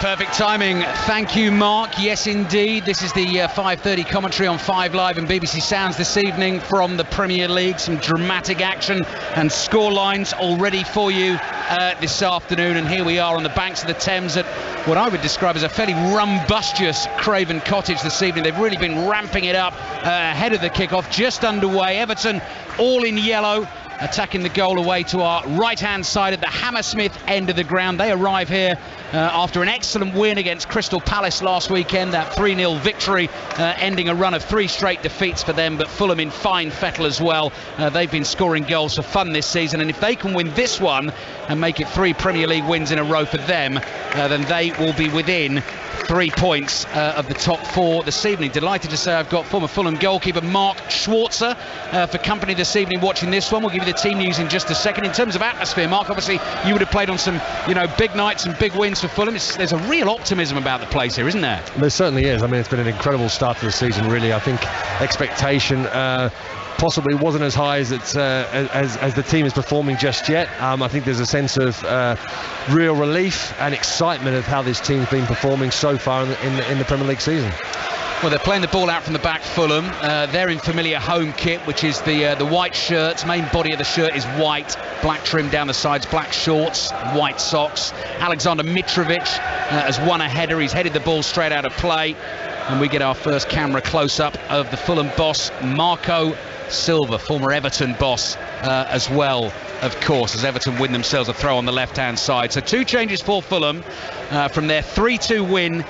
Perfect timing. Thank you, Mark. Yes, indeed. This is the 5:30 commentary on 5 Live and BBC Sounds this evening from the Premier League. Some dramatic action and scorelines already for you this afternoon. And here we are on the banks of the Thames at what I would describe as a fairly rumbustious Craven Cottage this evening. They've really been ramping it up ahead of the kickoff, just underway. Everton all in yellow, attacking the goal away to our right-hand side at the Hammersmith end of the ground. They arrive here after an excellent win against Crystal Palace last weekend, that 3-0 victory ending a run of 3 straight defeats for them, but Fulham in fine fettle as well. They've been scoring goals for fun this season, and if they can win this one and make it 3 Premier League wins in a row for them, then they will be within 3 points of the top 4 this evening. Delighted to say I've got former Fulham goalkeeper Mark Schwarzer for company this evening watching this one. We'll give you the team news in just a second. In terms of atmosphere, Mark, obviously you would have played on some big nights and big wins for Fulham. There's a real optimism about the place here, isn't there? There certainly is. I mean, it's been an incredible start to the season, really. I think expectation possibly wasn't as high as the team is performing just yet. I think there's a sense of real relief and excitement of how this team's been performing so far in the Premier League season. Well, they're playing the ball out from the back, Fulham. They're in familiar home kit, which is the white shirts. Main body of the shirt is white, black trim down the sides, black shorts, white socks. Alexander Mitrovic has won a header. He's headed the ball straight out of play. And we get our first camera close-up of the Fulham boss, Marco Silva, former Everton boss as well, of course, as Everton win themselves a throw on the left-hand side. So 2 changes for Fulham from their 3-2 win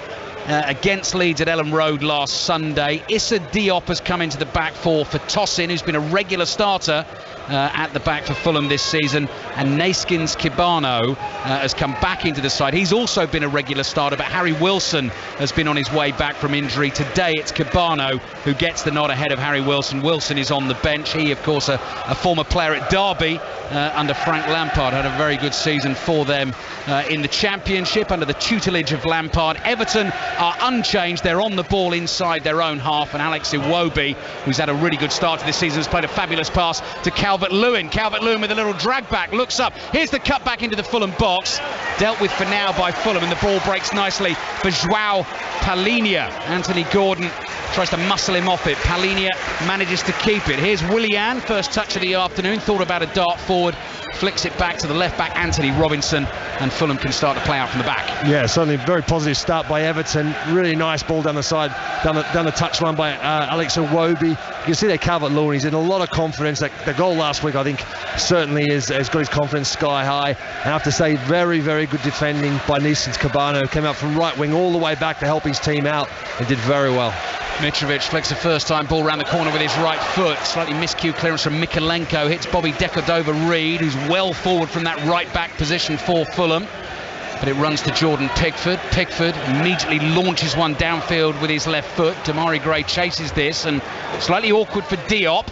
against Leeds at Ellen Road last Sunday. Issa Diop has come into the back 4 for Tosin, who's been a regular starter at the back for Fulham this season, and Naiskins Kibano has come back into the side. He's also been a regular starter, but Harry Wilson has been on his way back from injury. Today it's Kibano who gets the nod ahead of Harry Wilson. Wilson is on the bench. He, of course, a former player at Derby under Frank Lampard, had a very good season for them in the Championship under the tutelage of Lampard. Everton are unchanged. They're on the ball inside their own half, and Alex Iwobi, who's had a really good start to this season, has played a fabulous pass to Calvert-Lewin. Calvert-Lewin with a little drag back, looks up. Here's the cut back into the Fulham box, dealt with for now by Fulham, and the ball breaks nicely for João Palhinha. Anthony Gordon tries to muscle him off it. Palhinha manages to keep it. Here's Willian, first touch of the afternoon, thought about a dart forward, flicks it back to the left back Anthony Robinson, and Fulham can start to play out from the back. Yeah, certainly a very positive start by Everton. Really nice ball down the side, down the touchline by Alex Iwobi. You can see that Calvert-Lewin, he's in a lot of confidence. The goal last week, I think, certainly has got his confidence sky high. And I have to say, very, very good defending by Naiskins Kibano. Came out from right wing all the way back to help his team out and did very well. Mitrovic flicks a first-time ball round the corner with his right foot. Slightly miscued clearance from Mikalenko. Hits Bobby Decordova-Reid, who's well forward from that right-back position for Fulham. But it runs to Jordan Pickford. Pickford immediately launches one downfield with his left foot. Damari Gray chases this, and slightly awkward for Diop.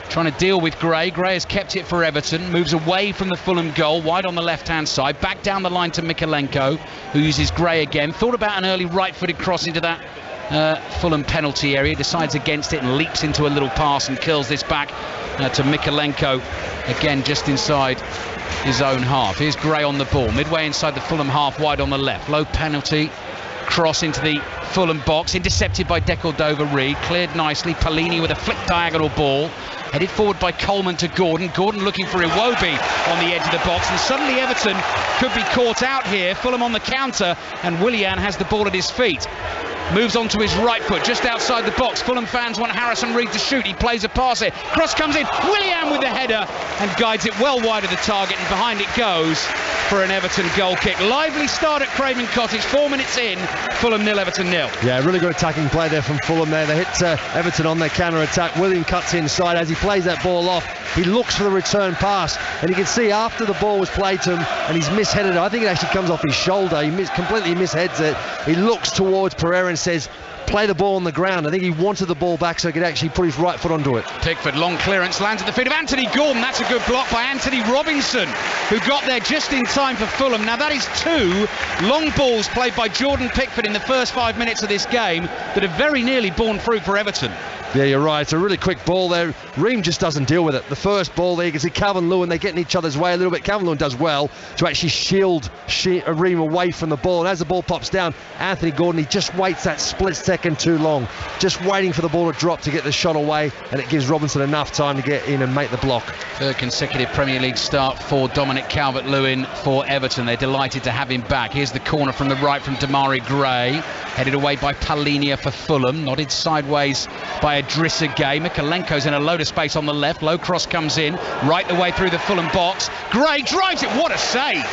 Trying to deal with Gray. Gray has kept it for Everton. Moves away from the Fulham goal, wide on the left-hand side. Back down the line to Mikalenko, who uses Gray again. Thought about an early right-footed cross into that Fulham penalty area, decides against it and leaps into a little pass and curls this back to Mikalenko, again just inside his own half. Here's Gray on the ball, midway inside the Fulham half, wide on the left. Low penalty, cross into the Fulham box, intercepted by Decordova-Reid, cleared nicely. Palhinha with a flick diagonal ball, headed forward by Coleman to Gordon. Gordon looking for Iwobi on the edge of the box, and suddenly Everton could be caught out here. Fulham on the counter, and Willian has the ball at his feet. Moves on to his right foot, just outside the box. Fulham fans want Harrison Reed to shoot. He plays a pass here. Cross comes in. Willian with the header and guides it well wide of the target, and behind it goes for an Everton goal kick. Lively start at Craven Cottage. 4 minutes in. Fulham 0, Everton 0. Yeah, really good attacking play there from Fulham there. They hit Everton on their counter-attack. Willian cuts inside. As he plays that ball off, he looks for the return pass, and you can see after the ball was played to him and he's misheaded it, I think it actually comes off his shoulder. He completely misheads it. He looks towards Pereira and says, play the ball on the ground. I think he wanted the ball back so he could actually put his right foot onto it. Pickford, long clearance, lands at the feet of Anthony Gordon. That's a good block by Anthony Robinson, who got there just in time for Fulham. Now that is 2 long balls played by Jordan Pickford in the first 5 minutes of this game that have very nearly borne fruit for Everton. Yeah, you're right. It's a really quick ball there. Ream just doesn't deal with it. The first ball there, you can see Calvert-Lewin, they get in each other's way a little bit. Calvert-Lewin does well to actually shield Ream away from the ball. And as the ball pops down, Anthony Gordon, he just waits that split second too long. Just waiting for the ball to drop to get the shot away, and it gives Robinson enough time to get in and make the block. Third consecutive Premier League start for Dominic Calvert-Lewin for Everton. They're delighted to have him back. Here's the corner from the right from Damari Gray. Headed away by Palhinha for Fulham. Nodded sideways by Idrissa Gueye. Mikalenko's in a load of space on the left. Low cross comes in. Right the way through the Fulham box. Gray drives it. What a save.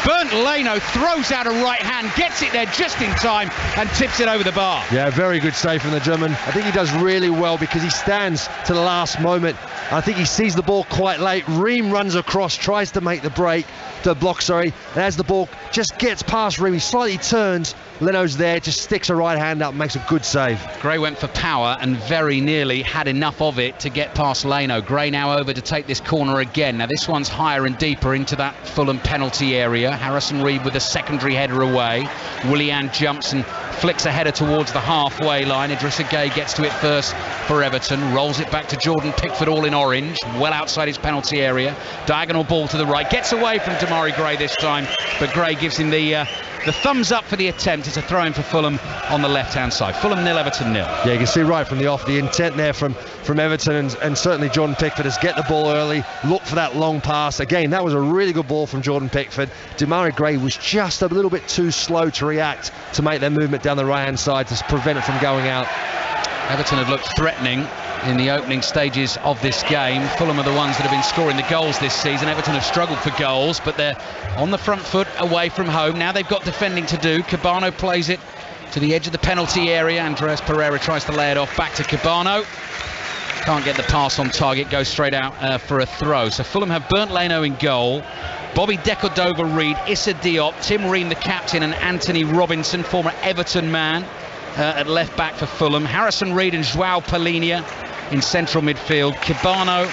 Bernd Leno throws out a right hand, gets it there just in time and tips it over the bar. Yeah, very good save from the German. I think he does really well because he stands to the last moment. I think he sees the ball quite late. Ream runs across, tries to make the block, and as the ball just gets past Ream, he slightly turns. Leno's there, just sticks a right hand up, makes a good save. Gray went for power and very nearly had enough of it to get past Leno. Gray now over to take this corner again. Now this one's higher and deeper into that Fulham penalty area. Harrison Reed with a secondary header away. Willian jumps and flicks a header towards the halfway line. Idrissa Gueye gets to it first for Everton. Rolls it back to Jordan Pickford, all in orange. Well outside his penalty area. Diagonal ball to the right. Gets away from Damari Gray this time, but Gray gives him the thumbs up for the attempt. It's a throw-in for Fulham on the left-hand side. Fulham 0, Everton 0. Yeah, you can see right from the off the intent there from Everton, and certainly Jordan Pickford is get the ball early, look for that long pass. Again, that was a really good ball from Jordan Pickford. Damari Gray was just a little bit too slow to react to make their movement down the right-hand side to prevent it from going out. Everton have looked threatening in the opening stages of this game. Fulham are the ones that have been scoring the goals this season. Everton have struggled for goals, but they're on the front foot away from home. Now they've got defending to do. Cabano plays it to the edge of the penalty area. Andreas Pereira tries to lay it off back to Cabano. Can't get the pass on target, goes straight out for a throw. So Fulham have Bernd Leno in goal. Bobby Decordova-Reid, Issa Diop, Tim Ream the captain, and Anthony Robinson, former Everton man, at left back for Fulham. Harrison Reed and João Palhinha in central midfield. Cabano,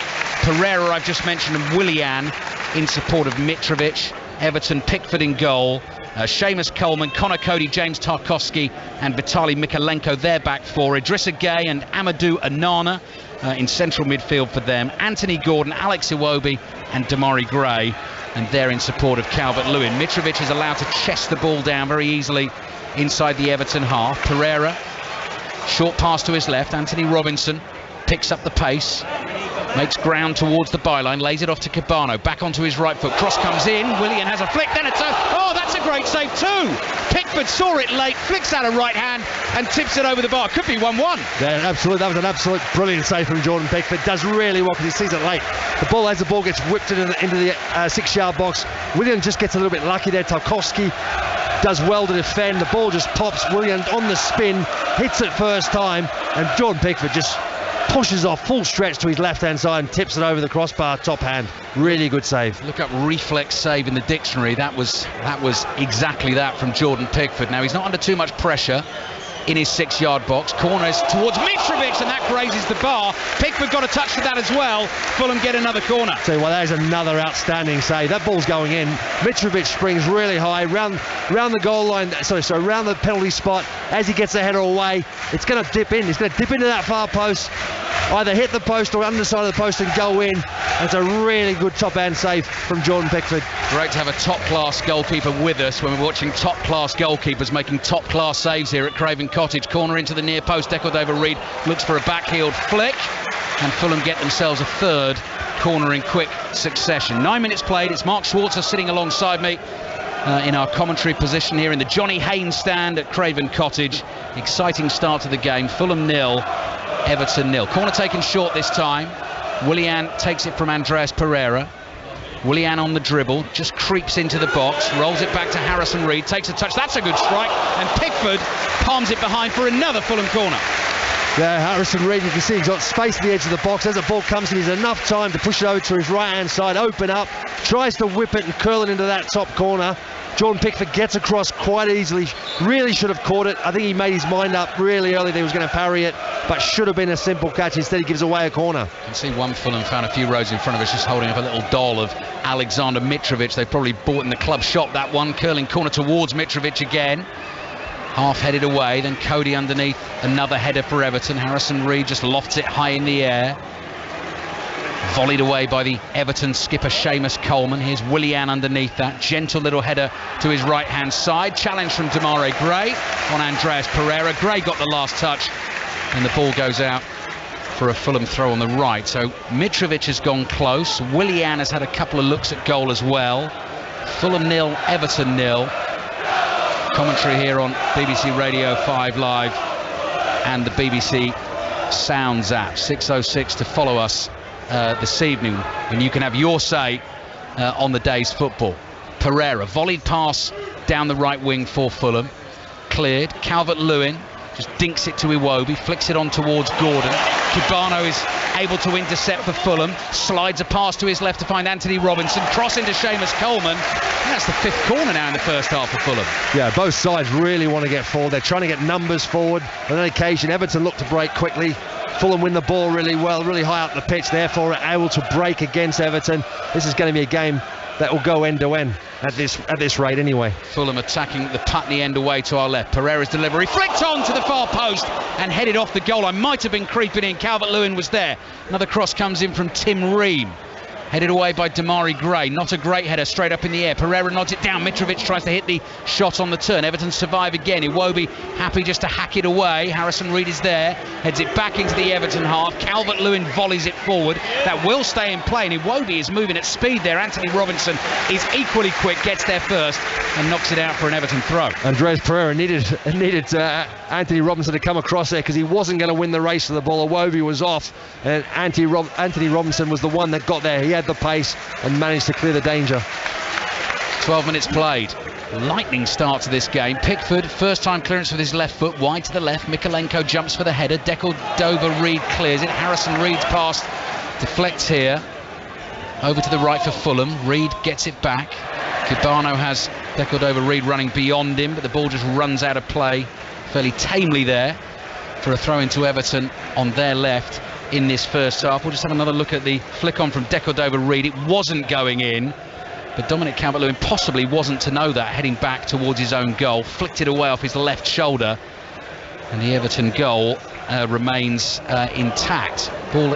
Pereira I've just mentioned, and Willian in support of Mitrovic. Everton, Pickford in goal. Seamus Coleman, Connor Cody, James Tarkowski and Vitaly Mikalenko, their back four. Idrissa Gueye and Amadou Onana in central midfield for them. Anthony Gordon, Alex Iwobi and Damari Gray, and they're in support of Calvert-Lewin. Mitrovic is allowed to chest the ball down very easily inside the Everton half. Pereira, short pass to his left. Anthony Robinson picks up the pace, makes ground towards the byline, lays it off to Cabano, back onto his right foot, cross comes in, Willian has a flick, then it's that's a great save too. Pickford saw it late, flicks out a right hand and tips it over the bar. Could be 1-1. Yeah, absolutely. That was an absolute brilliant save from Jordan Pickford. Does really well because he sees it late. As the ball gets whipped into the 6-yard box, Willian just gets a little bit lucky there. Tarkowski does well to defend. The ball just pops. Willian on the spin, hits it first time, and Jordan Pickford just pushes off full stretch to his left-hand side and tips it over the crossbar top hand. Really good save. Look up reflex save in the dictionary. That was exactly that from Jordan Pickford. Now he's not under too much pressure in his 6-yard box. Corners towards Mitrovic and that grazes the bar. Pickford got a touch for that as well. Fulham get another corner. So that is another outstanding save. That ball's going in. Mitrovic springs really high round the goal line. Around the penalty spot. As he gets the header away, it's going to dip in. It's going to dip into that far post, either hit the post or underside of the post and go in. It's a really good top-hand save from Jordan Pickford. Great to have a top-class goalkeeper with us when we're watching top-class goalkeepers making top-class saves here at Craven Cottage. Corner into the near post. Decordova-Reid looks for a backheeled flick, and Fulham get themselves a third corner in quick succession. 9 minutes played. It's Mark Schwarzer sitting alongside me in our commentary position here in the Johnny Haynes stand at Craven Cottage. Exciting start to the game. Fulham 0, Everton 0. Corner taken short this time. Willian takes it from Andreas Pereira. Willian on the dribble, just creeps into the box, rolls it back to Harrison Reed, takes a touch, that's a good strike, and Pickford palms it behind for another Fulham corner. Yeah, Harrison Reed, you can see he's got space at the edge of the box. As the ball comes in, he's enough time to push it over to his right-hand side, open up, tries to whip it and curl it into that top corner. Jordan Pickford gets across quite easily, really should have caught it. I think he made his mind up really early that he was going to parry it, but should have been a simple catch. Instead he gives away a corner. You can see one Fulham fan a few rows in front of us just holding up a little doll of Alexander Mitrovic. They probably bought in the club shop that one. Curling corner towards Mitrovic again. half headed away, then Cody underneath, another header for Everton. Harrison Reed just lofts it high in the air, volleyed away by the Everton skipper Seamus Coleman. Here's Willian underneath that, gentle little header to his right hand side, challenge from Demarai Gray on Andreas Pereira. Gray got the last touch and the ball goes out for a Fulham throw on the right. So Mitrovic has gone close, Willian has had a couple of looks at goal as well. Fulham 0, Everton 0. Commentary here on BBC Radio 5 Live and the BBC Sounds app. 6:06 to follow us this evening, and you can have your say on the day's football. Pereira, volleyed pass down the right wing for Fulham, cleared. Calvert-Lewin just dinks it to Iwobi, flicks it on towards Gordon. Kibano is able to intercept for Fulham, slides a pass to his left to find Anthony Robinson, cross into Seamus Coleman. That's the 5th corner now in the first half for Fulham. Yeah, both sides really want to get forward. They're trying to get numbers forward. On an occasion, Everton look to break quickly. Fulham win the ball really well, really high up the pitch, therefore able to break against Everton. This is going to be a game that will go end to end at this rate anyway. Fulham attacking the Putney end away to our left. Pereira's delivery flicked on to the far post and headed off the goal line. Might have been creeping in. Calvert-Lewin was there. Another cross comes in from Tim Ream, headed away by Demarai Gray. Not a great header, straight up in the air. Pereira nods it down. Mitrovic tries to hit the shot on the turn. Everton survive again. Iwobi happy just to hack it away. Harrison Reed is there, heads it back into the Everton half. Calvert-Lewin volleys it forward. That will stay in play, and Iwobi is moving at speed there. Anthony Robinson is equally quick, gets there first and knocks it out for an Everton throw. Andreas Pereira needed Anthony Robinson to come across there because he wasn't going to win the race to the ball. Iwobi was off, and Anthony Robinson was the one that got there. He had the pace and managed to clear the danger. 12 minutes played. Lightning start to this game. Pickford, first time clearance with his left foot, wide to the left. Mikalenko jumps for the header. Decordova-Reid clears it. Harrison Reed's pass deflects here. Over to the right for Fulham. Reed gets it back. Kibano has Decordova-Reid running beyond him, but the ball just runs out of play fairly tamely there for a throw into Everton on their left in this first half. We'll just have another look at the flick on from Decordova-Reid. It wasn't going in, but Dominic Calvert-Lewin possibly wasn't to know that, heading back towards his own goal, flicked it away off his left shoulder, and the Everton goal remains intact. Ball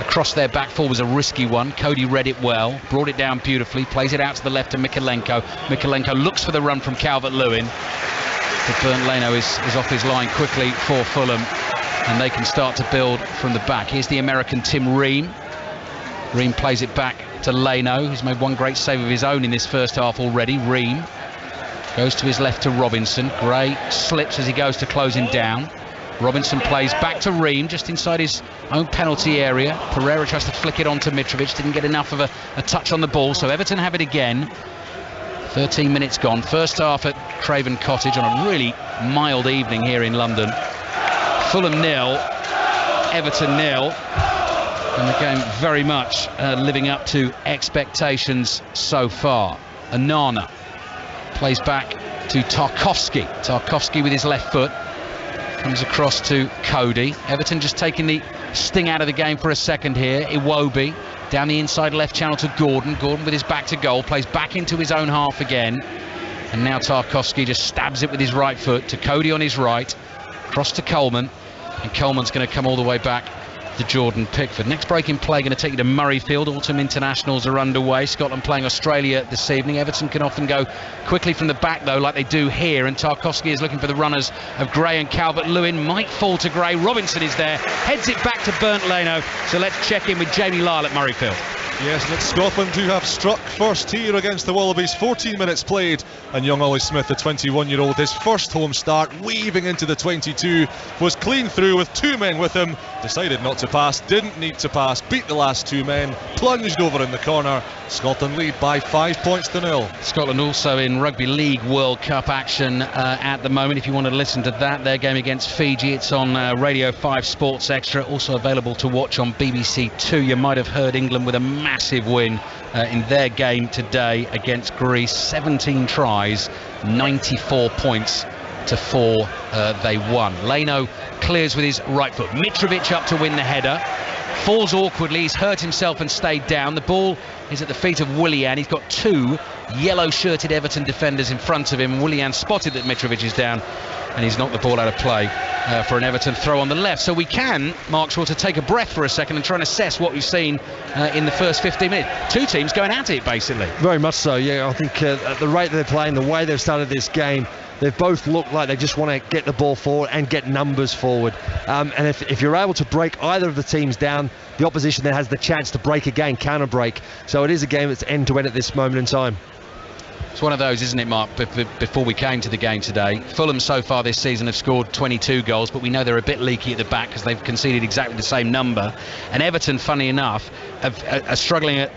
across their back four was a risky one. Cody read it well, brought it down beautifully, plays it out to the left to Mikalenko. Mikalenko looks for the run from Calvert-Lewin, but Bernd Leno is off his line quickly for Fulham, and they can start to build from the back. Here's the American Tim Ream. Ream plays it back to Leno, who's made one great save of his own in this first half already. Ream goes to his left to Robinson. Gray slips as he goes to close him down. Robinson plays back to Ream, just inside his own penalty area. Pereira tries to flick it on to Mitrovic, didn't get enough of a touch on the ball, so Everton have it again. 13 minutes gone. First half at Craven Cottage on a really mild evening here in London. Fulham 0, Everton 0, and the game very much living up to expectations so far. Onana plays back to Tarkowski. Tarkowski with his left foot comes across to Cody. Everton just taking the sting out of the game for a second here. Iwobi down the inside left channel to Gordon. Gordon with his back to goal, plays back into his own half again, and now Tarkowski just stabs it with his right foot to Cody on his right, cross to Coleman, and Coleman's going to come all the way back to Jordan Pickford. Next break in play going to take you to Murrayfield. Autumn internationals are underway. Scotland playing Australia this evening. Everton can often go quickly from the back though, like they do here, and Tarkowski is looking for the runners of Gray and Calvert-Lewin. Might fall to Gray. Robinson is there, heads it back to Bernd Leno. So let's check in with Jamie Lyle at Murrayfield. Yes, and it's Scotland who have struck first here against the Wallabies. 14 minutes played, and young Ollie Smith, the 21-year-old, his first home start, weaving into the 22, was clean through with two men with him, decided not to pass, didn't need to pass, beat the last two men, plunged over in the corner. Scotland lead by 5 points to 0. Scotland also in Rugby League World Cup action at the moment. If you want to listen to that, their game against Fiji, it's on Radio 5 Sports Extra, also available to watch on BBC 2. You might have heard England with a massive win in their game today against Greece. 17 tries, 94 points 4 they won. Leno clears with his right foot. Mitrovic up to win the header. Falls awkwardly, he's hurt himself and stayed down. The ball is at the feet of Willian. He's got 2 yellow-shirted Everton defenders in front of him. Willian spotted that Mitrovic is down, and he's knocked the ball out of play for an Everton throw on the left. So we can, Mark Shorter, take a breath for a second and try and assess what we've seen in the first 15 minutes. 2 teams going at it, basically. Very much so, yeah. I think at the rate they're playing, the way they've started this game, they've both looked like they just want to get the ball forward and get numbers forward. And if you're able to break either of the teams down, the opposition then has the chance to break again, counter break. So it is a game that's end to end at this moment in time. It's one of those, isn't it, Mark? Before we came to the game today, Fulham so far this season have scored 22 goals, but we know they're a bit leaky at the back because they've conceded exactly the same number. And Everton, funny enough, are struggling at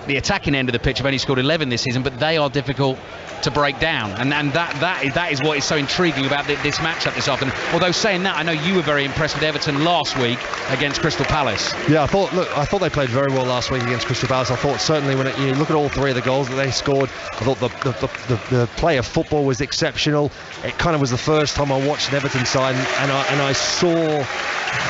the attacking end of the pitch. Have only scored 11 this season, but they are difficult to break down, and that is what is so intriguing about this matchup this afternoon. Although saying that, I know you were very impressed with Everton last week against Crystal Palace. Yeah, I thought they played very well last week against Crystal Palace. I thought certainly when you look at all 3 of the goals that they scored, I thought the play of football was exceptional. It kind of was the first time I watched an Everton side, and I saw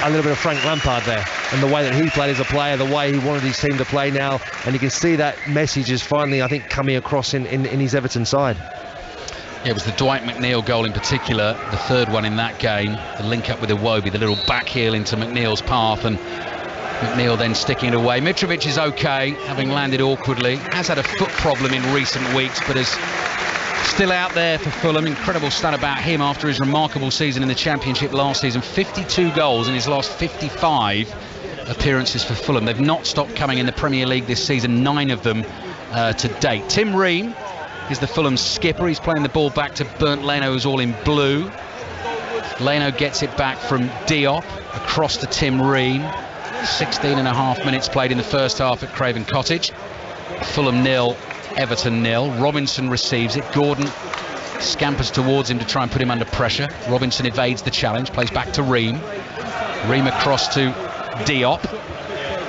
a little bit of Frank Lampard there, and the way that he played as a player, the way he wanted his team to play now, and you can see that message is finally, I think, coming across in his Everton side. Yeah, it was the Dwight McNeil goal in particular, the 3rd one in that game, the link up with Iwobi, the little back heel into McNeil's path, and McNeil then sticking it away. Mitrovic is okay, having landed awkwardly, has had a foot problem in recent weeks, but is still out there for Fulham. Incredible stat about him after his remarkable season in the Championship last season. 52 goals in his last 55 appearances for Fulham. They've not stopped coming in the Premier League this season, 9 of them to date. Tim Ream is the Fulham skipper. He's playing the ball back to Bernd Leno, who's all in blue. Leno gets it back from Diop across to Tim Ream. 16.5 minutes played in the first half at Craven Cottage. Fulham 0, Everton 0. Robinson receives it. Gordon scampers towards him to try and put him under pressure. Robinson evades the challenge, plays back to Ream. Ream across to Diop.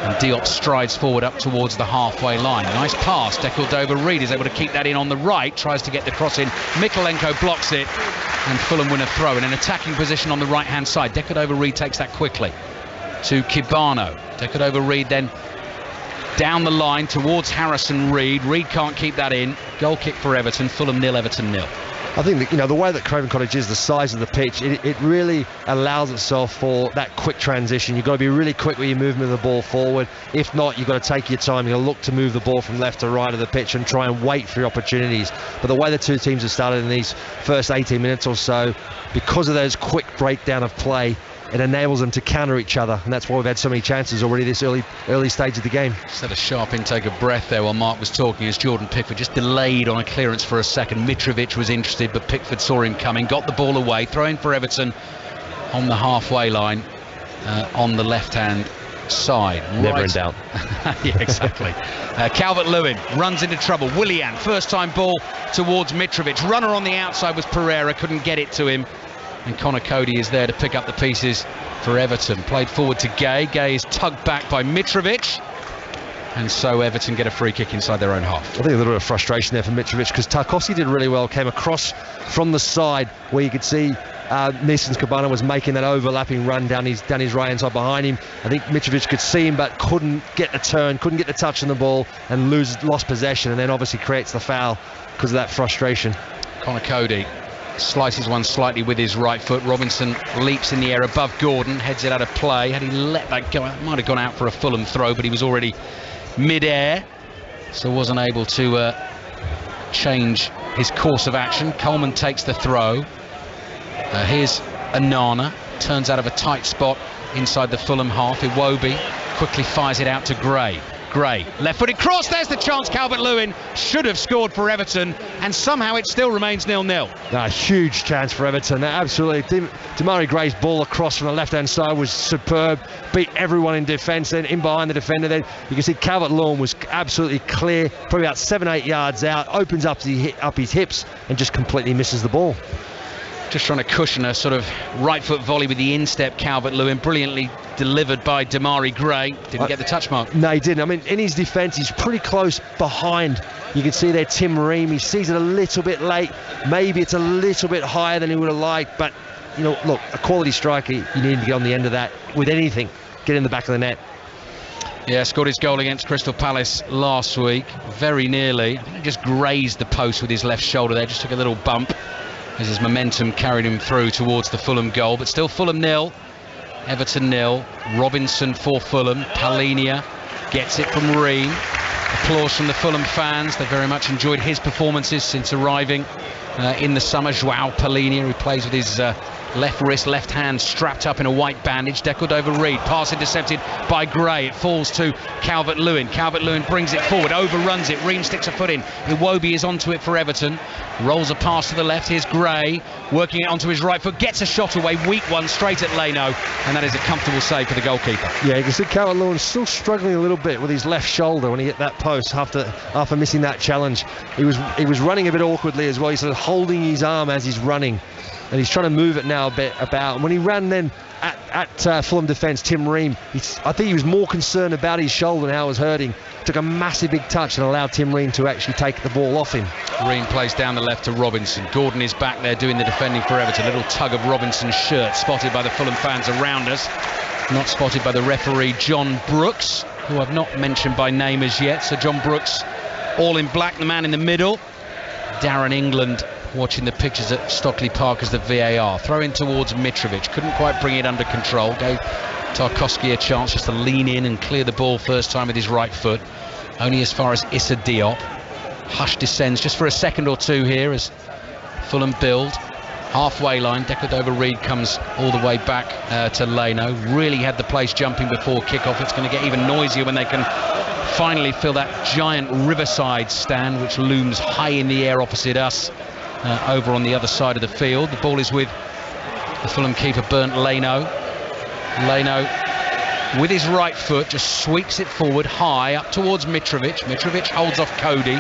And Diop strides forward up towards the halfway line. Nice pass. Decordova-Reid is able to keep that in on the right. Tries to get the cross in. Mikolenko blocks it. And Fulham win a throw in an attacking position on the right-hand side. Decordova-Reid takes that quickly to Kibano. Decordova-Reid then down the line towards Harrison Reed. Reed can't keep that in. Goal kick for Everton. Fulham 0, Everton 0. I think that, the way that Craven Cottage is, the size of the pitch, it really allows itself for that quick transition. You've got to be really quick with your movement of the ball forward. If not, you've got to take your time. You've got to look to move the ball from left to right of the pitch and try and wait for your opportunities. But the way the 2 teams have started in these first 18 minutes or so, because of those quick breakdown of play, it enables them to counter each other, and that's why we've had so many chances already this early stage of the game. Just had a sharp intake of breath there while Mark was talking, as Jordan Pickford just delayed on a clearance for a second. Mitrovic was interested, but Pickford saw him coming, got the ball away, throwing for Everton on the halfway line on the left-hand side. Never in doubt. Yeah, exactly. Calvert-Lewin runs into trouble. Willian, first time ball towards Mitrovic. Runner on the outside was Pereira, couldn't get it to him. And Connor Cody is there to pick up the pieces for Everton. Played forward to Gay. Gay is tugged back by Mitrovic. And so Everton get a free kick inside their own half. I think a little bit of frustration there for Mitrovic, because Tarkovsky did really well, came across from the side where you could see Neeson's Cabana was making that overlapping run down his right hand side behind him. I think Mitrovic could see him but couldn't get the turn, couldn't get the touch on the ball, and lost possession, and then obviously creates the foul because of that frustration. Connor Cody slices one slightly with his right foot. Robinson leaps in the air above Gordon, heads it out of play. Had he let that go, it might have gone out for a Fulham throw, but he was already mid-air, so wasn't able to change his course of action. Coleman takes the throw. Here's Anana, turns out of a tight spot inside the Fulham half. Iwobi quickly fires it out to Gray. Gray, left-footed cross, there's the chance. Calvert-Lewin should have scored for Everton, and somehow it still remains 0-0. A huge chance for Everton, absolutely. Damari Gray's ball across from the left-hand side was superb, beat everyone in defence, then in behind the defender. Then you can see Calvert-Lewin was absolutely clear, probably about 7-8 yards out, opens up his hips and just completely misses the ball. Just trying to cushion a sort of right foot volley with the instep. Calvert-Lewin, brilliantly delivered by Damari Gray. Didn't get the touch mark. No, he didn't. I mean, in his defence, he's pretty close behind. You can see there Tim Ream. He sees it a little bit late. Maybe it's a little bit higher than he would have liked. But, you know, look, a quality striker, you need to get on the end of that with anything. Get in the back of the net. Yeah, scored his goal against Crystal Palace last week. Very nearly. I think he just grazed the post with his left shoulder there. Just took a little bump as his momentum carried him through towards the Fulham goal. But still Fulham 0, Everton 0. Robinson for Fulham. Palhinha gets it from Ream. Applause from the Fulham fans. They very much enjoyed his performances since arriving in the summer. João Palhinha, who plays with his left wrist, left hand strapped up in a white bandage, deckled over Reed. Pass intercepted by Gray. It falls to Calvert-Lewin. Calvert-Lewin brings it forward, overruns it. Ream sticks a foot in. Iwobi is onto it for Everton. Rolls a pass to the left. Here's Gray working it onto his right foot. Gets a shot away. Weak one straight at Leno. And that is a comfortable save for the goalkeeper. Yeah, you can see Calvert-Lewin still struggling a little bit with his left shoulder when he hit that post after missing that challenge. He was running a bit awkwardly as well. He's sort of holding his arm as he's running. And he's trying to move it now a bit about. And when he ran then at Fulham defence, Tim Ream, I think he was more concerned about his shoulder and how it was hurting. Took a massive big touch and allowed Tim Ream to actually take the ball off him. Ream plays down the left to Robinson. Gordon is back there doing the defending for Everton. A little tug of Robinson's shirt, spotted by the Fulham fans around us. Not spotted by the referee, John Brooks, who I've not mentioned by name as yet. So John Brooks, all in black, the man in the middle. Darren England watching the pictures at Stockley Park as the VAR. Throw in towards Mitrovic. Couldn't quite bring it under control. Gave Tarkowski a chance just to lean in and clear the ball first time with his right foot. Only as far as Issa Diop. Hush descends just for a second or two here as Fulham build. Halfway line. Decordova-Reid comes all the way back to Leno. Really had the place jumping before kickoff. It's going to get even noisier when they can finally fill that giant Riverside stand which looms high in the air opposite us. Over on the other side of the field. The ball is with the Fulham keeper Bernd Leno. Leno with his right foot just sweeps it forward high up towards Mitrovic. Mitrovic holds off Cody.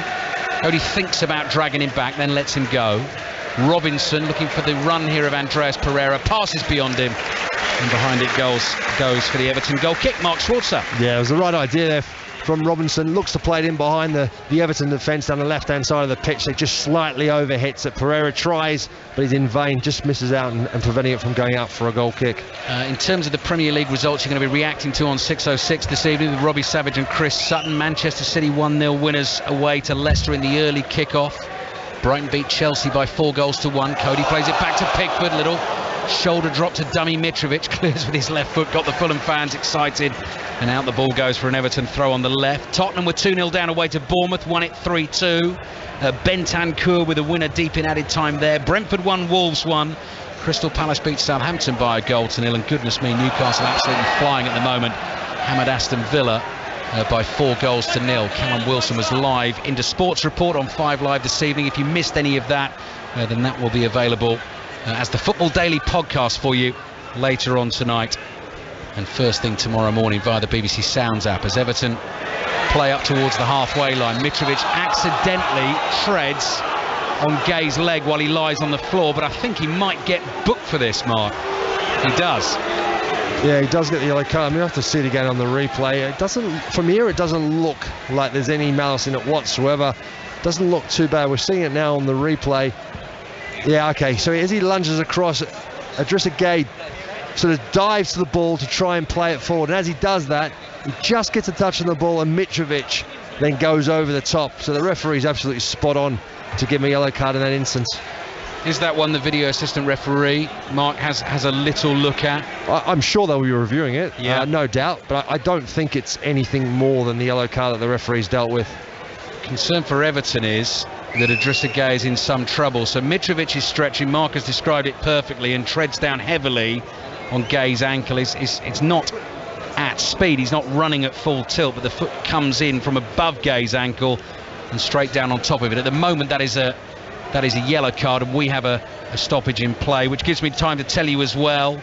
Cody thinks about dragging him back, then lets him go. Robinson looking for the run here of Andreas Pereira, passes beyond him, and behind it goes for the Everton goal kick. Mark Schwarzer. Yeah, it was the right idea there from Robinson. Looks to play it in behind the Everton defence down the left-hand side of the pitch. They just slightly overhits it. Pereira tries, but he's in vain, just misses out and preventing it from going out for a goal kick. In terms of the Premier League results you're going to be reacting to on 606 this evening with Robbie Savage and Chris Sutton. Manchester City 1-0 winners away to Leicester in the early kick-off. Brighton beat Chelsea by 4-1. Cody plays it back to Pickford. Little shoulder drop to dummy Mitrovic. Clears with his left foot. Got the Fulham fans excited. And out the ball goes for an Everton throw on the left. Tottenham were 2-0 down away to Bournemouth. Won it 3-2. Bentancur with a winner deep in added time there. Brentford 1, Wolves 1. Crystal Palace beat Southampton by a 0-0. And goodness me, Newcastle absolutely flying at the moment. Hammered Aston Villa by 4-0. Callum Wilson was live into Sports Report on 5 Live this evening. If you missed any of that, then that will be available as the Football Daily podcast for you later on tonight and first thing tomorrow morning via the BBC Sounds app as Everton play up towards the halfway line. Mitrovic accidentally treads on Gay's leg while he lies on the floor, but I think he might get booked for this, Mark. He does. Yeah, he does get the yellow card. I mean, we have to see it again on the replay. It doesn't, from here, it doesn't look like there's any malice in it whatsoever. Doesn't look too bad. We're seeing it now on the replay. Yeah, okay. So as he lunges across, Idrissa Gueye sort of dives to the ball to try and play it forward. And as he does that, he just gets a touch on the ball, and Mitrovic then goes over the top. So the referee's absolutely spot on to give him a yellow card in that instance. Is that one the video assistant referee, Mark, has a little look at? I'm sure they'll be reviewing it, yeah. No doubt, but I don't think it's anything more than the yellow card that the referee's dealt with. Concern for Everton is that Idrissa Gueye is in some trouble. So Mitrovic is stretching. Mark has described it perfectly and treads down heavily on Guye's ankle. It's not at speed. He's not running at full tilt, but the foot comes in from above Guye's ankle and straight down on top of it. At the moment, that is a yellow card, and we have a stoppage in play, which gives me time to tell you as well.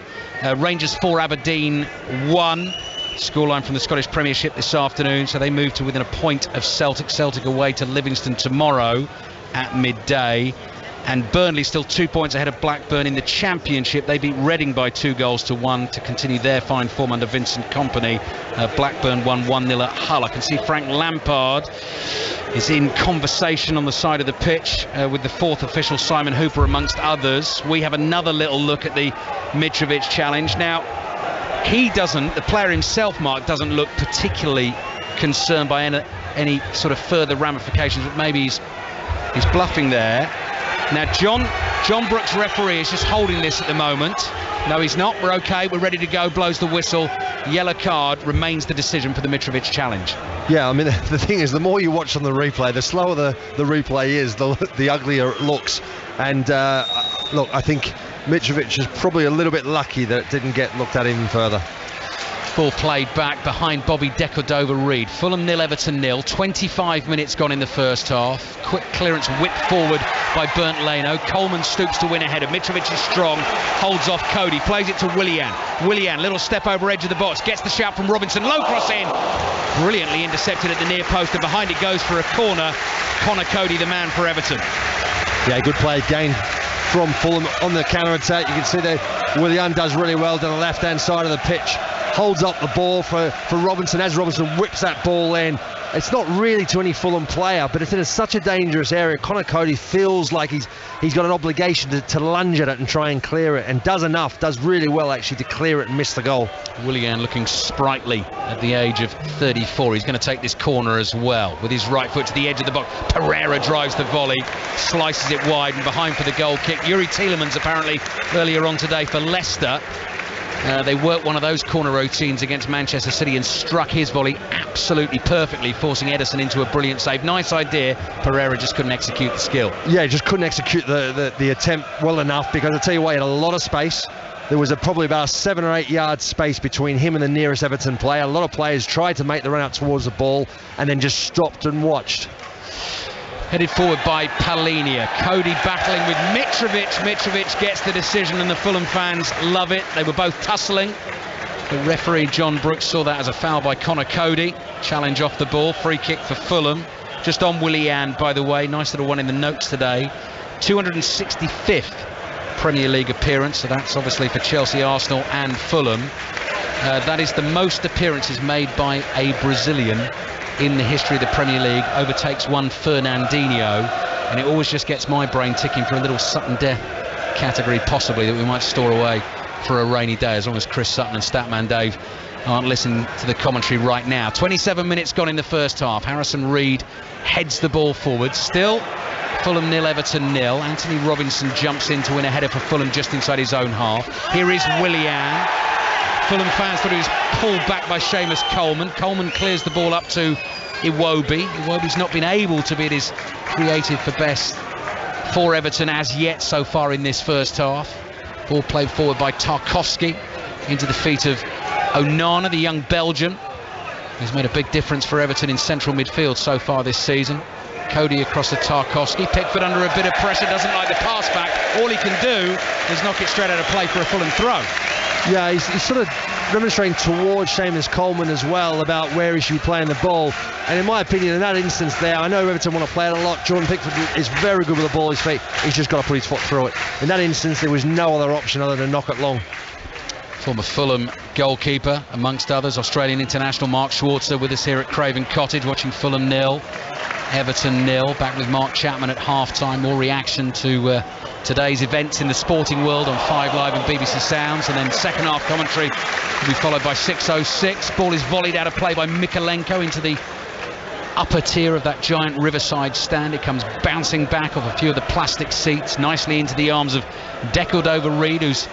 Rangers 4, Aberdeen 1. Scoreline from the Scottish Premiership this afternoon, so they move to within a point of Celtic. Celtic away to Livingston tomorrow at midday. And Burnley still 2 points ahead of Blackburn in the Championship. They beat Reading by 2-1 to continue their fine form under Vincent Kompany. Blackburn won 1-0 at Hull. I can see Frank Lampard is in conversation on the side of the pitch with the fourth official, Simon Hooper, amongst others. We have another little look at the Mitrovic challenge. Now, the player himself, Mark, doesn't look particularly concerned by any sort of further ramifications, but maybe he's bluffing there. Now, John Brooks, referee, is just holding this at the moment. No, he's not. We're okay. We're ready to go. Blows the whistle. Yellow card remains the decision for the Mitrovic challenge. Yeah, I mean, the thing is, the more you watch on the replay, the slower the replay is, the uglier it looks. And look, I think Mitrovic is probably a little bit lucky that it didn't get looked at even further. Ball played back behind Bobby Decordova-Reid. Fulham 0, Everton 0. 25 minutes gone in the first half. Quick clearance whipped forward by Bernd Leno. Coleman stoops to win a header. Mitrovic is strong, holds off Cody, plays it to Willian. Willian, little step over edge of the box, gets the shout from Robinson. Low cross in. Brilliantly intercepted at the near post, and behind it goes for a corner. Connor Cody, the man for Everton. Yeah, good play again from Fulham on the counter-attack. You can see that Willian does really well down the left-hand side of the pitch. Holds up the ball for Robinson as Robinson whips that ball in. It's not really to any Fulham player, but it's in such a dangerous area. Connor Cody feels like he's got an obligation to lunge at it and try and clear it, and does really well actually to clear it and miss the goal. Willian looking sprightly at the age of 34. He's going to take this corner as well with his right foot to the edge of the box. Pereira drives the volley, slices it wide, and behind for the goal kick. Yuri Tielemans apparently earlier on today for Leicester. They worked one of those corner routines against Manchester City and struck his volley absolutely perfectly, forcing Ederson into a brilliant save. Nice idea. Pereira just couldn't execute the skill. Yeah, just couldn't execute the attempt well enough, because I tell you what, he had a lot of space. There was probably about 7 or 8 yards space between him and the nearest Everton player. A lot of players tried to make the run out towards the ball and then just stopped and watched. Headed forward by Palhinha. Cody battling with Mitrovic. Mitrovic gets the decision, and the Fulham fans love it. They were both tussling. The referee, John Brooks, saw that as a foul by Connor Cody. Challenge off the ball. Free kick for Fulham. Just on Willian, by the way. Nice little one in the notes today. 265th Premier League appearance. So that's obviously for Chelsea, Arsenal and Fulham. That is the most appearances made by a Brazilian in the history of the Premier League. Overtakes one Fernandinho, and it always just gets my brain ticking for a little Sutton death category possibly that we might store away for a rainy day, as long as Chris Sutton and Statman Dave aren't listening to the commentary right now. 27 minutes gone in the first half. Harrison Reed heads the ball forward. Still Fulham 0, Everton 0. Anthony Robinson jumps in to win a header for Fulham just inside his own half. Here is Willian. Fulham fans thought he was pulled back by Seamus Coleman. Coleman clears the ball up to Iwobi. Iwobi's not been able to be at his creative for best for Everton as yet so far in this first half. Ball played forward by Tarkowski into the feet of Onana, the young Belgian. He's made a big difference for Everton in central midfield so far this season. Cody across to Tarkowski. Pickford under a bit of pressure, doesn't like the pass back. All he can do is knock it straight out of play for a Fulham throw. Yeah, he's sort of demonstrating towards Seamus Coleman as well about where he should be playing the ball. And in my opinion, in that instance there, I know Everton want to play it a lot. Jordan Pickford is very good with the ball at his feet. He's just got to put his foot through it. In that instance, there was no other option other than knock it long. Former Fulham goalkeeper, amongst others, Australian international Mark Schwarzer with us here at Craven Cottage, watching Fulham 0, Everton 0. Back with Mark Chapman at half-time. More reaction to today's events in the sporting world on 5 Live and BBC Sounds, and then second half commentary will be followed by 6:06. Ball is volleyed out of play by Mikolenko into the upper tier of that giant Riverside stand. It comes bouncing back off a few of the plastic seats, nicely into the arms of Decordova-Reid, who's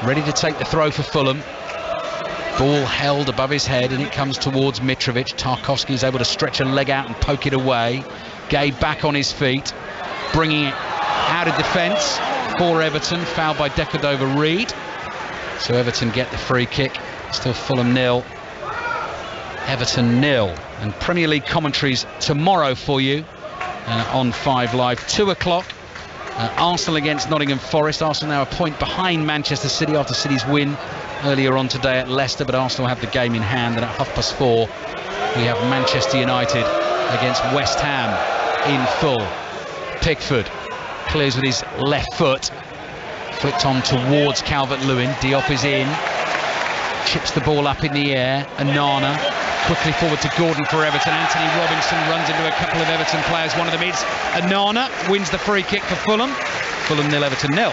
ready to take the throw for Fulham. Ball held above his head, and it comes towards Mitrovic. Tarkowski is able to stretch a leg out and poke it away. Gay back on his feet, bringing it out of defence for Everton. Fouled by Decordova-Reid. So Everton get the free kick. Still Fulham 0, Everton 0. And Premier League commentaries tomorrow for you on 5 Live. 2 o'clock. Arsenal against Nottingham Forest. Arsenal now a point behind Manchester City after City's win earlier on today at Leicester, but Arsenal have the game in hand. And at 4:30 we have Manchester United against West Ham in full. Pickford clears with his left foot. Flicked on towards Calvert-Lewin. Diop is in. Chips the ball up in the air. Onana quickly forward to Gordon for Everton. Anthony Robinson runs into a couple of Everton players. One of them is Onana. Wins the free kick for Fulham. Fulham 0, Everton 0.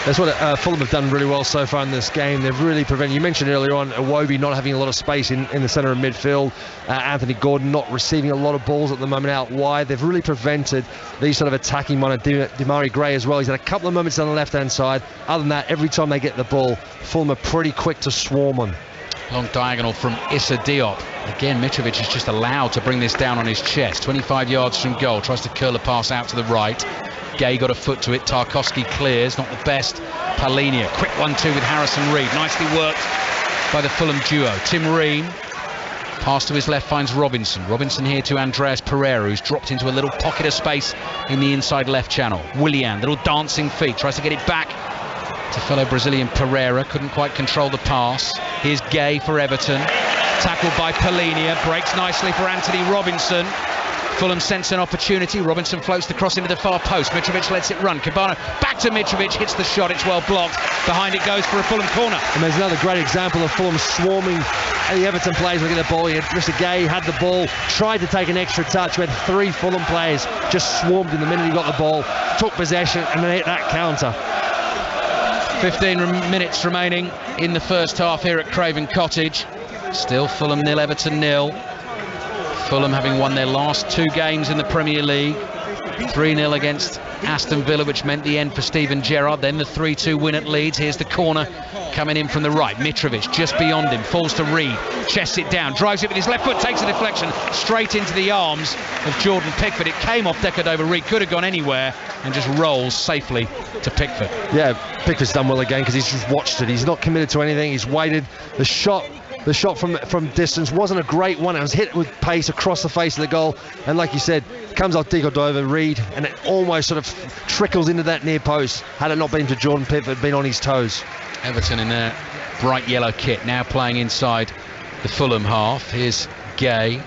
That's what Fulham have done really well so far in this game. They've really prevented, you mentioned earlier on, Iwobi not having a lot of space in the centre of midfield. Anthony Gordon not receiving a lot of balls at the moment out wide. They've really prevented these sort of attacking one. Demarai Gray as well. He's had a couple of moments on the left-hand side. Other than that, every time they get the ball, Fulham are pretty quick to swarm on. Long diagonal from Issa Diop. Again, Mitrovic is just allowed to bring this down on his chest. 25 yards from goal. Tries to curl a pass out to the right. Gay got a foot to it. Tarkowski clears. Not the best. Palinia. Quick 1-2 with Harrison Reed. Nicely worked by the Fulham duo. Tim Ream. Pass to his left finds Robinson. Robinson here to Andreas Pereira, who's dropped into a little pocket of space in the inside left channel. Willian, little dancing feet. Tries to get it back to fellow Brazilian Pereira. Couldn't quite control the pass. Here's Gay for Everton. Tackled by Palinia. Breaks nicely for Anthony Robinson. Fulham sense an opportunity. Robinson floats the cross into the far post. Mitrovic lets it run. Cabano back to Mitrovic. Hits the shot. It's well blocked. Behind it goes for a Fulham corner. And there's another great example of Fulham swarming the Everton players looking at the ball. Mr. Gay had the ball, tried to take an extra touch. We had 3 Fulham players just swarmed in the minute he got the ball, took possession and then hit that counter. 15 minutes remaining in the first half here at Craven Cottage. Still Fulham 0, Everton 0. Fulham having won their last 2 games in the Premier League. 3-0 against Aston Villa, which meant the end for Steven Gerrard. Then the 3-2 win at Leeds. Here's the corner coming in from the right. Mitrovic just beyond him, falls to Reed, chests it down, drives it with his left foot, takes a deflection straight into the arms of Jordan Pickford. It came off Decordova-Reid, could have gone anywhere, and just rolls safely to Pickford. Yeah, Pickford's done well again because he's just watched it. He's not committed to anything. He's waited. The shot from distance wasn't a great one. It was hit with pace across the face of the goal, and like you said, comes off Decordova-Reid and it almost sort of trickles into that near post. Had it not been to Jordan Pickford, been on his toes. Everton in their bright yellow kit, now playing inside the Fulham half. Here's Gay.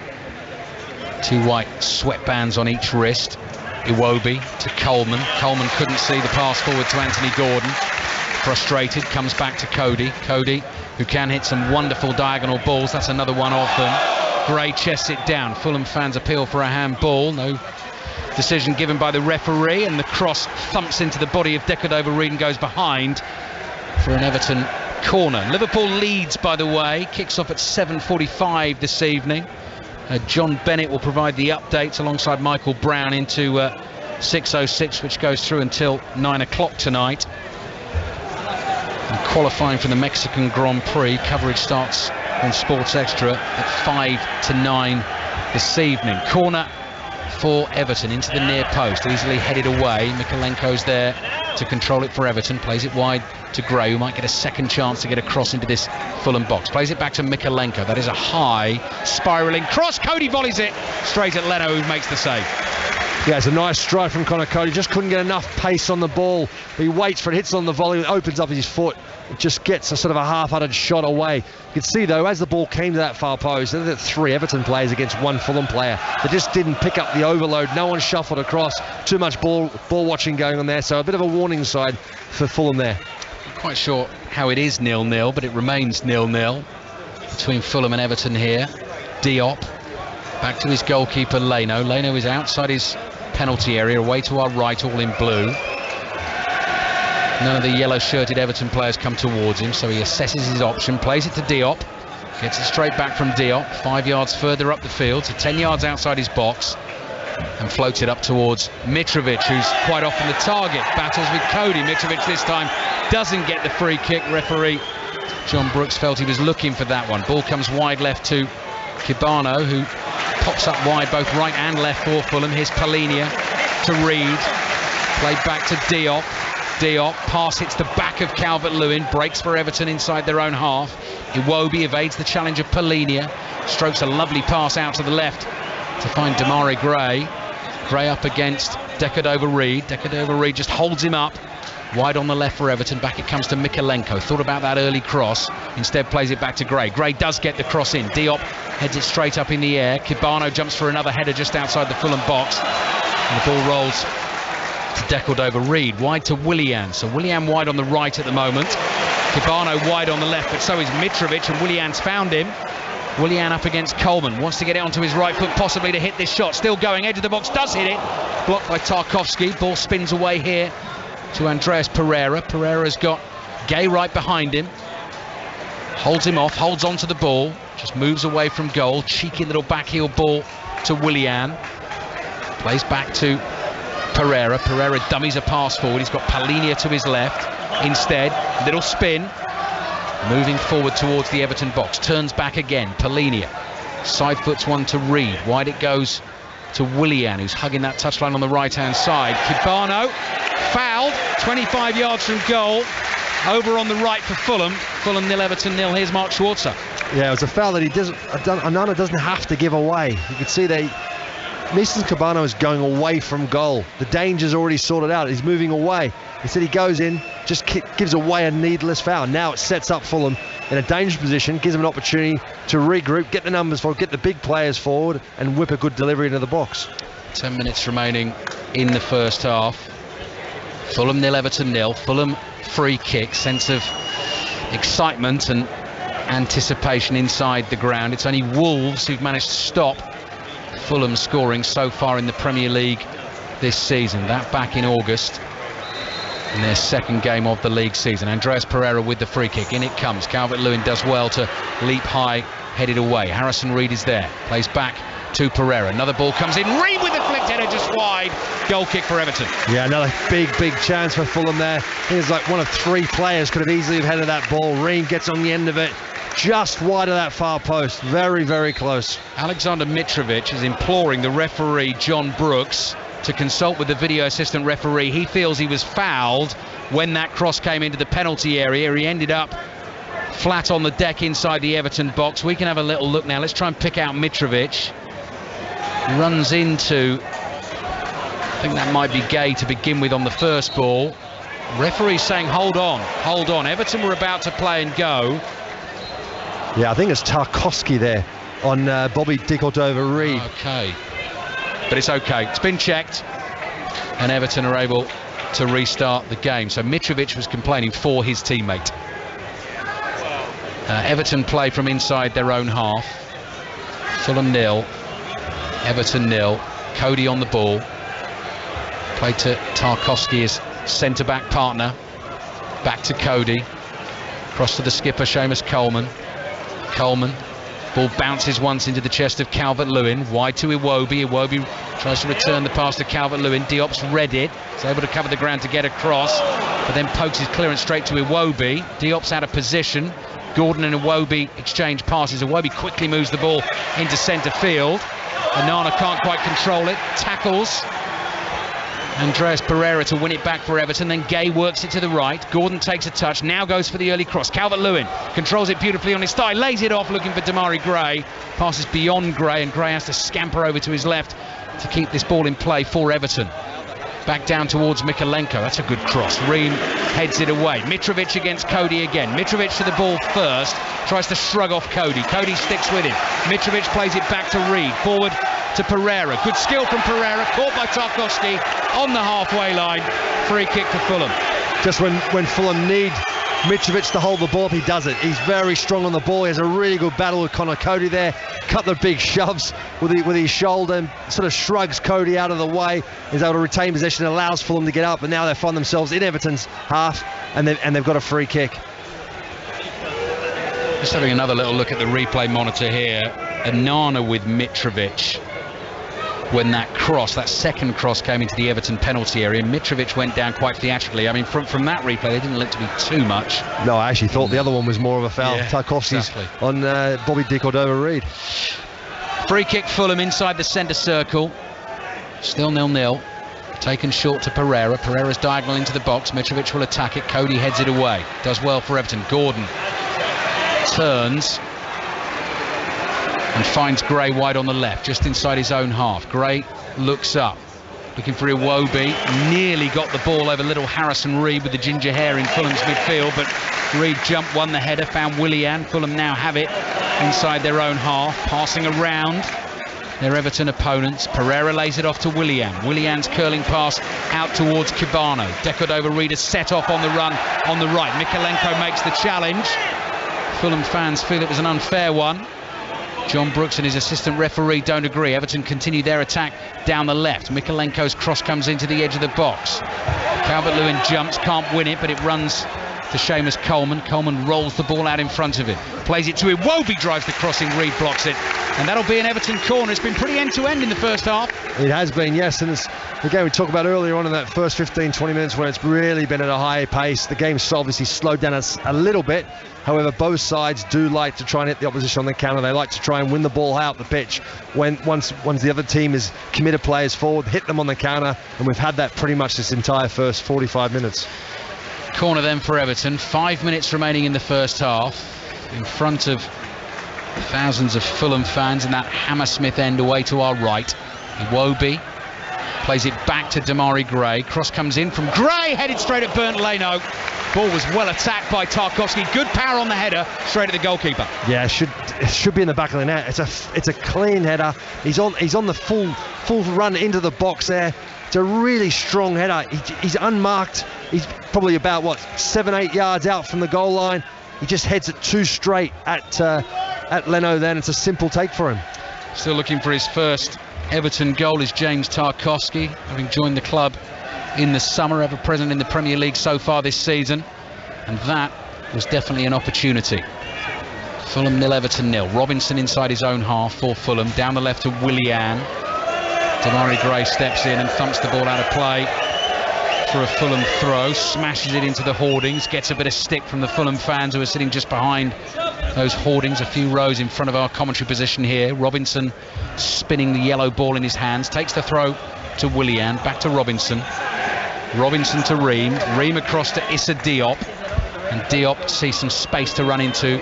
2 white sweatbands on each wrist. Iwobi to Coleman. Coleman couldn't see the pass forward to Anthony Gordon. Frustrated, comes back to Cody. Cody, who can hit some wonderful diagonal balls. That's another one of them. Gray chests it down. Fulham fans appeal for a handball. No decision given by the referee, and the cross thumps into the body of Decordova-Reid and goes behind for an Everton corner. Liverpool leads, by the way. Kicks off at 7:45 this evening. John Bennett will provide the updates alongside Michael Brown into 6:06, which goes through until 9 o'clock tonight. And qualifying for the Mexican Grand Prix, coverage starts on Sports Extra at 5 to 9 this evening. Corner for Everton into the near post, easily headed away. Mikalenko's there to control it for Everton, plays it wide to Gray, who might get a second chance to get across into this Fulham box. Plays it back to Mikalenko. That is a high spiralling cross. Cody volleys it straight at Leno, who makes the save. Yeah, it's a nice strike from Connor Cody. Just couldn't get enough pace on the ball. He waits for it, hits on the volley, opens up his foot. It just gets a sort of a half-hearted shot away. You can see, though, as the ball came to that far post, there were 3 Everton players against 1 Fulham player. They just didn't pick up the overload. No one shuffled across. Too much ball watching going on there. So a bit of a warning sign for Fulham there. Not quite sure how it is 0-0, but it remains 0-0 between Fulham and Everton here. Diop back to his goalkeeper Leno. Leno is outside his penalty area, away to our right, all in blue. None of the yellow-shirted Everton players come towards him, so he assesses his option, plays it to Diop, gets it straight back from Diop, 5 yards further up the field, so 10 yards outside his box, and floats it up towards Mitrovic, who's quite often the target. Battles with Cody. Mitrovic this time doesn't get the free kick. Referee John Brooks felt he was looking for that one. Ball comes wide left to Kibano, who pops up wide both right and left for Fulham. Here's Palinia to Reed, played back to Diop. Diop, pass hits the back of Calvert-Lewin, breaks for Everton inside their own half. Iwobi evades the challenge of Palinia, strokes a lovely pass out to the left to find Demarai Gray. Gray up against Decordova-Reid. Decordova-Reid just holds him up. Wide on the left for Everton. Back it comes to Mikalenko. Thought about that early cross. Instead plays it back to Gray. Gray does get the cross in. Diop heads it straight up in the air. Kibano jumps for another header just outside the Fulham box. And the ball rolls to Decordova-Reid, wide to Willian. So Willian wide on the right at the moment. Kibano wide on the left, but so is Mitrovic, and Willian's found him. Willian up against Coleman, wants to get it onto his right foot, possibly to hit this shot. Still going, edge of the box, does hit it. Blocked by Tarkowski. Ball spins away here to Andreas Pereira. Pereira's got Gay right behind him. Holds him off, holds on to the ball, just moves away from goal. Cheeky little backheel ball to Willian. Plays back to Pereira. Pereira dummies a pass forward. He's got Palhinha to his left. Instead, little spin. Moving forward towards the Everton box. Turns back again. Palhinha. Side foots one to Reid. Wide it goes to Willian, who's hugging that touchline on the right-hand side. Kibano fouled. 25 yards from goal. Over on the right for Fulham. Fulham 0, Everton 0. Here's Mark Schwarzer. Yeah, it was a foul that Onana doesn't have to give away. You can see that Nissan Kibano is going away from goal. The danger's already sorted out. He's moving away. Instead he goes in, just gives away a needless foul. Now it sets up Fulham in a dangerous position, gives them an opportunity to regroup, get the numbers forward, get the big players forward, and whip a good delivery into the box. 10 minutes remaining in the first half. Fulham 0, Everton 0. Fulham free kick, sense of excitement and anticipation inside the ground. It's only Wolves who've managed to stop Fulham scoring so far in the Premier League this season. That back in August in their second game of the league season. Andreas Pereira with the free kick. In it comes. Calvert-Lewin does well to leap high, headed away. Harrison Reed is there. Plays back to Pereira. Another ball comes in. Reed with the flicked header just wide. Goal kick for Everton. Yeah, another big chance for Fulham there. He's like one of three players could have easily headed that ball. Reed gets on the end of it. Just wide of that far post. Very, very close. Alexander Mitrovic is imploring the referee, John Brooks, to consult with the video assistant referee. He feels he was fouled when that cross came into the penalty area. He ended up flat on the deck inside the Everton box. We can have a little look now. Let's try and pick out Mitrovic. Runs into, I think that might be Gay to begin with on the first ball. Referee saying hold on. Everton were about to play and go. Yeah, I think it's Tarkowski there on Bobby Decordova-Reid. Okay. But it's okay. It's been checked, and Everton are able to restart the game. So Mitrovic was complaining for his teammate. Everton play from inside their own half. Fulham 0, Everton 0. Cody on the ball. Played to Tarkowski, his centre-back partner. Back to Cody. Cross to the skipper, Seamus Coleman. Ball bounces once into the chest of Calvert-Lewin. Wide to Iwobi. Iwobi tries to return the pass to Calvert-Lewin. Diop's read it. He's able to cover the ground to get across, but then pokes his clearance straight to Iwobi. Diop's out of position. Gordon and Iwobi exchange passes. Iwobi quickly moves the ball into centre field. Onana can't quite control it. Tackles Andreas Pereira to win it back for Everton. Then Gay works it to the right. Gordon takes a touch. Now goes for the early cross. Calvert-Lewin controls it beautifully on his thigh. Lays it off looking for Damari Gray. Passes beyond Gray, and Gray has to scamper over to his left to keep this ball in play for Everton. Back down towards Mikalenko. That's a good cross. Ream heads it away. Mitrovic against Cody again. Mitrovic to the ball first. Tries to shrug off Cody. Cody sticks with him. Mitrovic plays it back to Reid. Forward to Pereira. Good skill from Pereira. Caught by Tarkowski on the halfway line. Free kick for Fulham. Just when Fulham need Mitrovic to hold the ball up, he does it. He's very strong on the ball. He has a really good battle with Connor Cody there. Couple of big shoves with his shoulder and sort of shrugs Cody out of the way. He's able to retain possession, allows Fulham to get up, and now they find themselves in Everton's half, and they've got a free kick. Just having another little look at the replay monitor here. Onana with Mitrovic. When that second cross came into the Everton penalty area, Mitrovic went down quite theatrically. I mean, from that replay, they didn't look to be too much. No, I actually thought the other one was more of a foul. Yeah, Tarkowski's exactly. On Bobby Decordova-Reid. Free kick Fulham inside the centre circle. Still 0-0. Taken short to Pereira. Pereira's diagonal into the box. Mitrovic will attack it. Cody heads it away. Does well for Everton. Gordon turns and finds Gray wide on the left, just inside his own half. Gray looks up, looking for Iwobi. Nearly got the ball over little Harrison Reed with the ginger hair in Fulham's midfield, but Reed jumped, won the header, found Willian. Fulham now have it inside their own half, passing around. their Everton opponents. Pereira lays it off to Willian. Willian's curling pass out towards Kibano. Decordova-Reid is set off on the run on the right. Mykolenko makes the challenge. Fulham fans feel it was an unfair one. John Brooks and his assistant referee don't agree. Everton continue their attack down the left. Mykolenko's cross comes into the edge of the box. Calvert-Lewin jumps, can't win it, but it runs to Seamus Coleman. Coleman rolls the ball out in front of him. Plays it to Iwobi, drives the crossing, Reid blocks it. And that'll be an Everton corner. It's been pretty end-to-end in the first half. It has been, yes. And it's the game we talked about earlier on in that first 15-20 minutes where it's really been at a high pace. The game's obviously slowed down a little bit. However, both sides do like to try and hit the opposition on the counter. They like to try and win the ball out the pitch. Once the other team is committed players forward, hit them on the counter. And we've had that pretty much this entire first 45 minutes. Corner then for Everton. 5 minutes remaining in the first half. In front of thousands of Fulham fans in that Hammersmith end away to our right. Iwobi plays it back to Damari Gray. Cross comes in from Gray, headed straight at Bernd Leno. Ball was well attacked by Tarkowski. Good power on the header, straight at the goalkeeper. Yeah, it should be in the back of the net. It's a clean header. He's on the full run into the box there. It's a really strong header. He's unmarked. He's probably about 7-8 yards out from the goal line. He just heads it too straight at Leno. Then it's a simple take for him. Still looking for his first Everton goal is James Tarkowski, having joined the club in the summer, ever present in the Premier League so far this season, and that was definitely an opportunity. Fulham 0, Everton 0. Robinson inside his own half for Fulham, down the left to Willian. Damari Gray steps in and thumps the ball out of play for a Fulham throw, smashes it into the hoardings, gets a bit of stick from the Fulham fans who are sitting just behind those hoardings, a few rows in front of our commentary position here. Robinson spinning the yellow ball in his hands, takes the throw to Willian, back to Robinson. Robinson to Ream across to Issa Diop, and Diop sees some space to run into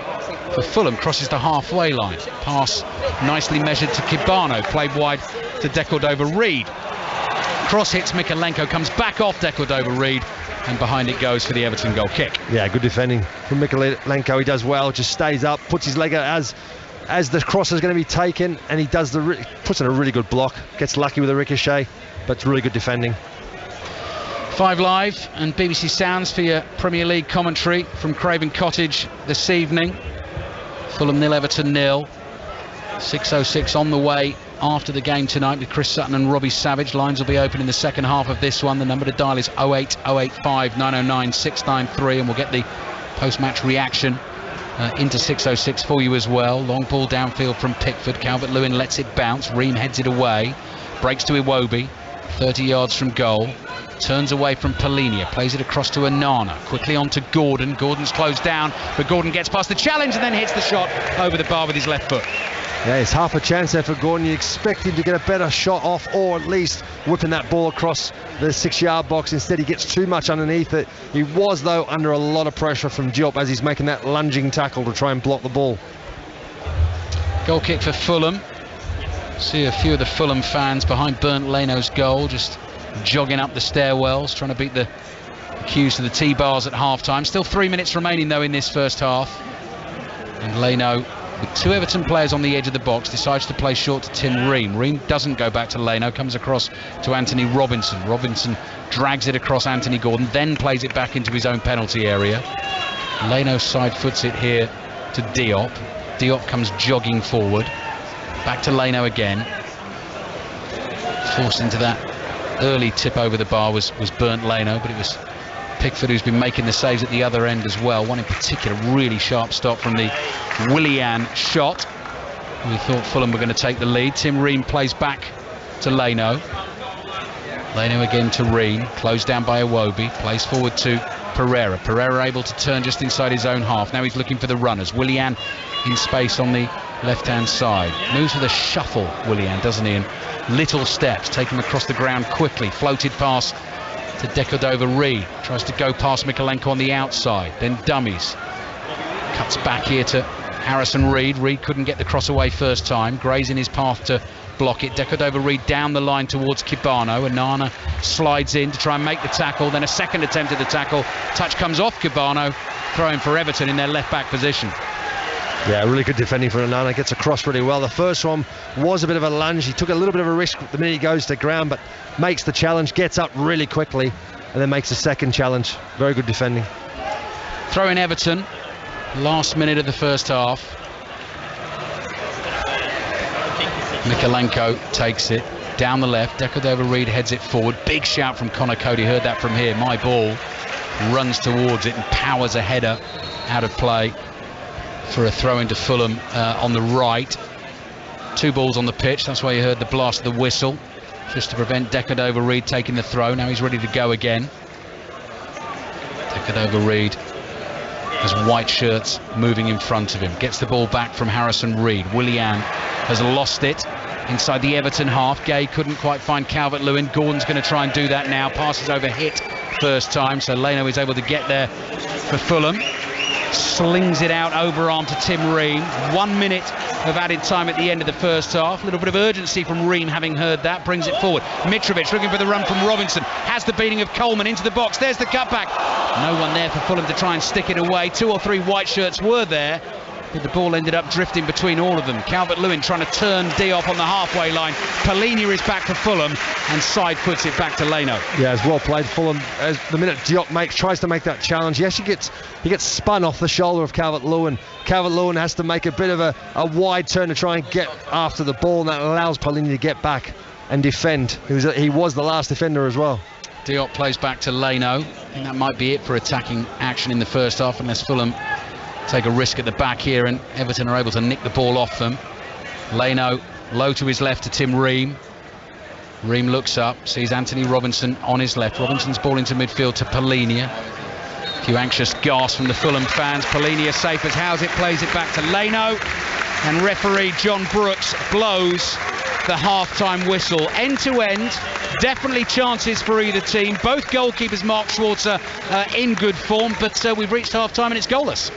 for Fulham, crosses the halfway line. Pass nicely measured to Kibano, played wide to Decordova-Reid. Cross hits Mykolenko, comes back off Decordova-Reid, and behind it goes for the Everton goal kick. Yeah, good defending from Mykolenko. He does well, just stays up, puts his leg out as the cross is going to be taken, and he does puts in a really good block, gets lucky with a ricochet, but it's really good defending. 5 Live and BBC Sounds for your Premier League commentary from Craven Cottage this evening. Fulham 0, Everton 0. 6:06 on the way after the game tonight with Chris Sutton and Robbie Savage. Lines will be open in the second half of this one. The number to dial is 08085 909 693, and we'll get the post-match reaction into 6:06 for you as well. Long ball downfield from Pickford. Calvert-Lewin lets it bounce. Ream heads it away. Breaks to Iwobi, 30 yards from goal. Turns away from Polinia, plays it across to Onana, quickly on to Gordon. Gordon's closed down, but Gordon gets past the challenge and then hits the shot over the bar with his left foot. Yeah, it's half a chance there for Gordon. You expect him to get a better shot off, or at least whipping that ball across the 6-yard box. Instead, he gets too much underneath it. He was, though, under a lot of pressure from Diop as he's making that lunging tackle to try and block the ball. Goal kick for Fulham. See a few of the Fulham fans behind Bernd Leno's goal, just jogging up the stairwells, trying to beat the queues to the T-bars at half-time. Still 3 minutes remaining, though, in this first half. And Leno, with 2 Everton players on the edge of the box, decides to play short to Tim Ream. Ream doesn't go back to Leno, comes across to Anthony Robinson. Robinson drags it across Anthony Gordon, then plays it back into his own penalty area. Leno side foots it here to Diop. Diop comes jogging forward. Back to Leno again. Forced into that early tip over the bar was Bernd Leno, but it was Pickford who's been making the saves at the other end as well. One in particular, really sharp stop from the Willian shot. We thought Fulham were going to take the lead. Tim Ream plays back to Leno. Leno again to Ream, closed down by Iwobi, plays forward to Pereira. Pereira able to turn just inside his own half. Now he's looking for the runners. Willian in space on the left-hand side. Moves with a shuffle, Willian, doesn't he? And little steps, take him across the ground quickly. Floated pass to Decordova-Reid. Tries to go past Mykolenko on the outside. Then dummies. Cuts back here to Harrison Reid. Reid couldn't get the cross away first time. Gray's in his path to block it. Decordova-Reid down the line towards Kibano. Onana slides in to try and make the tackle. Then a second attempt at the tackle. Touch comes off Kibano. Throwing for Everton in their left-back position. Yeah, really good defending for Onana. Gets across really well. The first one was a bit of a lunge. He took a little bit of a risk the minute he goes to ground, but makes the challenge, gets up really quickly, and then makes the second challenge. Very good defending. Throw in Everton. Last minute of the first half. Mikalenko takes it down the left. Decordova-Reid heads it forward. Big shout from Connor Cody. Heard that from here. My ball. Runs towards it and powers a header out of play for a throw into Fulham on the right. 2 balls on the pitch. That's why you heard the blast of the whistle, just to prevent Decordova-Reid taking the throw. Now he's ready to go again. Decordova-Reid has white shirts moving in front of him. Gets the ball back from Harrison Reed. Willian has lost it inside the Everton half. Gay couldn't quite find Calvert-Lewin. Gordon's going to try and do that now. Passes over hit first time, so Leno is able to get there for Fulham. Slings it out overarm to Tim Ream. 1 minute of added time at the end of the first half. A little bit of urgency from Ream, having heard that, brings it forward. Mitrovic looking for the run from Robinson, has the beating of Coleman into the box. There's the cutback. No one there for Fulham to try and stick it away. 2 or 3 white shirts were there, but the ball ended up drifting between all of them. Calvert-Lewin trying to turn Diop on the halfway line. Polina is back for Fulham, and side puts it back to Leno. Yeah, it's well played, Fulham. As the minute Diop tries to make that challenge, yes, he gets spun off the shoulder of Calvert-Lewin. Calvert-Lewin has to make a bit of a wide turn to try and get after the ball, and that allows Polina to get back and defend. He was the last defender as well. Diop plays back to Leno. I think that might be it for attacking action in the first half, unless Fulham take a risk at the back here and Everton are able to nick the ball off them. Leno low to his left to Tim Ream. Ream looks up, sees Anthony Robinson on his left. Robinson's ball into midfield to Polina. A few anxious gasps from the Fulham fans. Polina safe as how's it, plays it back to Leno, and referee John Brooks blows the half-time whistle. End to end, definitely chances for either team. Both goalkeepers, Mark Schwarzer, in good form, but we've reached half-time and it's goalless.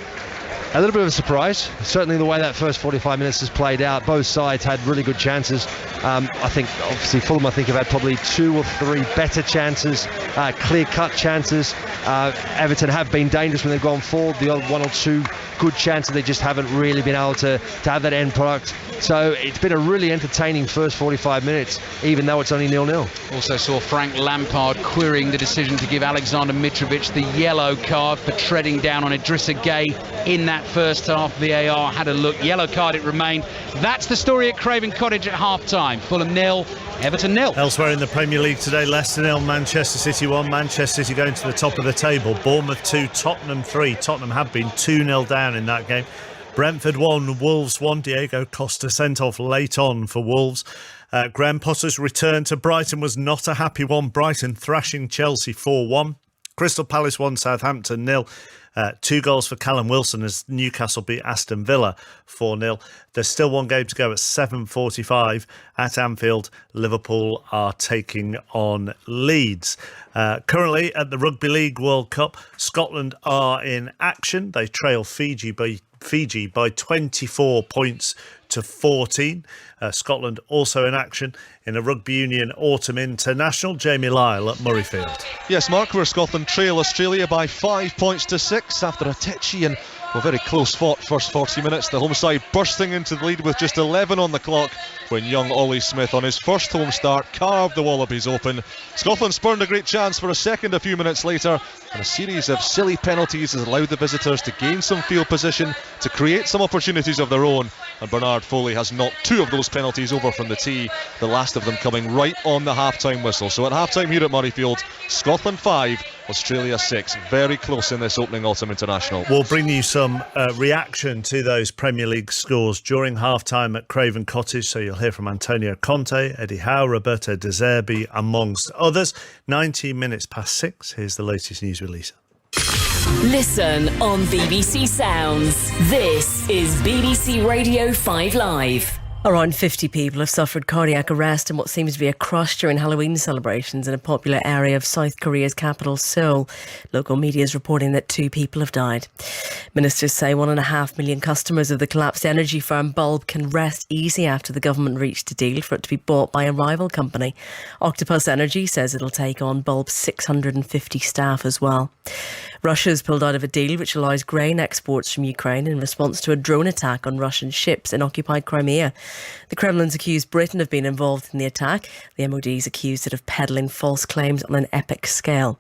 A little bit of a surprise, certainly the way that first 45 minutes has played out. Both sides had really good chances. I think obviously Fulham have had probably 2 or 3 better chances, clear-cut chances. Everton have been dangerous when they've gone forward. The odd 1 or 2 good chances, they just haven't really been able to have that end product. So it's been a really entertaining first 45 minutes, even though it's only 0-0. Also saw Frank Lampard querying the decision to give Alexander Mitrovic the yellow card for treading down on Idrissa Gueye in that first half. VAR had a look, yellow card it remained. That's the story at Craven Cottage at half-time. Fulham 0, Everton 0. Elsewhere in the Premier League today, Leicester 0, Manchester City 1. Manchester City going to the top of the table. Bournemouth 2, Tottenham 3. Tottenham have been 2-0 down in that game. Brentford 1, Wolves 1. Diego Costa sent off late on for Wolves. Graham Potter's return to Brighton was not a happy one. Brighton thrashing Chelsea 4-1. Crystal Palace 1, Southampton 0. 2 goals for Callum Wilson as Newcastle beat Aston Villa 4-0. There's still 1 game to go at 7:45 at Anfield. Liverpool are taking on Leeds. Currently at the Rugby League World Cup, Scotland are in action. They trail Fiji by 24 points to 14. Scotland also in action in a Rugby Union Autumn International. Jamie Lyle at Murrayfield. Yes, Mark, where Scotland trail Australia by 5 points to 6 after a tetchy and very close fought first 40 minutes. The home side bursting into the lead with just 11 on the clock when young Ollie Smith on his first home start carved the Wallabies open. Scotland spurned a great chance for a second a few minutes later, and a series of silly penalties has allowed the visitors to gain some field position, to create some opportunities of their own, and Bernard Foley has knocked 2 of those penalties over from the tee, the last of them coming right on the half-time whistle. So at half-time here at Murrayfield, Scotland 5, Australia 6. Very close in this opening autumn international. We'll bring you some reaction to those Premier League scores during half-time at Craven Cottage. So you'll hear from Antonio Conte, Eddie Howe, Roberto De Zerbi, amongst others. 19 minutes past 6. Here's the latest news release. Listen on BBC Sounds. This is BBC Radio 5 Live. Around 50 people have suffered cardiac arrest in what seems to be a crush during Halloween celebrations in a popular area of South Korea's capital, Seoul. Local media is reporting that 2 people have died. Ministers say 1.5 million customers of the collapsed energy firm Bulb can rest easy after the government reached a deal for it to be bought by a rival company. Octopus Energy says it'll take on Bulb's 650 staff as well. Russia's pulled out of a deal which allows grain exports from Ukraine in response to a drone attack on Russian ships in occupied Crimea. The Kremlin's accused Britain of being involved in the attack. The MOD's accused it of peddling false claims on an epic scale.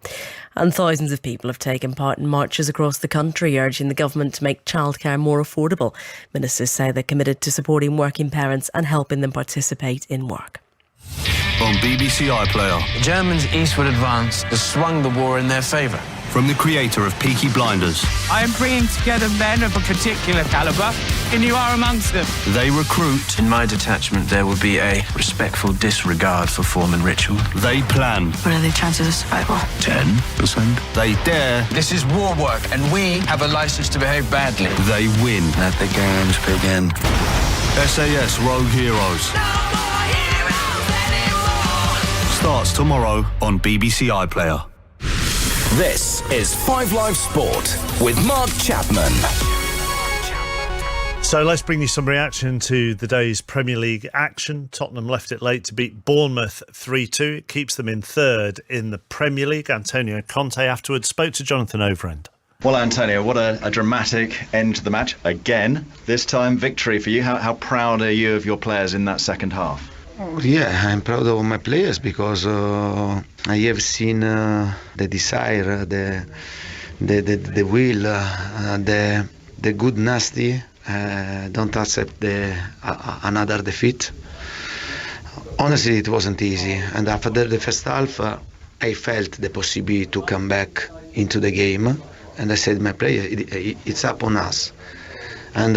And thousands of people have taken part in marches across the country urging the government to make childcare more affordable. Ministers say they're committed to supporting working parents and helping them participate in work. On BBC iPlayer. The Germans' eastward advance has swung the war in their favour. From the creator of Peaky Blinders. I am bringing together men of a particular calibre, and you are amongst them. They recruit. In my detachment, there will be a respectful disregard for form and ritual. They plan. What are the chances of survival? 10%. They dare. This is war work, and we have a licence to behave badly. They win. Let the games begin. SAS Rogue Heroes. No more heroes anymore. Starts tomorrow on BBC iPlayer. This is 5 Live Sport with Mark Chapman. So let's bring you some reaction to the day's Premier League action. Tottenham left it late to beat Bournemouth 3-2. It keeps them in third in the Premier League. Antonio Conte afterwards spoke to Jonathan Overend. Well, Antonio, what a dramatic end to the match. Again, this time victory for you. How proud are you of your players in that second half? Yeah, I'm proud of my players because I have seen the desire, the will, the good nasty. Don't accept another defeat. Honestly, it wasn't easy, and after the first half, I felt the possibility to come back into the game, and I said, my player, it's up on us. And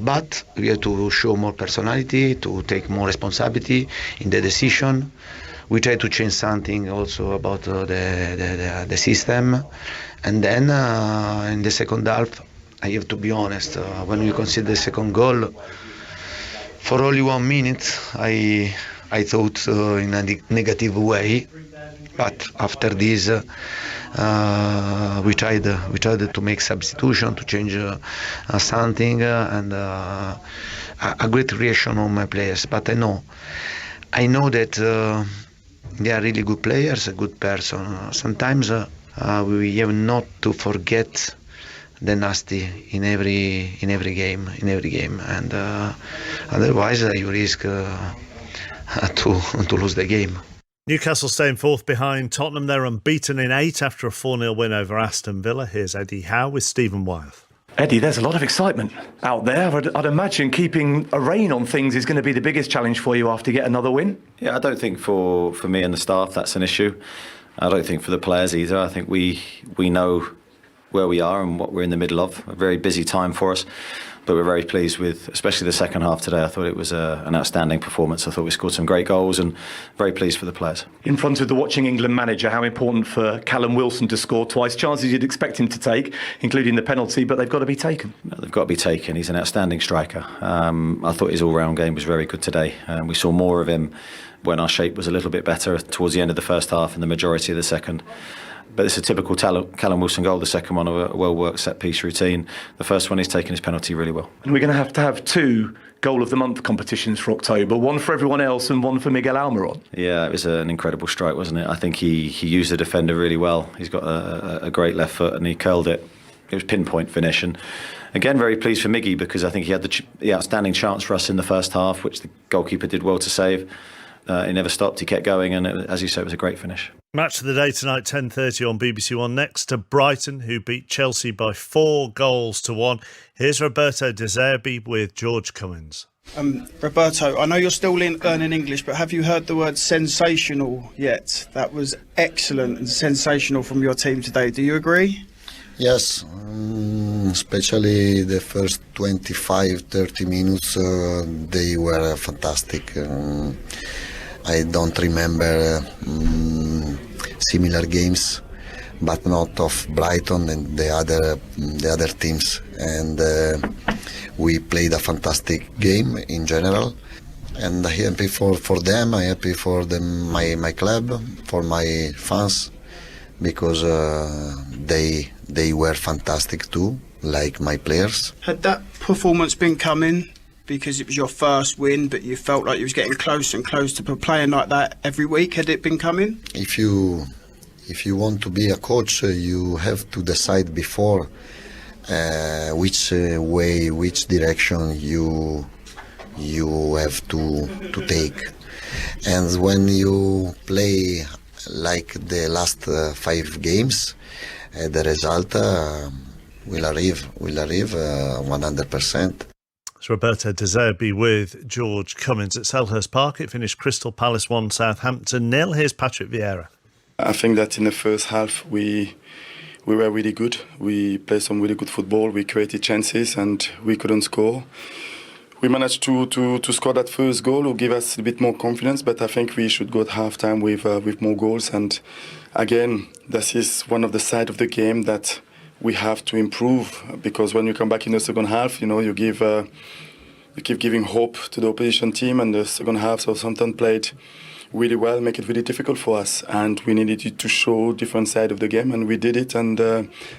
but we have to show more personality, to take more responsibility in the decision. We try to change something also about the system. And then in the second half, I have to be honest, when we consider the second goal, for only 1 minute, I thought in a negative way. But after this, we tried to make substitution, to change something, and a great reaction on my players. But I know that they are really good players, a good person. Sometimes we have not to forget the nasty in every game, and otherwise you risk to lose the game. Newcastle staying fourth behind Tottenham. They're unbeaten in 8 after a 4-0 win over Aston Villa. Here's Eddie Howe with Stephen Wyeth. Eddie, there's a lot of excitement out there. I'd imagine keeping a rein on things is going to be the biggest challenge for you after you get another win. Yeah, I don't think for me and the staff that's an issue. I don't think for the players either. I think we know where we are and what we're in the middle of. A very busy time for us. But we're very pleased with, especially the second half today. I thought it was an outstanding performance. I thought we scored some great goals and very pleased for the players. In front of the Watching England manager, how important for Callum Wilson to score twice? Chances you'd expect him to take, including the penalty, but they've got to be taken. They've got to be taken. He's an outstanding striker. I thought his all-round game was very good today. We saw more of him when our shape was a little bit better towards the end of the first half and the majority of the second. But it's a typical Callum Wilson goal, the second one, a well-worked set-piece routine. The first one, he's taken his penalty really well. And we're going to have 2 Goal of the Month competitions for October, one for everyone else and one for Miguel Almiron. Yeah, it was an incredible strike, wasn't it? I think he used the defender really well. He's got a great left foot and he curled it. It was pinpoint finish. And again, very pleased for Miggy because I think he had the outstanding chance for us in the first half, which the goalkeeper did well to save. He never stopped, he kept going, and as you say, it was a great finish. Match of the day tonight, 10:30 on BBC One. Next to Brighton, who beat Chelsea by 4-1. Here's Roberto De Zerbi with George Cummins. Roberto, I know you're still learning English, but have you heard the word sensational yet? That was excellent and sensational from your team today. Do you agree? Yes, especially the first 25-30 minutes, they were fantastic. I don't remember similar games, but not of Brighton and the other teams. And we played a fantastic game in general. and I'm happy for them. I'm happy for my club, for my fans, because they were fantastic too, like my players. Had that performance been coming because it was your first win, but you felt like you was getting closer and closer to playing like that every week? Had it been coming? If you want to be a coach, you have to decide before which way, which direction you have to take. And when you play like the last 5 games, the result will arrive 100%. It's Roberto De Zerbi with George Cummins at Selhurst Park. It finished Crystal Palace 1, Southampton 0. Here's Patrick Vieira. I think that in the first half we were really good. We played some really good football. We created chances and we couldn't score. We managed to score that first goal, to give us a bit more confidence. But I think we should go at half-time with more goals. And again, this is one of the sides of the game that we have to improve, because when you come back in the second half, you keep giving hope to the opposition team. And the second half, Southampton played really well, make it really difficult for us, and we needed to show different side of the game, and we did it. And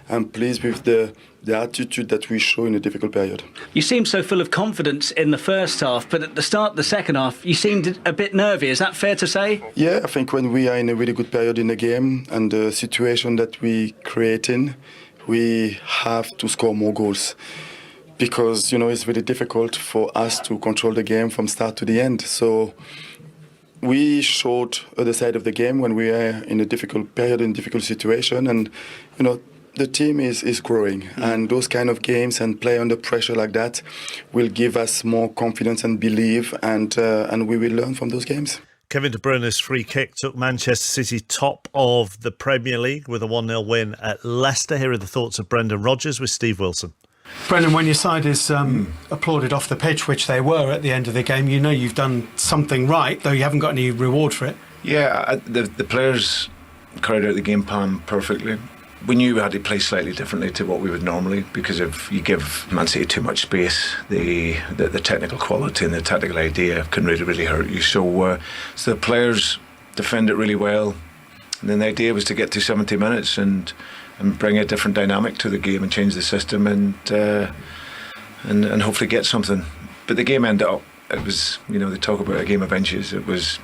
I'm pleased with the attitude that we show in a difficult period. You seemed so full of confidence in the first half, but at the start of the second half, you seemed a bit nervy. Is that fair to say? Yeah, I think when we are in a really good period in the game and the situation that we create in, we have to score more goals, because it's really difficult for us to control the game from start to the end. So we showed other side of the game when we are in a difficult period, in difficult situation, and the team is growing, and those kind of games and play under pressure like that will give us more confidence and belief, and we will learn from those games. Kevin De Bruyne's free kick took Manchester City top of the Premier League with a 1-0 win at Leicester. Here are the thoughts of Brendan Rodgers with Steve Wilson. Brendan, when your side is applauded off the pitch, which they were at the end of the game, you've done something right, though you haven't got any reward for it. Yeah, the players carried out the game plan perfectly. We knew we had to play slightly differently to what we would normally, because if you give Man City too much space, the technical quality and the tactical idea can really hurt you. So the players defended really well, and then the idea was to get to 70 minutes and bring a different dynamic to the game and change the system and hopefully get something. But the game ended up, it was, they talk about a game of inches. It was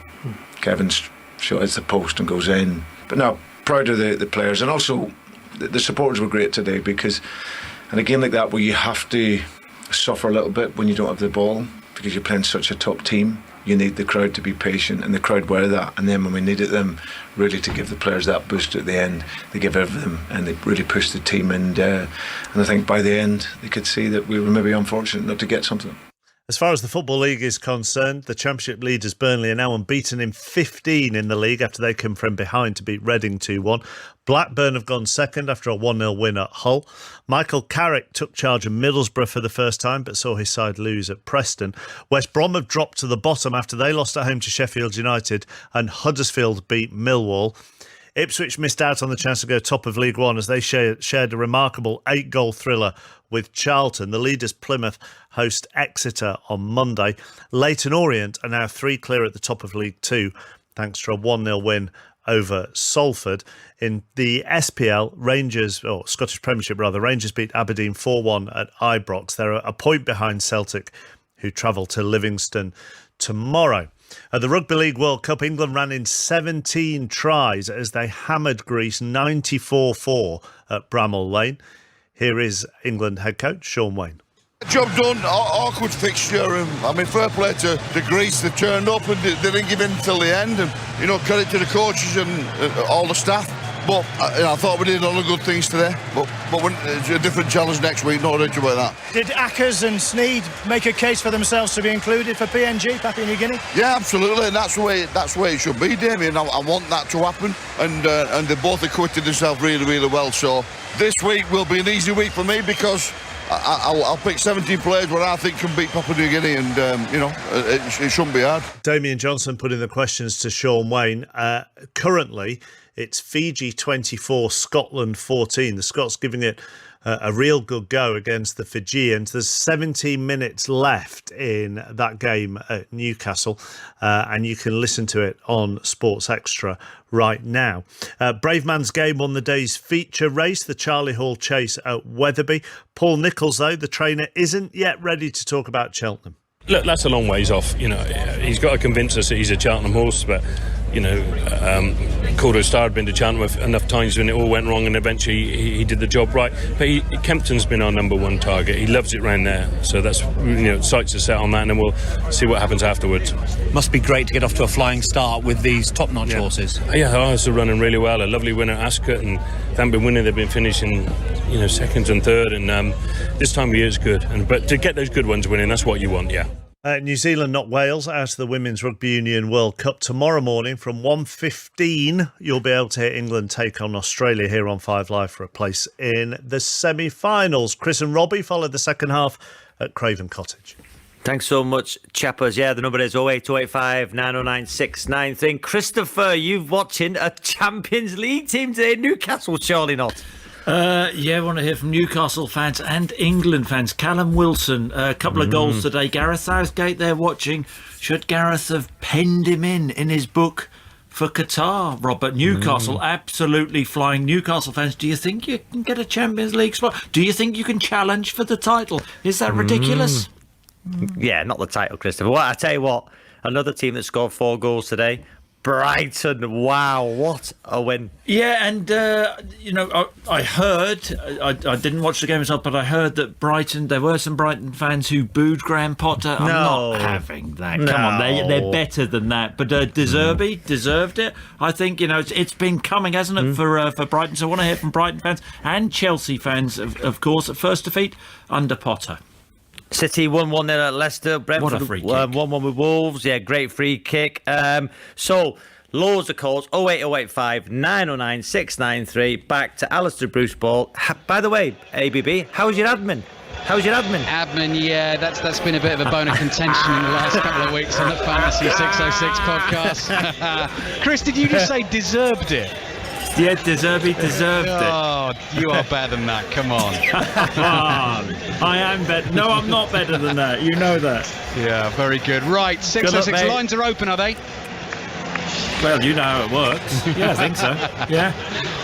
Kevin's shot hits the post and goes in. But no, proud of the players, and also the supporters were great today, because in a game like that where you have to suffer a little bit when you don't have the ball because you're playing such a top team, you need the crowd to be patient, and the crowd were that. And then when we needed them really to give the players that boost at the end, they gave everything and they really pushed the team, and I think by the end they could see that we were maybe unfortunate not to get something. As far as the Football League is concerned, the Championship leaders Burnley are now unbeaten in 15 in the league after they came from behind to beat Reading 2-1. Blackburn have gone second after a 1-0 win at Hull. Michael Carrick took charge of Middlesbrough for the first time, but saw his side lose at Preston. West Brom have dropped to the bottom after they lost at home to Sheffield United, and Huddersfield beat Millwall. Ipswich missed out on the chance to go top of League One as they shared a remarkable 8-goal thriller with Charlton. The leaders Plymouth host Exeter on Monday. Leyton Orient are now 3 clear at the top of League Two, thanks to a 1-0 win over Salford. In the SPL, Scottish Premiership rather, Rangers beat Aberdeen 4-1 at Ibrox. They're a point behind Celtic, who travel to Livingston tomorrow. At the Rugby League World Cup, England ran in 17 tries as they hammered Greece 94-4 at Bramall Lane. Here is England head coach Sean Wayne. Job done, awkward fixture. Fair play to Greece. They turned up and they didn't give in till the end. And credit to the coaches and all the staff. But I thought we did a lot of good things today. But it's a different challenge next week. Not worried about that. Did Ackers and Sneed make a case for themselves to be included for PNG, Papua New Guinea? Yeah, absolutely. And that's the way it should be, Damien. I want that to happen. And they both acquitted themselves really, really well. So this week will be an easy week for me, because I'll pick 17 players where I think can beat Papua New Guinea, and it shouldn't be hard. Damien Johnson put in the questions to Sean Wayne. Currently, it's Fiji 24, Scotland 14. The Scots giving it a real good go against the Fijians. There's 17 minutes left in that game at Newcastle, and you can listen to it on Sports Extra right now. Brave Man's Game won the day's feature race, the Charlie Hall Chase at Wetherby. Paul Nicholls, though, the trainer, isn't yet ready to talk about Cheltenham. Look, that's a long ways off. He's got to convince us that he's a Cheltenham horse, but Cordo Star had been to Cheltenham enough times when it all went wrong, and eventually he did the job right. But Kempton's been our number one target. He loves it round there, so that's sights are set on that, and then we'll see what happens afterwards. Must be great to get off to a flying start with these top-notch horses. Yeah, ours are running really well. A lovely winner, Ascot, and they haven't been winning. They've been finishing, seconds and third, and this time of year is good. But to get those good ones winning, that's what you want. Yeah. New Zealand knocked Wales out of the Women's Rugby Union World Cup. Tomorrow morning from 1:15, you'll be able to hear England take on Australia here on 5 Live for a place in the semi-finals. Chris and Robbie followed the second half at Craven Cottage. Thanks so much, chappers. Yeah, the number is 08285 909 693. Christopher, you're watching a Champions League team today, Newcastle, surely not? I want to hear from Newcastle fans and England fans. Callum Wilson, a couple of goals today. Gareth Southgate there watching. Should Gareth have penned him in his book for Qatar, Robert? Newcastle absolutely flying. Newcastle fans, do you think you can get a Champions League spot? Do you think you can challenge for the title? Is that ridiculous? Yeah, not the title, Christopher. Well, I tell you what, another team that scored 4 goals today, Brighton. Wow, what a win. Yeah, and I heard, I didn't watch the game myself, but I heard that there were some Brighton fans who booed Graham Potter. I'm not having that. Come on, they're better than that. But De Zerbi deserved it. I think it's been coming, hasn't it, for Brighton. So I want to hear from Brighton fans and Chelsea fans, of course, at first defeat under Potter. City 1-1 at Leicester. Brentford, what a free kick. 1-1 with Wolves. Yeah, great free kick. So, loads of calls. 08085 909 693. Back to Alistair Bruce Ball. By the way, ABB, how's your admin? Admin, yeah, that's been a bit of a bone of contention in the last couple of weeks on the Fantasy 606 podcast. Chris, did you just say deserved it? Yeah, De Zerbi deserved it. Oh, you are better than that. Come on. I am better. No, I'm not better than that. You know that. Yeah, very good. Right, 606 lines are open, are they? Well, you know how it works. Yeah, I think so. Yeah.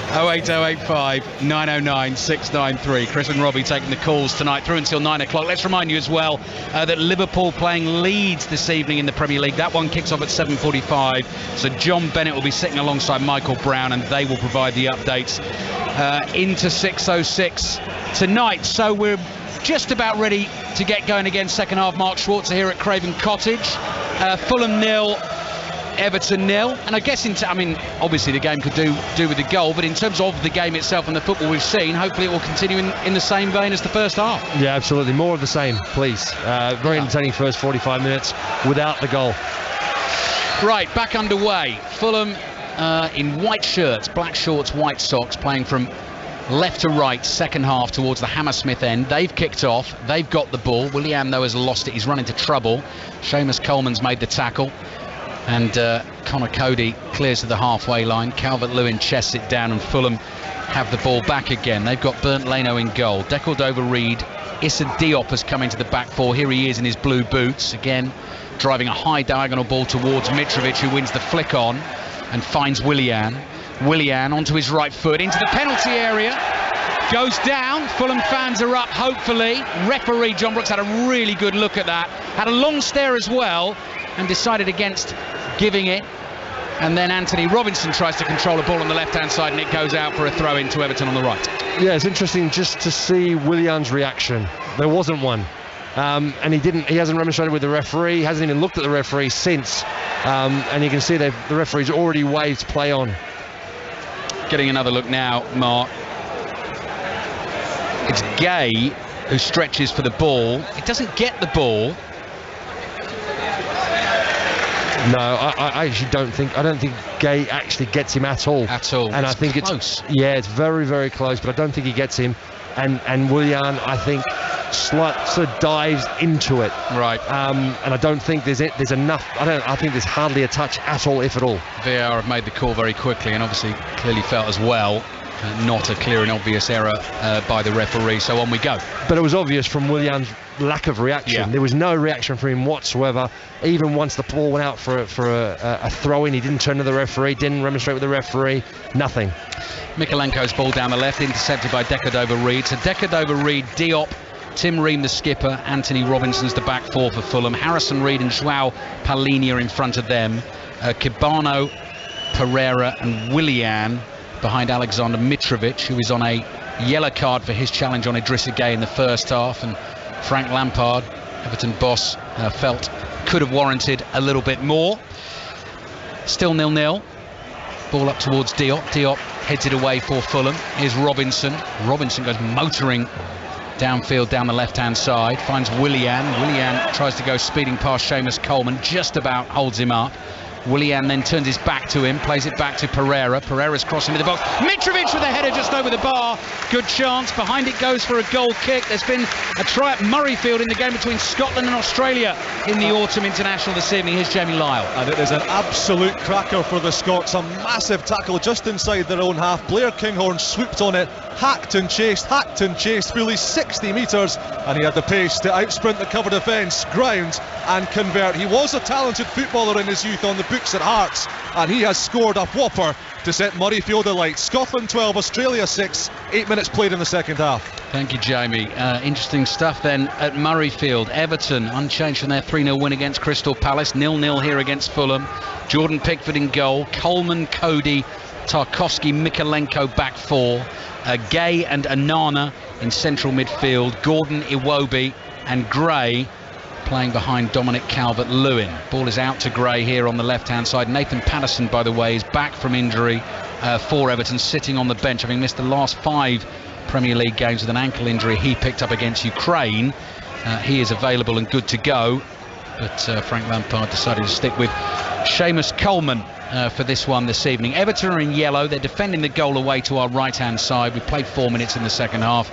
08085 909 693. Chris and Robbie taking the calls tonight through until 9 o'clock. Let's remind you as well that Liverpool playing Leeds this evening in the Premier League. That one kicks off at 7:45. So John Bennett will be sitting alongside Michael Brown, and they will provide the updates into 606 tonight. So we're just about ready to get going again. Second half, Mark Schwarzer here at Craven Cottage. Fulham 0. Everton 0, and I guess obviously the game could do with the goal, but in terms of the game itself and the football we've seen, hopefully it will continue in the same vein as the first half. Yeah, absolutely, more of the same, please. Very entertaining first 45 minutes without the goal. Right, back underway. Fulham in white shirts, black shorts, white socks, playing from left to right, second half towards the Hammersmith end. They've kicked off, they've got the ball. Willian, though, has lost it. He's run into trouble. Seamus Coleman's made the tackle. And Connor Cody clears to the halfway line. Calvert-Lewin chests it down, and Fulham have the ball back again. They've got Bernd Leno in goal. Decordova-Reid. Issa Diop has come into the back four. Here he is in his blue boots. Again, driving a high diagonal ball towards Mitrovic, who wins the flick on and finds Willian. Willian onto his right foot, into the penalty area. Goes down. Fulham fans are up, hopefully. Referee John Brooks had a really good look at that. Had a long stare as well, and decided against giving it. And then Anthony Robinson tries to control a ball on the left-hand side, and it goes out for a throw-in to Everton on the right. Yeah, it's interesting just to see Willian's reaction. There wasn't one. And he hasn't remonstrated with the referee, hasn't even looked at the referee since. And you can see the referee's already waved play on. Getting another look now, Mark. It's Gay who stretches for the ball. It doesn't get the ball. No, I actually don't think Gay actually gets him at all. And I think close. It's very, very close, but I don't think he gets him. And Willian, I think, sort of dives into it. Right. And I don't think there's enough. I think there's hardly a touch at all, if at all. VAR have made the call very quickly, and obviously clearly felt as well. not a clear and obvious error by the referee. So on we go. But it was obvious from Willian's lack of reaction. Yeah. There was no reaction from him whatsoever. Even once the ball went out for a throw-in, he didn't turn to the referee, didn't remonstrate with the referee, nothing. Mikalenko's ball down the left, intercepted by Decordova-Reid. So Decordova-Reid, Diop, Tim Ream the skipper, Anthony Robinson's the back four for Fulham, Harrison Reed and João Palhinha in front of them, Kibano, Pereira and Willian behind Alexander Mitrovic, who is on a yellow card for his challenge on Idrissa Gueye in the first half, and Frank Lampard, Everton boss, felt could have warranted a little bit more. Still 0-0. Ball up towards Diop. Diop heads it away for Fulham. Here's Robinson. Robinson goes motoring downfield down the left-hand side. Finds Willian. Willian tries to go speeding past Seamus Coleman. Just about holds him up. Willian then turns his back to him, plays it back to Pereira. Pereira's crossing into the box. Mitrovic with a header just over the bar. Good chance. Behind it goes for a goal kick. There's been a try at Murrayfield in the game between Scotland and Australia in the Autumn International this evening. Here's Jamie Lyle. And it is an absolute cracker for the Scots. A massive tackle just inside their own half. Blair Kinghorn swooped on it, hacked and chased, fully 60 metres, and he had the pace to outsprint the cover defence, ground and convert. He was a talented footballer in his youth on the books at Hearts, and he has scored a whopper to set Murrayfield alight. Scotland 12, Australia 6, 8 minutes played in the second half. Thank you, Jamie. Interesting stuff then at Murrayfield. Everton unchanged from their 3-0 win against Crystal Palace. 0-0 here against Fulham. Jordan Pickford in goal. Coleman, Cody, Tarkowski, Mikalenko back four. Gay and Anana in central midfield. Gordon, Iwobi and Gray playing behind Dominic Calvert-Lewin. Ball is out to Gray here on the left-hand side. Nathan Patterson, by the way, is back from injury for Everton, sitting on the bench, having missed the last 5 Premier League games with an ankle injury he picked up against Ukraine. He is available and good to go, but Frank Lampard decided to stick with Seamus Coleman for this one this evening. Everton are in yellow. They're defending the goal away to our right-hand side. We played 4 minutes in the second half.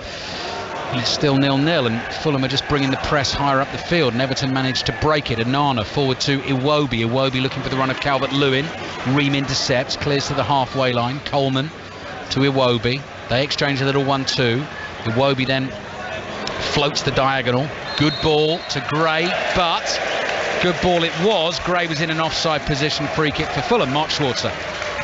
It's still 0-0, and Fulham are just bringing the press higher up the field, and Everton managed to break it. Anana forward to Iwobi. Iwobi looking for the run of Calvert-Lewin. Ream intercepts, clears to the halfway line. Coleman to Iwobi. They exchange a little 1-2. Iwobi then floats the diagonal. Good ball to Gray, but good ball it was. Gray was in an offside position. Free kick for Fulham. Mark Schwarzer.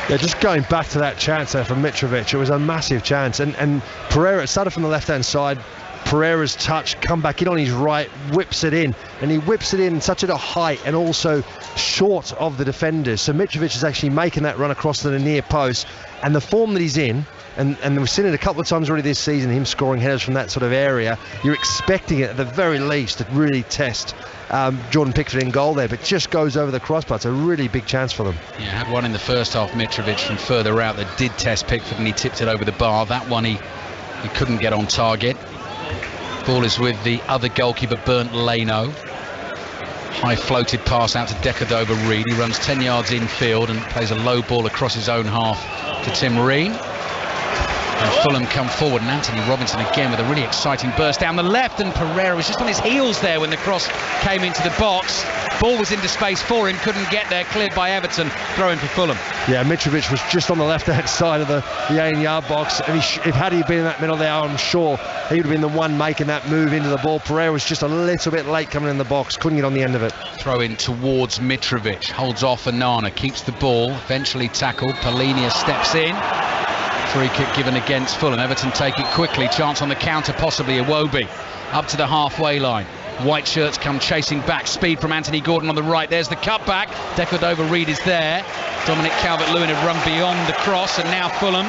Yeah, just going back to that chance there from Mitrovic, it was a massive chance, and Pereira, it started from the left-hand side. Pereira's touch, come back in on his right, whips it in, and he whips it in such at a height and also short of the defenders. So Mitrovic is actually making that run across to the near post, and the form that he's in, and we've seen it a couple of times already this season, him scoring headers from that sort of area. You're expecting it at the very least to really test Jordan Pickford in goal there, but just goes over the crossbar. It's a really big chance for them. Yeah, had one in the first half, Mitrovic, from further out that did test Pickford, and he tipped it over the bar. That one he couldn't get on target. Ball is with the other goalkeeper, Bernd Leno. High floated pass out to Decordova-Reid. He runs 10 yards infield and plays a low ball across his own half to Tim Ream. And Fulham come forward, and Anthony Robinson again with a really exciting burst down the left, and Pereira was just on his heels there when the cross came into the box. Ball was into space for him, couldn't get there, cleared by Everton, throw-in for Fulham. Yeah, Mitrovic was just on the left-hand side of the 18-yard box, and if had he been in that middle there, I'm sure he would have been the one making that move into the ball. Pereira was just a little bit late coming in the box, couldn't get on the end of it. Throw-in towards Mitrovic, holds off Anana, keeps the ball, eventually tackled, Palhinha steps in. Free kick given against Fulham. Everton take it quickly. Chance on the counter, possibly Iwobi. Up to the halfway line. White shirts come chasing back. Speed from Anthony Gordon on the right. There's the cutback. Decordova-Reid is there. Dominic Calvert-Lewin had run beyond the cross, and now Fulham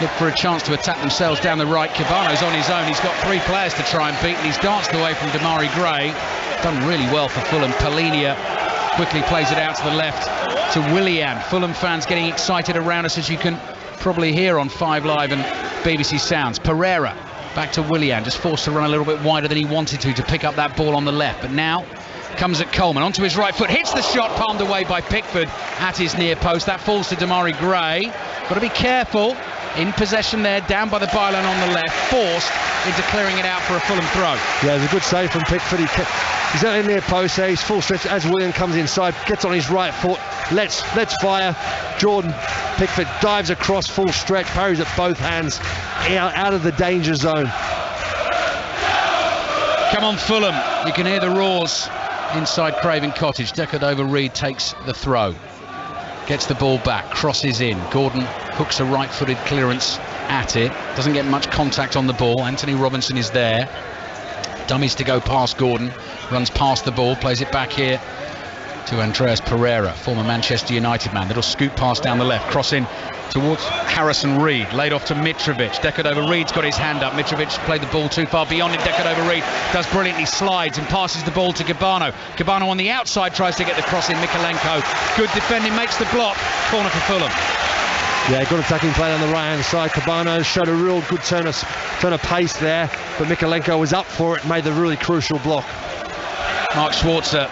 look for a chance to attack themselves down the right. Kibano's on his own. He's got 3 players to try and beat, and he's danced away from Damari Gray. Done really well for Fulham. Palhinha quickly plays it out to the left to Willian. Fulham fans getting excited around us, as you can probably hear on 5 Live and BBC Sounds. Pereira back to Willian, just forced to run a little bit wider than he wanted to pick up that ball on the left, but now comes at Coleman onto his right foot, hits the shot, palmed away by Pickford at his near post. That falls to Damari Gray. Got to be careful. in possession there, down by the byline on the left, forced into clearing it out for a Fulham throw. Yeah, it was a good save from Pickford. He's out in near post there, he's full stretch as Willian comes inside, gets on his right foot, let's fire. Jordan Pickford dives across full stretch, parries at both hands, out of the danger zone. Come on Fulham, you can hear the roars inside Craven Cottage. Decordova-Reid takes the throw, gets the ball back, crosses in. Gordon hooks a right-footed clearance at it, doesn't get much contact on the ball. Anthony Robinson is there, dummies to go past Gordon, runs past the ball, plays it back here to Andreas Pereira, former Manchester United man. Little scoop pass down the left, crossing towards Harrison Reed, laid off to Mitrovic. Decordova-Reid's got his hand up. Mitrovic played the ball too far beyond him. Decordova-Reid does brilliantly, slides and passes the ball to Gabano. Gabano on the outside tries to get the cross in. Mikalenko, good defending, makes the block. Corner for Fulham. Yeah, good attacking play on the right-hand side. Cabano showed a real good turn of pace there, but Mikalenko was up for it, made the really crucial block. Mark Schwarzer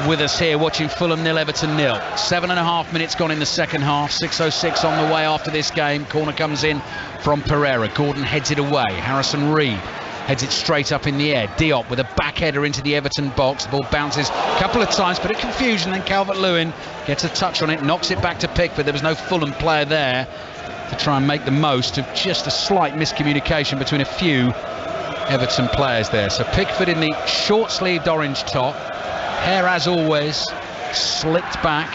with us here watching Fulham 0, Everton 0. 7.5 minutes gone in the second half. 6:06 on the way after this game. Corner comes in from Pereira. Gordon heads it away. Harrison Reed heads it straight up in the air. Diop with a backheader into the Everton box. The ball bounces a couple of times, bit of confusion. Then Calvert-Lewin gets a touch on it, knocks it back to Pickford. There was no Fulham player there to try and make the most of just a slight miscommunication between a few Everton players there. So Pickford in the short-sleeved orange top, hair as always slicked back,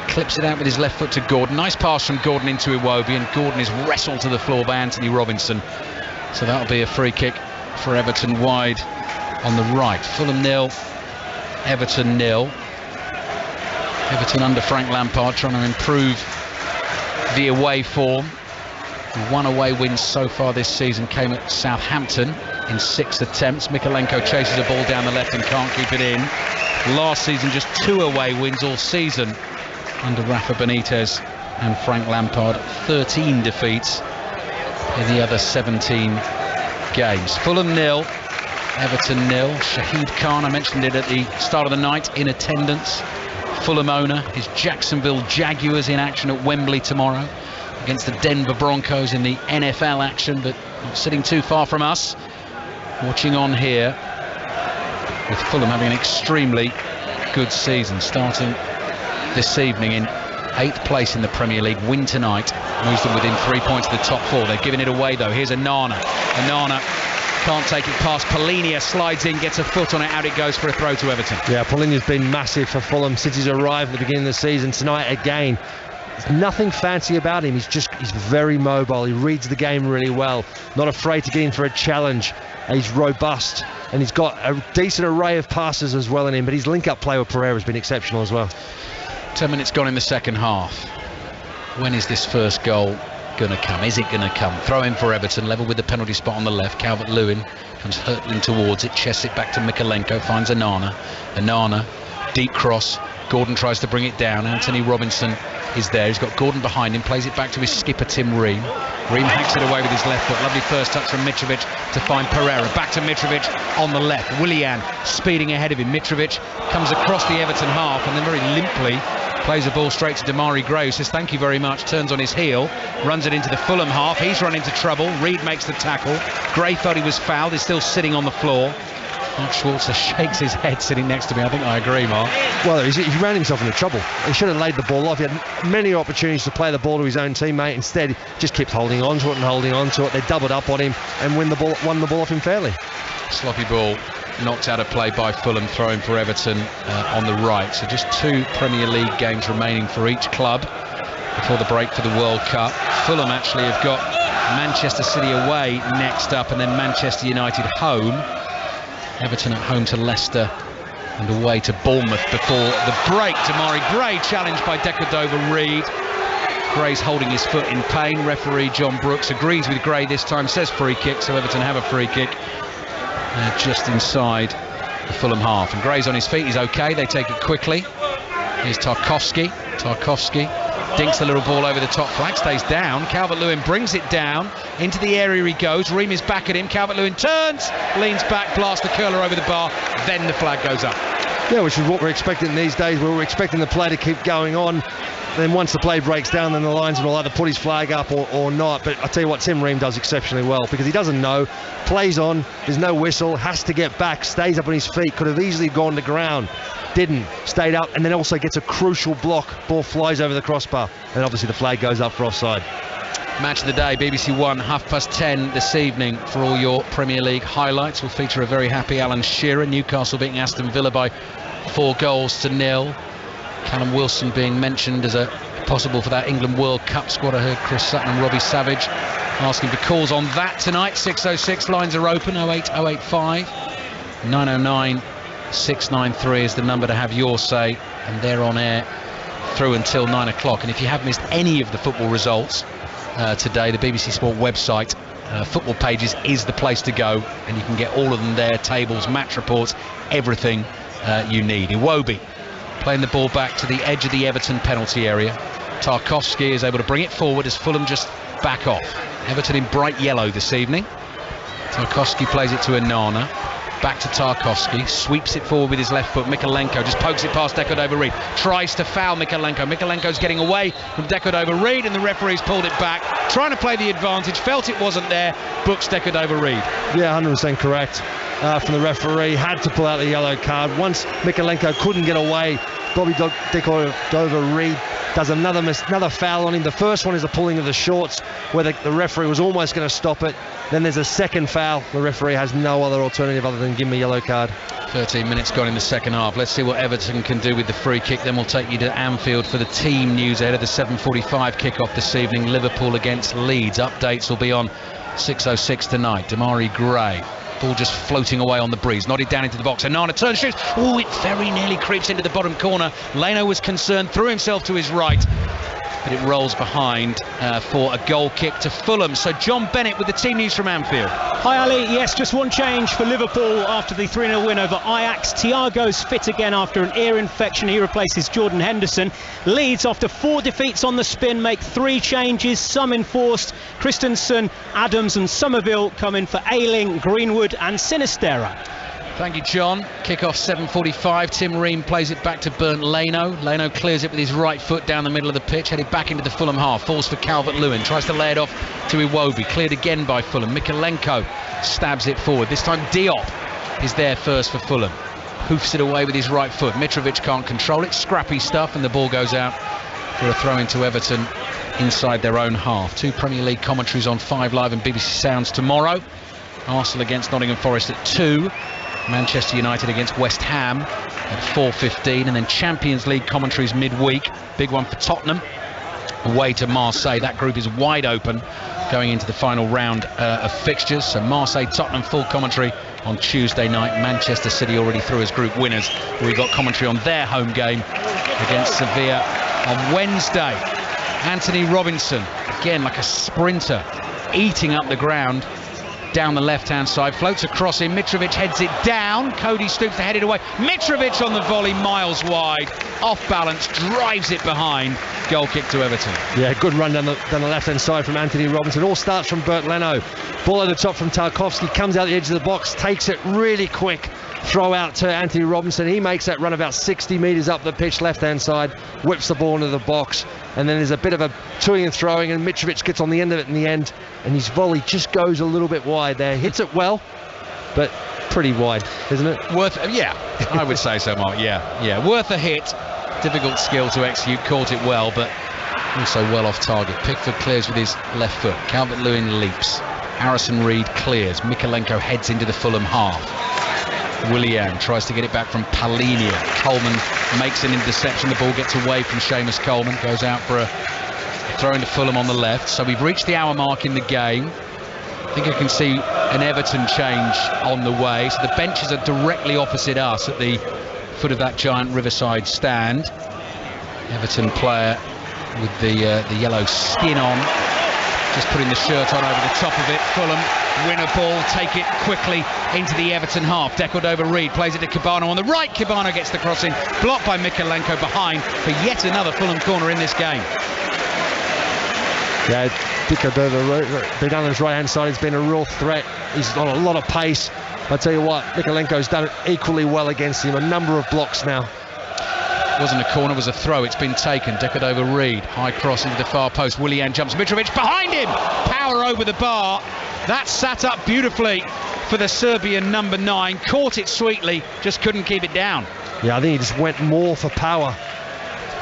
clips it out with his left foot to Gordon. Nice pass from Gordon into Iwobi, and Gordon is wrestled to the floor by Anthony Robinson. So that'll be a free kick for Everton wide on the right. Fulham 0, Everton 0. Everton under Frank Lampard trying to improve the away form. One away win so far this season came at Southampton in 6 attempts. Mikalenko chases a ball down the left and can't keep it in. Last season just 2 away wins all season under Rafa Benitez and Frank Lampard. 13 defeats in the other 17 games. Fulham 0, Everton 0. Shahid Khan, I mentioned it at the start of the night, in attendance. Fulham owner, his Jacksonville Jaguars in action at Wembley tomorrow against the Denver Broncos in the NFL action, but not sitting too far from us. Watching on here, with Fulham having an extremely good season, starting this evening in 8th place in the Premier League. Win tonight moves them within 3 points of the top 4. They're giving it away though. Here's Onana. Onana can't take it past Polinia, slides in, gets a foot on it, out it goes for a throw to Everton. Yeah, Polinia's been massive for Fulham since he's arrived at the beginning of the season. Tonight again, there's nothing fancy about him. He's very mobile. He reads the game really well, not afraid to get in for a challenge. He's robust and he's got a decent array of passes as well in him, but his link-up play with Pereira has been exceptional as well. 10 minutes gone in the second half. When is this first goal going to come? Is it going to come? Throw in for Everton, level with the penalty spot on the left. Calvert-Lewin comes hurtling towards it, chests it back to Mikalenko, finds Onana. Onana, deep cross. Gordon tries to bring it down. Anthony Robinson is there. He's got Gordon behind him, plays it back to his skipper Tim Ream. Ream hacks it away with his left foot. Lovely first touch from Mitrovic to find Pereira. Back to Mitrovic on the left. Willian speeding ahead of him. Mitrovic comes across the Everton half and then very limply plays the ball straight to Damari Gray, who says thank you very much, turns on his heel, runs it into the Fulham half. He's run into trouble. Reed makes the tackle. Gray thought he was fouled. He's still sitting on the floor. Mark Schwarzer shakes his head sitting next to me. I think I agree, Mark. Well, he ran himself into trouble. He should have laid the ball off. He had many opportunities to play the ball to his own teammate. Instead, he just kept holding on to it and holding on to it. They doubled up on him and won the ball off him fairly. Sloppy ball knocked out of play by Fulham, throwing for Everton on the right. So just 2 Premier League games remaining for each club before the break for the World Cup. Fulham actually have got Manchester City away next up and then Manchester United home. Everton at home to Leicester and away to Bournemouth before the break. Damari Gray challenged by Decordova-Reid. Gray's holding his foot in pain. Referee John Brooks agrees with Gray this time, says free kick, so Everton have a free kick just inside the Fulham half. And Gray's on his feet, he's okay, they take it quickly. Here's Tarkowski. Tarkowski dinks the little ball over the top flag, stays down. Calvert-Lewin brings it down into the area he goes. Ream is back at him. Calvert-Lewin turns, leans back, blasts the curler over the bar, then the flag goes up. Yeah, which is what we're expecting these days. We're expecting the play to keep going on. Then once the play breaks down, then the linesman will either put his flag up or not. But I tell you what, Tim Ream does exceptionally well because he doesn't know. Plays on, there's no whistle, has to get back, stays up on his feet, could have easily gone to ground. Didn't, stayed up, and then also gets a crucial block. Ball flies over the crossbar, and obviously the flag goes up for offside. Match of the day, BBC One, 10:30 this evening for all your Premier League highlights. Will feature a very happy Alan Shearer. Newcastle beating Aston Villa by 4-0. Callum Wilson being mentioned as a possible for that England World Cup squad. I heard Chris Sutton and Robbie Savage asking for calls on that tonight. 606 lines are open. 08085 909 693 is the number to have your say, and they're on air through until 9 o'clock. And if you have missed any of the football results today, the BBC Sport website football pages is the place to go, and you can get all of them there, tables, match reports, everything you need. Iwobi playing the ball back to the edge of the Everton penalty area. Tarkowski is able to bring it forward as Fulham just back off. Everton in bright yellow this evening. Tarkowski plays it to Onana. Back to Tarkowski, sweeps it forward with his left foot. Mikalenko just pokes it past Decordova-Reid, tries to foul Mikalenko. Mikalenko's getting away from Decordova-Reid, and the referee's pulled it back, trying to play the advantage, felt it wasn't there, books Decordova-Reid. Yeah, 100% correct from the referee. Had to pull out the yellow card. Once Mikalenko couldn't get away, Bobby Decordova-Reid does another foul on him. The first one is a pulling of the shorts where the referee was almost going to stop it. Then there's a second foul. The referee has no other alternative other than give him a yellow card. 13 minutes gone in the second half. Let's see what Everton can do with the free kick. Then we'll take you to Anfield for the team news ahead of the 7:45 kickoff this evening. Liverpool against Leeds. Updates will be on 6:06 tonight. Damari Gray. Ball just floating away on the breeze. Nodded down into the box. Onana turns, shoots. Oh, it very nearly creeps into the bottom corner. Leno was concerned, threw himself to his right. But it rolls behind for a goal kick to Fulham. So John Bennett with the team news from Anfield. Hi Ali, yes, just one change for Liverpool after the 3-0 win over Ajax. Thiago's fit again after an ear infection. He replaces Jordan Henderson. Leeds, after 4 defeats on the spin, make 3 changes, some enforced. Christensen, Adams and Somerville come in for Ayling, Greenwood and Sinistera. Thank you, John. Kick-off 7:45. Tim Ream plays it back to Bernd Leno. Leno clears it with his right foot down the middle of the pitch, headed back into the Fulham half. Falls for Calvert-Lewin. Tries to lay it off to Iwobi. Cleared again by Fulham. Mikalenko stabs it forward. This time Diop is there first for Fulham. Hoofs it away with his right foot. Mitrovic can't control it. Scrappy stuff, and the ball goes out for a throw into Everton inside their own half. 2 Premier League commentaries on 5 Live and BBC Sounds tomorrow. Arsenal against Nottingham Forest at 2. Manchester United against West Ham at 4:15, and then Champions League commentaries midweek. Big one for Tottenham away to Marseille. That group is wide open going into the final round of fixtures. So Marseille-Tottenham full commentary on Tuesday night. Manchester City already through as group winners. We got commentary on their home game against Sevilla on Wednesday. Anthony Robinson, again like a sprinter, eating up the ground down the left-hand side, floats across him. Mitrovic heads it down. Cody stoops to head it away. Mitrovic on the volley, miles wide, off balance, drives it behind. Goal kick to Everton. Yeah, good run down the left-hand side from Anthony Robinson. All starts from Bernd Leno. Ball over the top from Tarkowski, comes out the edge of the box, takes it really quick. Throw out to Anthony Robinson. He makes that run about 60 metres up the pitch, left-hand side, whips the ball into the box, and then there's a bit of a toing and throwing, and Mitrovic gets on the end of it in the end, and his volley just goes a little bit wide there. Hits it well, but pretty wide, isn't it? Yeah, I would say so, Mark. Yeah, worth a hit. Difficult skill to execute. Caught it well, but also well off target. Pickford clears with his left foot. Calvert-Lewin leaps. Harrison Reed clears. Mikalenko heads into the Fulham half. Willian tries to get it back from Palhinha. Coleman makes an interception. The ball gets away from Seamus Coleman. Goes out for a throw into Fulham on the left. So we've reached the hour mark in the game. I think I can see an Everton change on the way. So the benches are directly opposite us at the foot of that giant Riverside stand. Everton player with the yellow skin on, just putting the shirt on over the top of it. Fulham win a ball, take it quickly into the Everton half. Decordova-Reid plays it to Cabano on the right. Cabano gets the cross in, blocked by Mikalenko behind for yet another Fulham corner in this game. Yeah, Decordova-Reid, been on his right-hand side, has been a real threat. He's got a lot of pace. I tell you what, Nikolenko's done it equally well against him. A number of blocks now. Wasn't a corner, was a throw. It's been taken. Deckard over Reed. High cross into the far post. Willian jumps. Mitrovic behind him. Power over the bar. That sat up beautifully for the Serbian number 9. Caught it sweetly. Just couldn't keep it down. Yeah, I think he just went more for power.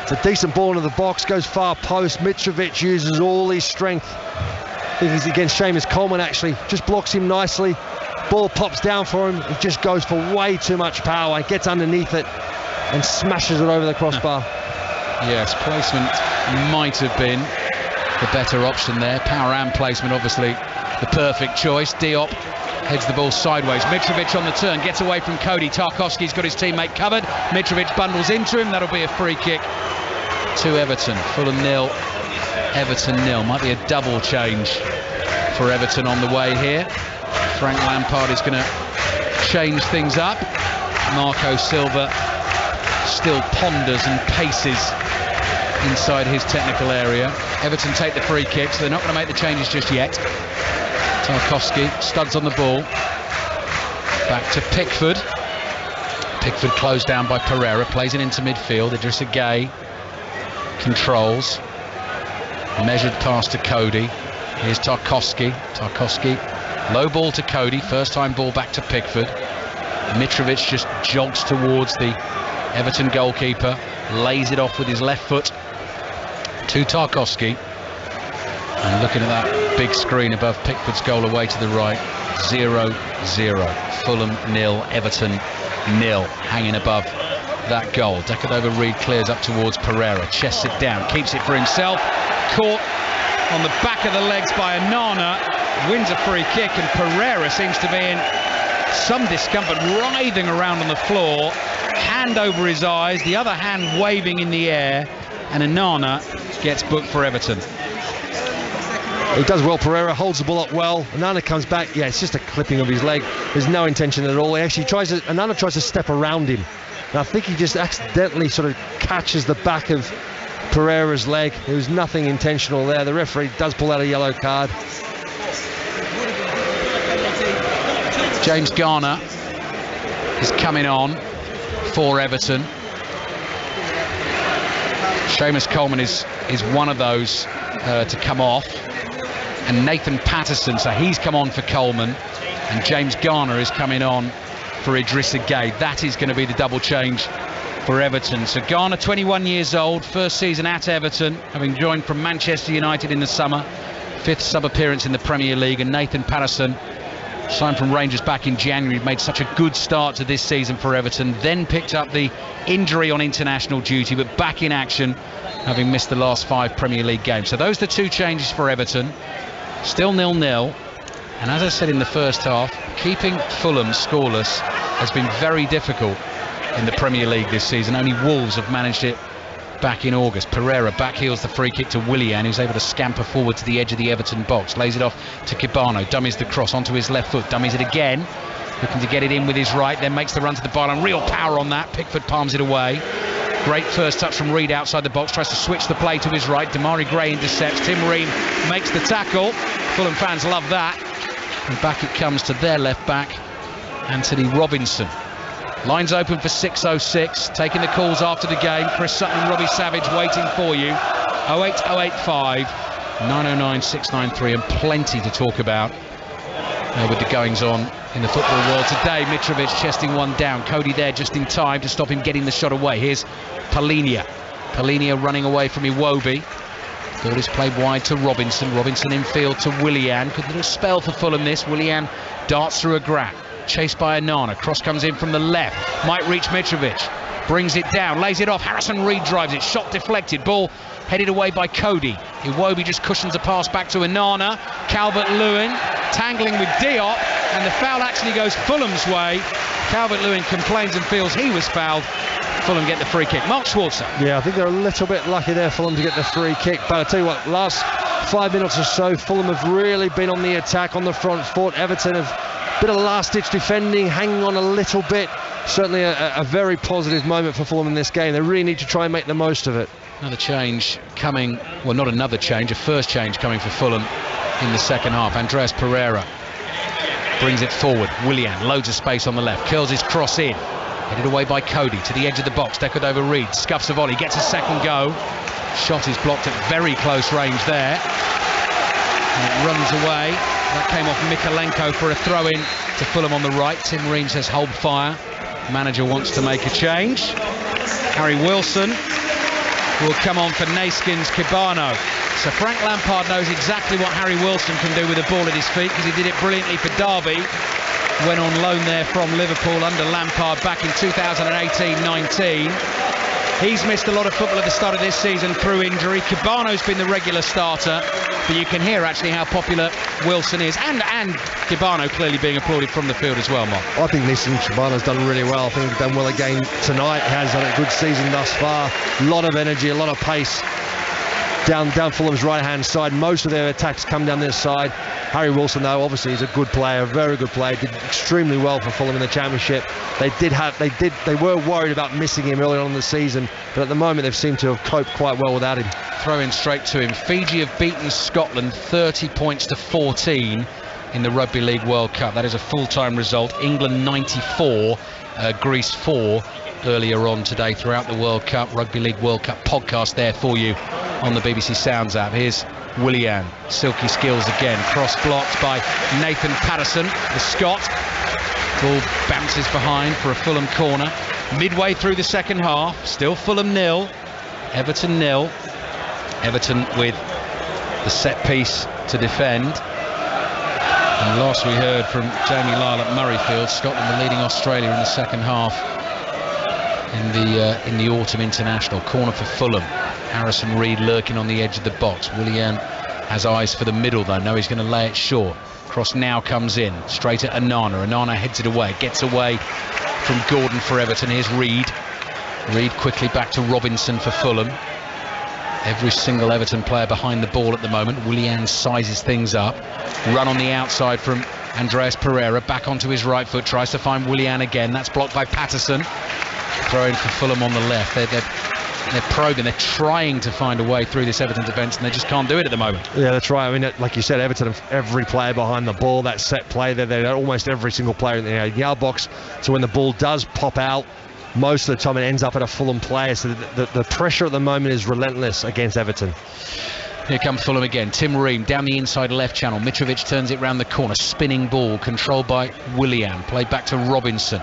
It's a decent ball into the box. Goes far post. Mitrovic uses all his strength. I think he's against Seamus Coleman, actually. Just blocks him nicely. Ball pops down for him. He just goes for way too much power. Gets underneath it and smashes it over the crossbar. Yes, placement might have been the better option there. Power and placement, obviously, the perfect choice. Diop heads the ball sideways. Mitrovic on the turn, gets away from Cody. Tarkowski's got his teammate covered. Mitrovic bundles into him. That'll be a free kick to Everton. Fulham 0, Everton 0. Might be a double change for Everton on the way here. Frank Lampard is going to change things up. Marco Silva still ponders and paces inside his technical area. Everton take the free kick, so they're not going to make the changes just yet. Tarkowski studs on the ball. Back to Pickford. Pickford closed down by Pereira, plays it into midfield. Idrissa Gueye controls. Measured pass to Cody. Here's Tarkowski. Tarkowski, low ball to Cody. First time ball back to Pickford. Mitrovic just jogs towards the Everton goalkeeper, lays it off with his left foot to Tarkowski. And looking at that big screen above Pickford's goal away to the right, 0-0. Fulham 0, Everton 0, hanging above that goal. Deckard over Reed clears up towards Pereira, chests it down, keeps it for himself, caught on the back of the legs by Onana, wins a free kick, and Pereira seems to be in some discomfort, writhing around on the floor, hand over his eyes, the other hand waving in the air, and Onana gets booked for Everton. He does well, Pereira holds the ball up well. Onana comes back, yeah, it's just a clipping of his leg. There's no intention at all. He actually Onana tries to step around him. And I think he just accidentally sort of catches the back of Pereira's leg. There was nothing intentional there. The referee does pull out a yellow card. James Garner is coming on for Everton. Seamus Coleman is one of those to come off, and Nathan Patterson, so he's come on for Coleman, and James Garner is coming on for Idrissa Gueye. That is going to be the double change for Everton. So Garner, 21 years old, first season at Everton, having joined from Manchester United in the summer, 5th sub-appearance in the Premier League, and Nathan Patterson, signed from Rangers back in January, made such a good start to this season for Everton, then picked up the injury on international duty, but back in action, having missed the last 5 Premier League games. So those are the 2 changes for Everton. Still 0-0, and as I said in the first half, keeping Fulham scoreless has been very difficult in the Premier League this season. Only Wolves have managed it back in August. Pereira backheels the free kick to Willian, who's able to scamper forward to the edge of the Everton box, lays it off to Kibano, dummies the cross onto his left foot, dummies it again, looking to get it in with his right, then makes the run to the byline. Real power on that. Pickford palms it away. Great first touch from Reed outside the box, tries to switch the play to his right. Damari Gray intercepts. Tim Ream makes the tackle. Fulham fans love that. And back it comes to their left back, Anthony Robinson. Lines open for 6:06. Taking the calls after the game. Chris Sutton and Robbie Savage waiting for you. 08085 909 693, and plenty to talk about with the goings on in the football world today. Mitrovic chesting one down. Cody there just in time to stop him getting the shot away. Here's Palhinha. Palhinha running away from Iwobi. Ball is played wide to Robinson. Robinson in field to Willian. Good little spell for Fulham this. Willian darts through a gap. Chased by Onana. Cross comes in from the left. Might reach Mitrovic. Brings it down. Lays it off. Harrison Reed drives it. Shot deflected. Ball headed away by Cody. Iwobi just cushions a pass back to Onana. Calvert-Lewin tangling with Diop. And the foul actually goes Fulham's way. Calvert-Lewin complains and feels he was fouled. Fulham get the free kick. Mark Schwarzer. Yeah, I think they're a little bit lucky there, Fulham, to get the free kick. But I'll tell you what, last 5 minutes or so, Fulham have really been on the attack, on the front foot. Everton have a bit of last-ditch defending, hanging on a little bit. Certainly a very positive moment for Fulham in this game. They really need to try and make the most of it. Another change coming, well, not another change, a first change coming for Fulham in the second half. Andreas Pereira brings it forward. Willian, loads of space on the left, curls his cross in. Headed away by Cody to the edge of the box. Decordova-Reid scuffs a volley, gets a second go. Shot is blocked at very close range there. And it runs away. That came off Mikalenko for a throw-in to Fulham on the right. Tim Ream says hold fire. Manager wants to make a change. Harry Wilson will come on for Neeskens Kibano. So Frank Lampard knows exactly what Harry Wilson can do with the ball at his feet, because he did it brilliantly for Derby. Went on loan there from Liverpool under Lampard back in 2018-19. He's missed a lot of football at the start of this season through injury. Kibano's been the regular starter, but you can hear actually how popular Wilson is, and Kibano clearly being applauded from the field as well, Mark. I think Neeskens Kibano's done really well. I think he's done well again tonight. He has had a good season thus far. A lot of energy, a lot of pace down Fulham's right-hand side. Most of their attacks come down this side. Harry Wilson, though, obviously is a good player, a very good player. Did extremely well for Fulham in the Championship. They were worried about missing him early on in the season, but at the moment they've seemed to have coped quite well without him. Throw in straight to him. Fiji have beaten Scotland 30 points to 14 in the Rugby League World Cup. That is a full-time result. England 94, Greece 4 earlier on today throughout the World Cup. Rugby League World Cup podcast there for you on the BBC Sounds app. Here's Willian, silky skills again, cross blocked by Nathan Patterson, the Scot. Ball bounces behind for a Fulham corner. Midway through the second half, still Fulham 0, Everton 0. Everton with the set piece to defend. And last we heard from Jamie Lyle at Murrayfield, Scotland were leading Australia in the second half in the autumn international. Corner for Fulham. Harrison Reed lurking on the edge of the box. Willian has eyes for the middle though. No, he's going to lay it short. Cross now comes in straight at Onana. Onana heads it away, gets away from Gordon for Everton. Here's Reed. Reed quickly back to Robinson for Fulham. Every single Everton player behind the ball at the moment. Willian sizes things up. Run on the outside from Andreas Pereira, back onto his right foot, tries to find Willian again. That's blocked by Patterson. Throwing for Fulham on the left. They're probing, they're trying to find a way through this Everton defence, and they just can't do it at the moment. Yeah, that's right. I mean, like you said, Everton have every player behind the ball. That set play, they're almost every single player in the yard box. So when the ball does pop out, most of the time it ends up at a Fulham player. So the pressure at the moment is relentless against Everton. Here comes Fulham again. Tim Ream down the inside left channel. Mitrovic turns it round the corner. Spinning ball controlled by Willian. Played back to Robinson.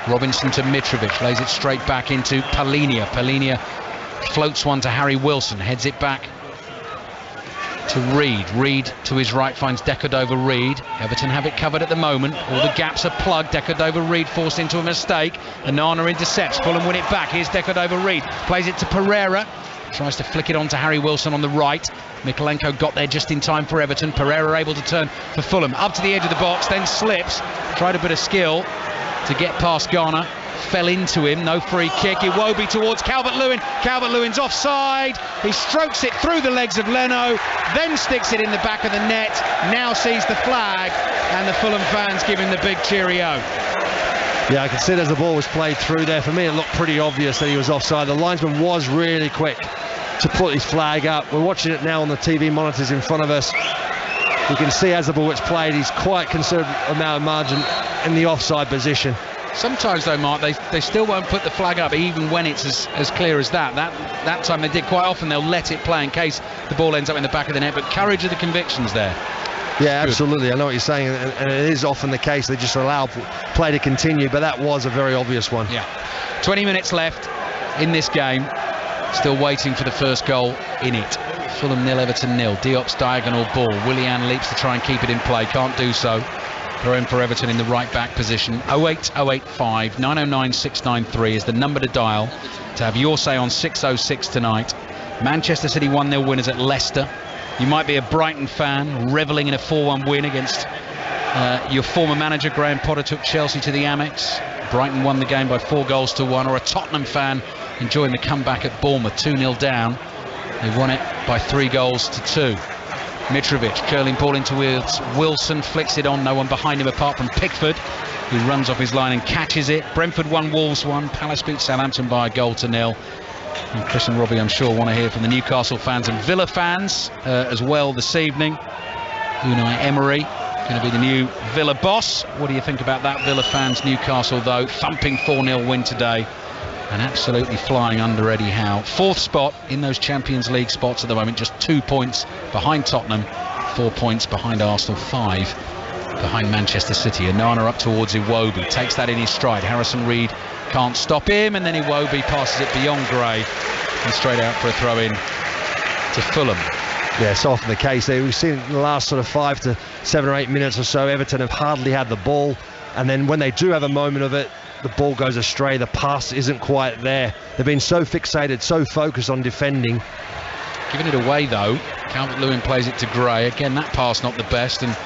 Robinson to Mitrovic. Lays it straight back into Palhinha. Palhinha floats one to Harry Wilson. Heads it back to Reed. Reed to his right finds Decordova-Reid. Everton have it covered at the moment. All the gaps are plugged. Decordova-Reid forced into a mistake. Onana intercepts. Fulham win it back. Here's Decordova-Reid. Plays it to Pereira. Tries to flick it on to Harry Wilson on the right. Mikalenko got there just in time for Everton. Pereira able to turn for Fulham. Up to the edge of the box, then slips. Tried a bit of skill to get past Garner. Fell into him. No free kick. Iwobi towards Calvert-Lewin. Calvert-Lewin's offside. He strokes it through the legs of Leno, then sticks it in the back of the net. Now sees the flag, and the Fulham fans give him the big cheerio. Yeah, I can see it as the ball was played through there. For me, it looked pretty obvious that he was offside. The linesman was really quick to put his flag up. We're watching it now on the TV monitors in front of us. You can see as the ball gets played, he's quite conservative amount of margin in the offside position. Sometimes though, Mark, they still won't put the flag up even when it's as clear as that. That time they did. Quite often they'll let it play in case the ball ends up in the back of the net, but courage of the convictions there. Yeah, absolutely. I know what you're saying, and it is often the case. They just allow play to continue, but that was a very obvious one. Yeah. 20 minutes left in this game. Still waiting for the first goal in it. Fulham 0, Everton 0. Diop's diagonal ball. Willian leaps to try and keep it in play. Can't do so. Throw in for Everton in the right back position. 08085 909 693 is the number to dial to have your say on 606 tonight. Manchester City 1-0 winners at Leicester. You might be a Brighton fan revelling in a 4-1 win against your former manager. Graham Potter took Chelsea to the Amex. Brighton won the game by 4-1, or a Tottenham fan enjoying the comeback at Bournemouth, 2-0 down. They won it by 3-2. Mitrovic curling ball into Wilson, flicks it on, no one behind him apart from Pickford, who runs off his line and catches it. Brentford 1, Wolves 1. Palace beat Southampton by 1-0. And Chris and Robbie, I'm sure, want to hear from the Newcastle fans and Villa fans as well this evening. Unai Emery Going to be the new Villa boss. What do you think about that, Villa fans? Newcastle, though, thumping 4-0 win today and absolutely flying under Eddie Howe. 4th spot in those Champions League spots at the moment, just 2 points behind Tottenham, 4 points behind Arsenal, 5 behind Manchester City. Onana up towards Iwobi, takes that in his stride. Harrison Reed can't stop him, and then Iwobi passes it beyond Gray and straight out for a throw-in to Fulham. Yeah, it's often the case there. We've seen in the last sort of 5 to 7 or 8 minutes or so, Everton have hardly had the ball, and then when they do have a moment of it, the ball goes astray, the pass isn't quite there. They've been so fixated, so focused on defending. Giving it away though, Calvert-Lewin plays it to Gray. Again, that pass not the best, and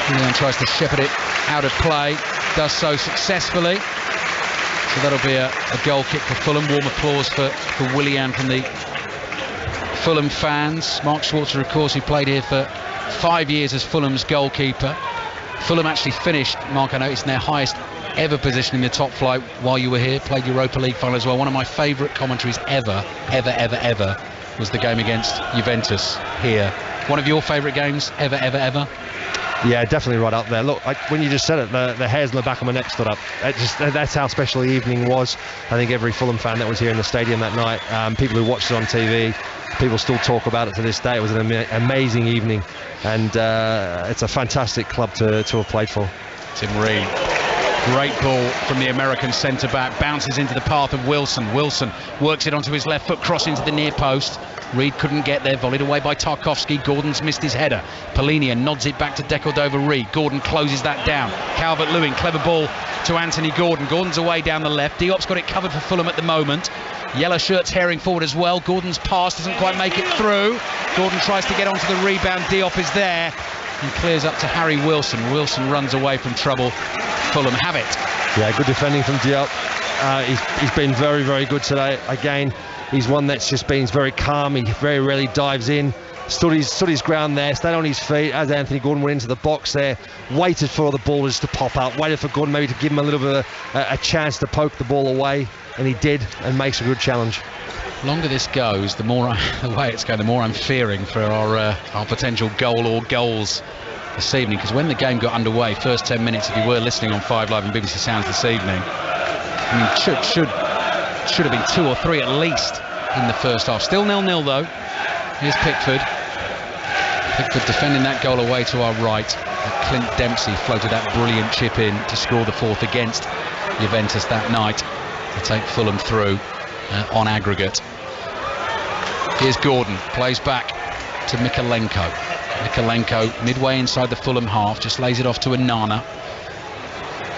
Willian tries to shepherd it out of play, does so successfully. So that'll be a goal kick for Fulham. Warm applause for Willian from the Fulham fans. Mark Schwarzer, of course, who played here for 5 years as Fulham's goalkeeper. Fulham actually finished, Mark, I noticed, in their highest ever position in the top flight while you were here. Played Europa League final as well. One of my favourite commentaries ever was the game against Juventus here. One of your favourite games ever? Yeah, definitely right up there. Look, when you just said it, the hairs on the back of my neck stood up. That's how special the evening was. I think every Fulham fan that was here in the stadium that night, people who watched it on TV, people still talk about it to this day. It was an amazing evening, and it's a fantastic club to have played for. Tim Reed. Great ball from the American centre-back, bounces into the path of Wilson. Wilson works it onto his left foot, cross into the near post. Reed couldn't get there, volleyed away by Tarkowski. Gordon's missed his header. Polina nods it back to Decordova-Reid. Gordon closes that down. Calvert-Lewin, clever ball to Anthony Gordon. Gordon's away down the left. Diop's got it covered for Fulham at the moment. Yellow shirts herring forward as well. Gordon's pass doesn't quite make it through. Gordon tries to get onto the rebound. Diop is there and clears up to Harry Wilson. Wilson runs away from trouble. Fulham have it. Yeah, good defending from Diop. He's been very, very good today. Again, he's one that's just been very calm. He very rarely dives in. Stood his ground there, stayed on his feet as Anthony Gordon went into the box there, waited for the ball just to pop up, waited for Gordon maybe to give him a little bit of a chance to poke the ball away, and he did, and makes a good challenge. The longer this goes, the way it's going, the more I'm fearing for our potential goal or goals this evening, because when the game got underway, first 10 minutes, if you were listening on 5 Live and BBC Sounds this evening, I mean, should have been 2 or 3 at least in the first half. Still 0-0 though. Here's Pickford. Pickford defending that goal away to our right. Clint Dempsey floated that brilliant chip in to score the 4th against Juventus that night to take Fulham through on aggregate. Here's Gordon, plays back to Mykolenko. Mykolenko midway inside the Fulham half, just lays it off to Onana.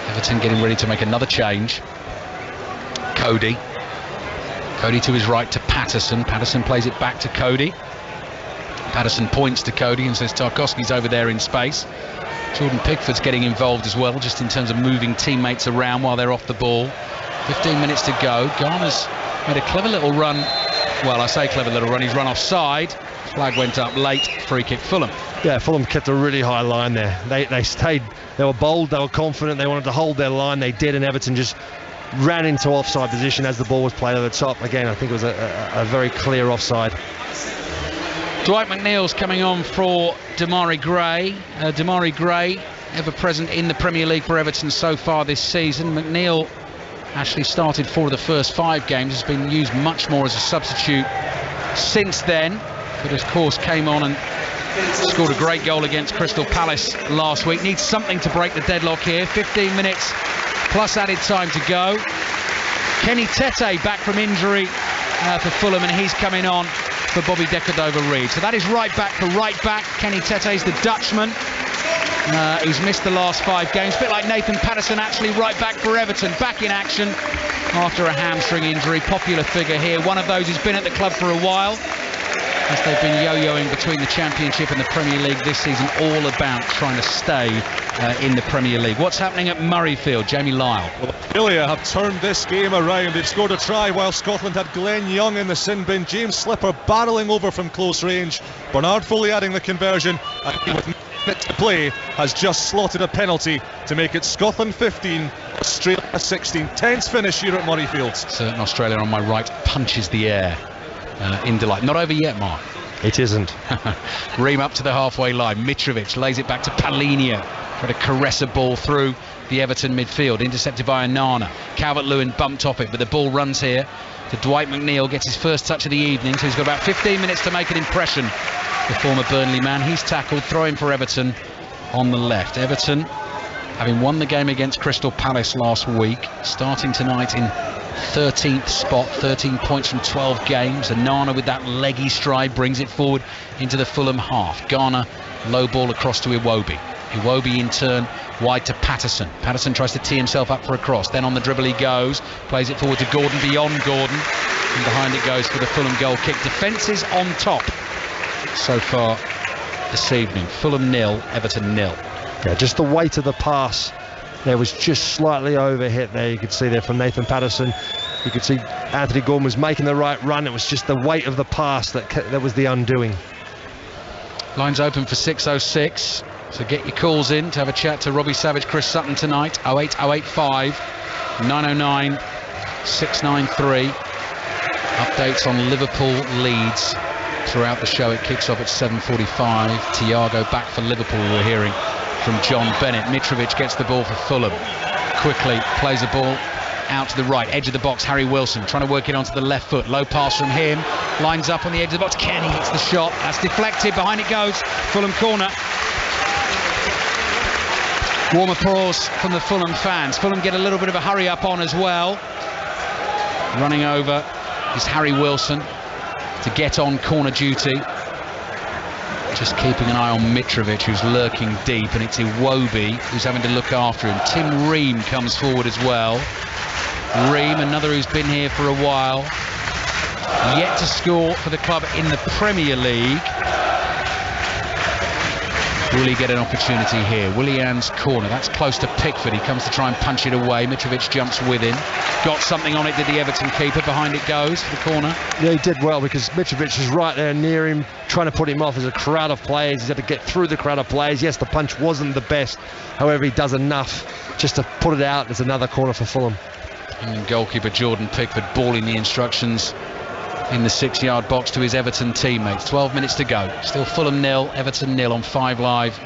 Everton getting ready to make another change. Cody to his right to Patterson. Patterson plays it back to Cody. Patterson points to Cody and says Tarkowski's over there in space. Jordan Pickford's getting involved as well, just in terms of moving teammates around while they're off the ball. 15 minutes to go. Garner's made a clever little run. Well, I say clever little run, he's run offside. Flag went up late, free kick Fulham. Yeah, Fulham kept a really high line there. They stayed, they were bold, they were confident, they wanted to hold their line, they did, and Everton just ran into offside position as the ball was played over the top. Again, I think it was a very clear offside. Dwight McNeil's coming on for Damari Gray. Damari Gray, ever present in the Premier League for Everton so far this season. McNeil actually started 4 of the first 5 games, has been used much more as a substitute since then, but of course came on and scored a great goal against Crystal Palace last week. Needs something to break the deadlock here. 15 minutes plus added time to go. Kenny Tete back from injury for Fulham, and he's coming on for Bobby Decordova-Reid. So that is right back for right back. Kenny Tete's the Dutchman. He's missed the last 5 games. A bit like Nathan Patterson, actually right back for Everton. Back in action after a hamstring injury. Popular figure here. One of those who's been at the club for a while, as they've been yo-yoing between the Championship and the Premier League this season, all about trying to stay in the Premier League. What's happening at Murrayfield? Jamie Lyle. Well, Australia have turned this game around. They've scored a try while Scotland had Glenn Young in the sin bin. James Slipper barrelling over from close range. Bernard Foley adding the conversion. And with minutes to play, has just slotted a penalty to make it Scotland 15, Australia 16. Tense finish here at Murrayfield. Certain Australia on my right punches the air in delight. Not over yet, Mark. It isn't. Ream up to the halfway line. Mitrovic lays it back to Paulinho. Try to caress a ball through the Everton midfield. Intercepted by Onana. Calvert-Lewin bumped off it, but the ball runs here to Dwight McNeil. Gets his first touch of the evening, so he's got about 15 minutes to make an impression. The former Burnley man. He's tackled. Throw-in for Everton on the left. Everton, having won the game against Crystal Palace last week, starting tonight in 13th spot, 13 points from 12 games. Onana with that leggy stride brings it forward into the Fulham half. Garner, low ball across to Iwobi. Iwobi in turn wide to Patterson. Patterson tries to tee himself up for a cross. Then on the dribble he goes, plays it forward to Gordon, beyond Gordon, and behind it goes for the Fulham goal kick. Defence is on top so far this evening. Fulham 0, Everton 0. Yeah, just the weight of the pass there was just slightly overhit there. You could see there from Nathan Patterson. You could see Anthony Gordon was making the right run. It was just the weight of the pass that was the undoing. Lines open for 6:06. So get your calls in to have a chat to Robbie Savage, Chris Sutton tonight. 08085 909 693. Updates on Liverpool Leeds throughout the show. It kicks off at 7:45. Thiago back for Liverpool, we're hearing from John Bennett. Mitrovic gets the ball for Fulham. Quickly plays the ball out to the right, edge of the box. Harry Wilson trying to work it onto the left foot. Low pass from him. Lines up on the edge of the box. Kenny hits the shot. That's deflected. Behind it goes. Fulham corner. Warm applause from the Fulham fans. Fulham get a little bit of a hurry up on as well. Running over is Harry Wilson to get on corner duty. Just keeping an eye on Mitrovic, who's lurking deep, and it's Iwobi who's having to look after him. Tim Ream comes forward as well. Ream, another who's been here for a while, yet to score for the club in the Premier League. Will he get an opportunity here? Willian's corner, that's close to Pickford. He comes to try and punch it away. Mitrovic jumps with him. Got something on it, did the Everton keeper. Behind it goes for the corner. Yeah, he did well because Mitrovic is right there near him, trying to put him off. There's a crowd of players. He's had to get through the crowd of players. Yes, the punch wasn't the best. However, he does enough just to put it out. There's another corner for Fulham. And goalkeeper Jordan Pickford bawling the instructions in the 6-yard box to his Everton teammates. 12 minutes to go. Still Fulham 0, Everton 0 on 5 Live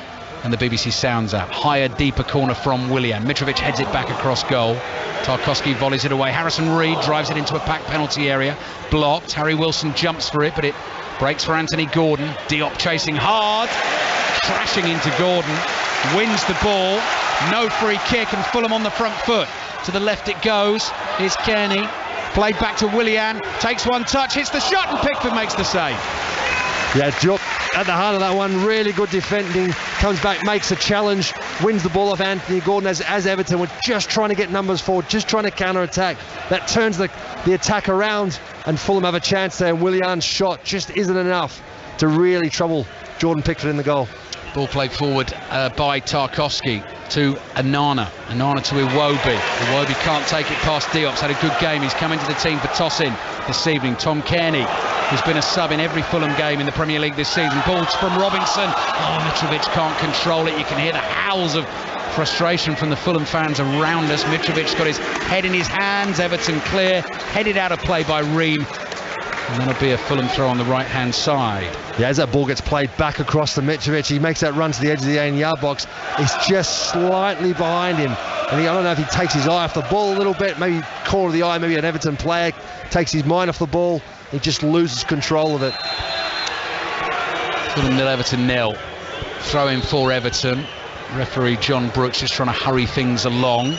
and the BBC Sounds app. Higher, deeper corner from Willian. Mitrovic heads it back across goal. Tarkowski volleys it away. Harrison Reed drives it into a packed penalty area. Blocked. Harry Wilson jumps for it, but it breaks for Anthony Gordon. Diop chasing hard. Crashing into Gordon. Wins the ball. No free kick, and Fulham on the front foot. To the left it goes. Here's Kearney. Played back to Willian, takes one touch, hits the shot, and Pickford makes the save. Yeah, Diop at the heart of that one, really good defending, comes back, makes a challenge, wins the ball off Anthony Gordon as Everton were just trying to get numbers forward, just trying to counter-attack. That turns the attack around, and Fulham have a chance there, and Willian's shot just isn't enough to really trouble Jordan Pickford in the goal. Ball played forward by Tarkowski to Onana. Onana to Iwobi. Iwobi can't take it past Diop's had a good game. He's come into the team for toss-in this evening. Tom Kearney, who's been a sub in every Fulham game in the Premier League this season. Balls from Robinson. Oh, Mitrovic can't control it. You can hear the howls of frustration from the Fulham fans around us. Mitrovic's got his head in his hands. Everton clear. Headed out of play by Ream. And that'll be a Fulham throw on the right-hand side. Yeah, as that ball gets played back across to Mitrovic, he makes that run to the edge of the 18-yard box. He's just slightly behind him. And I don't know if he takes his eye off the ball a little bit, maybe corner of the eye, maybe an Everton player takes his mind off the ball. He just loses control of it. Fulham 0, Everton 0. Throw in for Everton. Referee John Brooks just trying to hurry things along.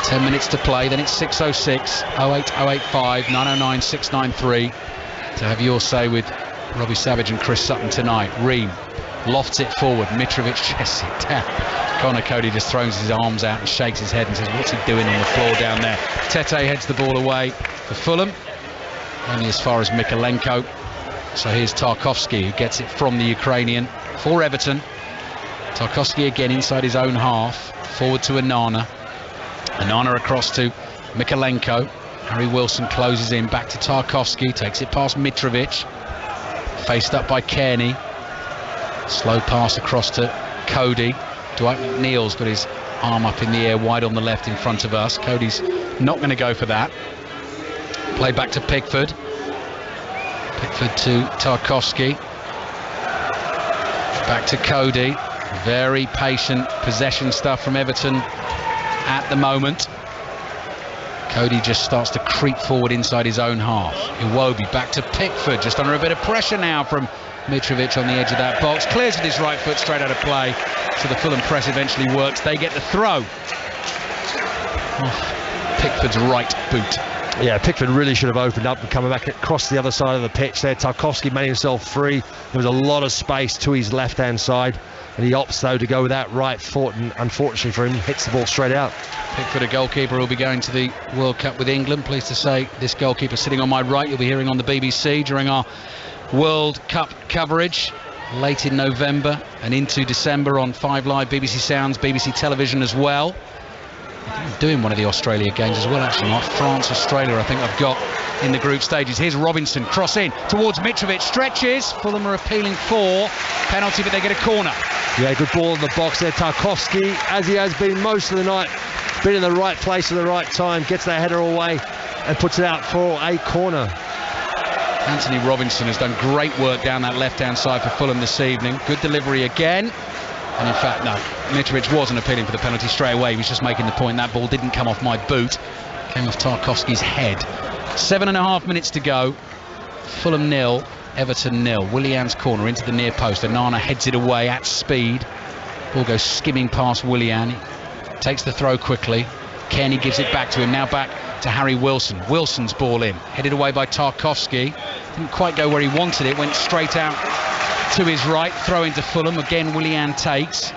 10 minutes to play, then it's 6:06. 08085 909 693 to have your say with Robbie Savage and Chris Sutton tonight. Ream lofts it forward. Mitrovic chests it down. Connor Cody just throws his arms out and shakes his head and says, what's he doing on the floor down there? Tete heads the ball away for Fulham, only as far as Mikalenko. So here's Tarkowski, who gets it from the Ukrainian for Everton. Tarkowski again inside his own half, forward to Onana. Onana across to Mikalenko. Harry Wilson closes in, back to Tarkowski, takes it past Mitrovic. Faced up by Kearney. Slow pass across to Cody. Dwight McNeil's got his arm up in the air wide on the left in front of us. Cody's not going to go for that. Play back to Pickford. Pickford to Tarkowski. Back to Cody. Very patient possession stuff from Everton at the moment. Cody just starts to creep forward inside his own half. Iwobi back to Pickford, just under a bit of pressure now from Mitrovic on the edge of that box. Clears with his right foot straight out of play. So the Fulham press eventually works. They get the throw off Pickford's right boot. Yeah, Pickford really should have opened up and come back across the other side of the pitch there. Tarkowski made himself free. There was a lot of space to his left-hand side, and he opts, though, to go with that right foot, and unfortunately for him, hits the ball straight out. Pickford, a goalkeeper, will be going to the World Cup with England. Pleased to say this goalkeeper sitting on my right, you'll be hearing on the BBC during our World Cup coverage late in November and into December on 5 Live, BBC Sounds, BBC Television as well. I'm doing one of the Australia games as well, actually, Mark. France, Australia, I think I've got in the group stages. Here's Robinson, cross in towards Mitrovic, stretches. Fulham are appealing for penalty, but they get a corner. Yeah, good ball in the box there. Tarkowski, as he has been most of the night, been in the right place at the right time, gets that header away and puts it out for a corner. Anthony Robinson has done great work down that left-hand side for Fulham this evening. Good delivery again. And in fact, no, Mitrovic wasn't appealing for the penalty straight away. He was just making the point that ball didn't come off my boot. Came off Tarkowski's head. 7.5 minutes to go. Fulham 0, Everton 0. Willian's corner into the near post. Onana heads it away at speed. Ball goes skimming past Willian. He takes the throw quickly. Kenny gives it back to him. Now back to Harry Wilson. Wilson's ball in. Headed away by Tarkowski. Didn't quite go where he wanted it. Went straight out to his right. Throw into Fulham. Again, Willian takes.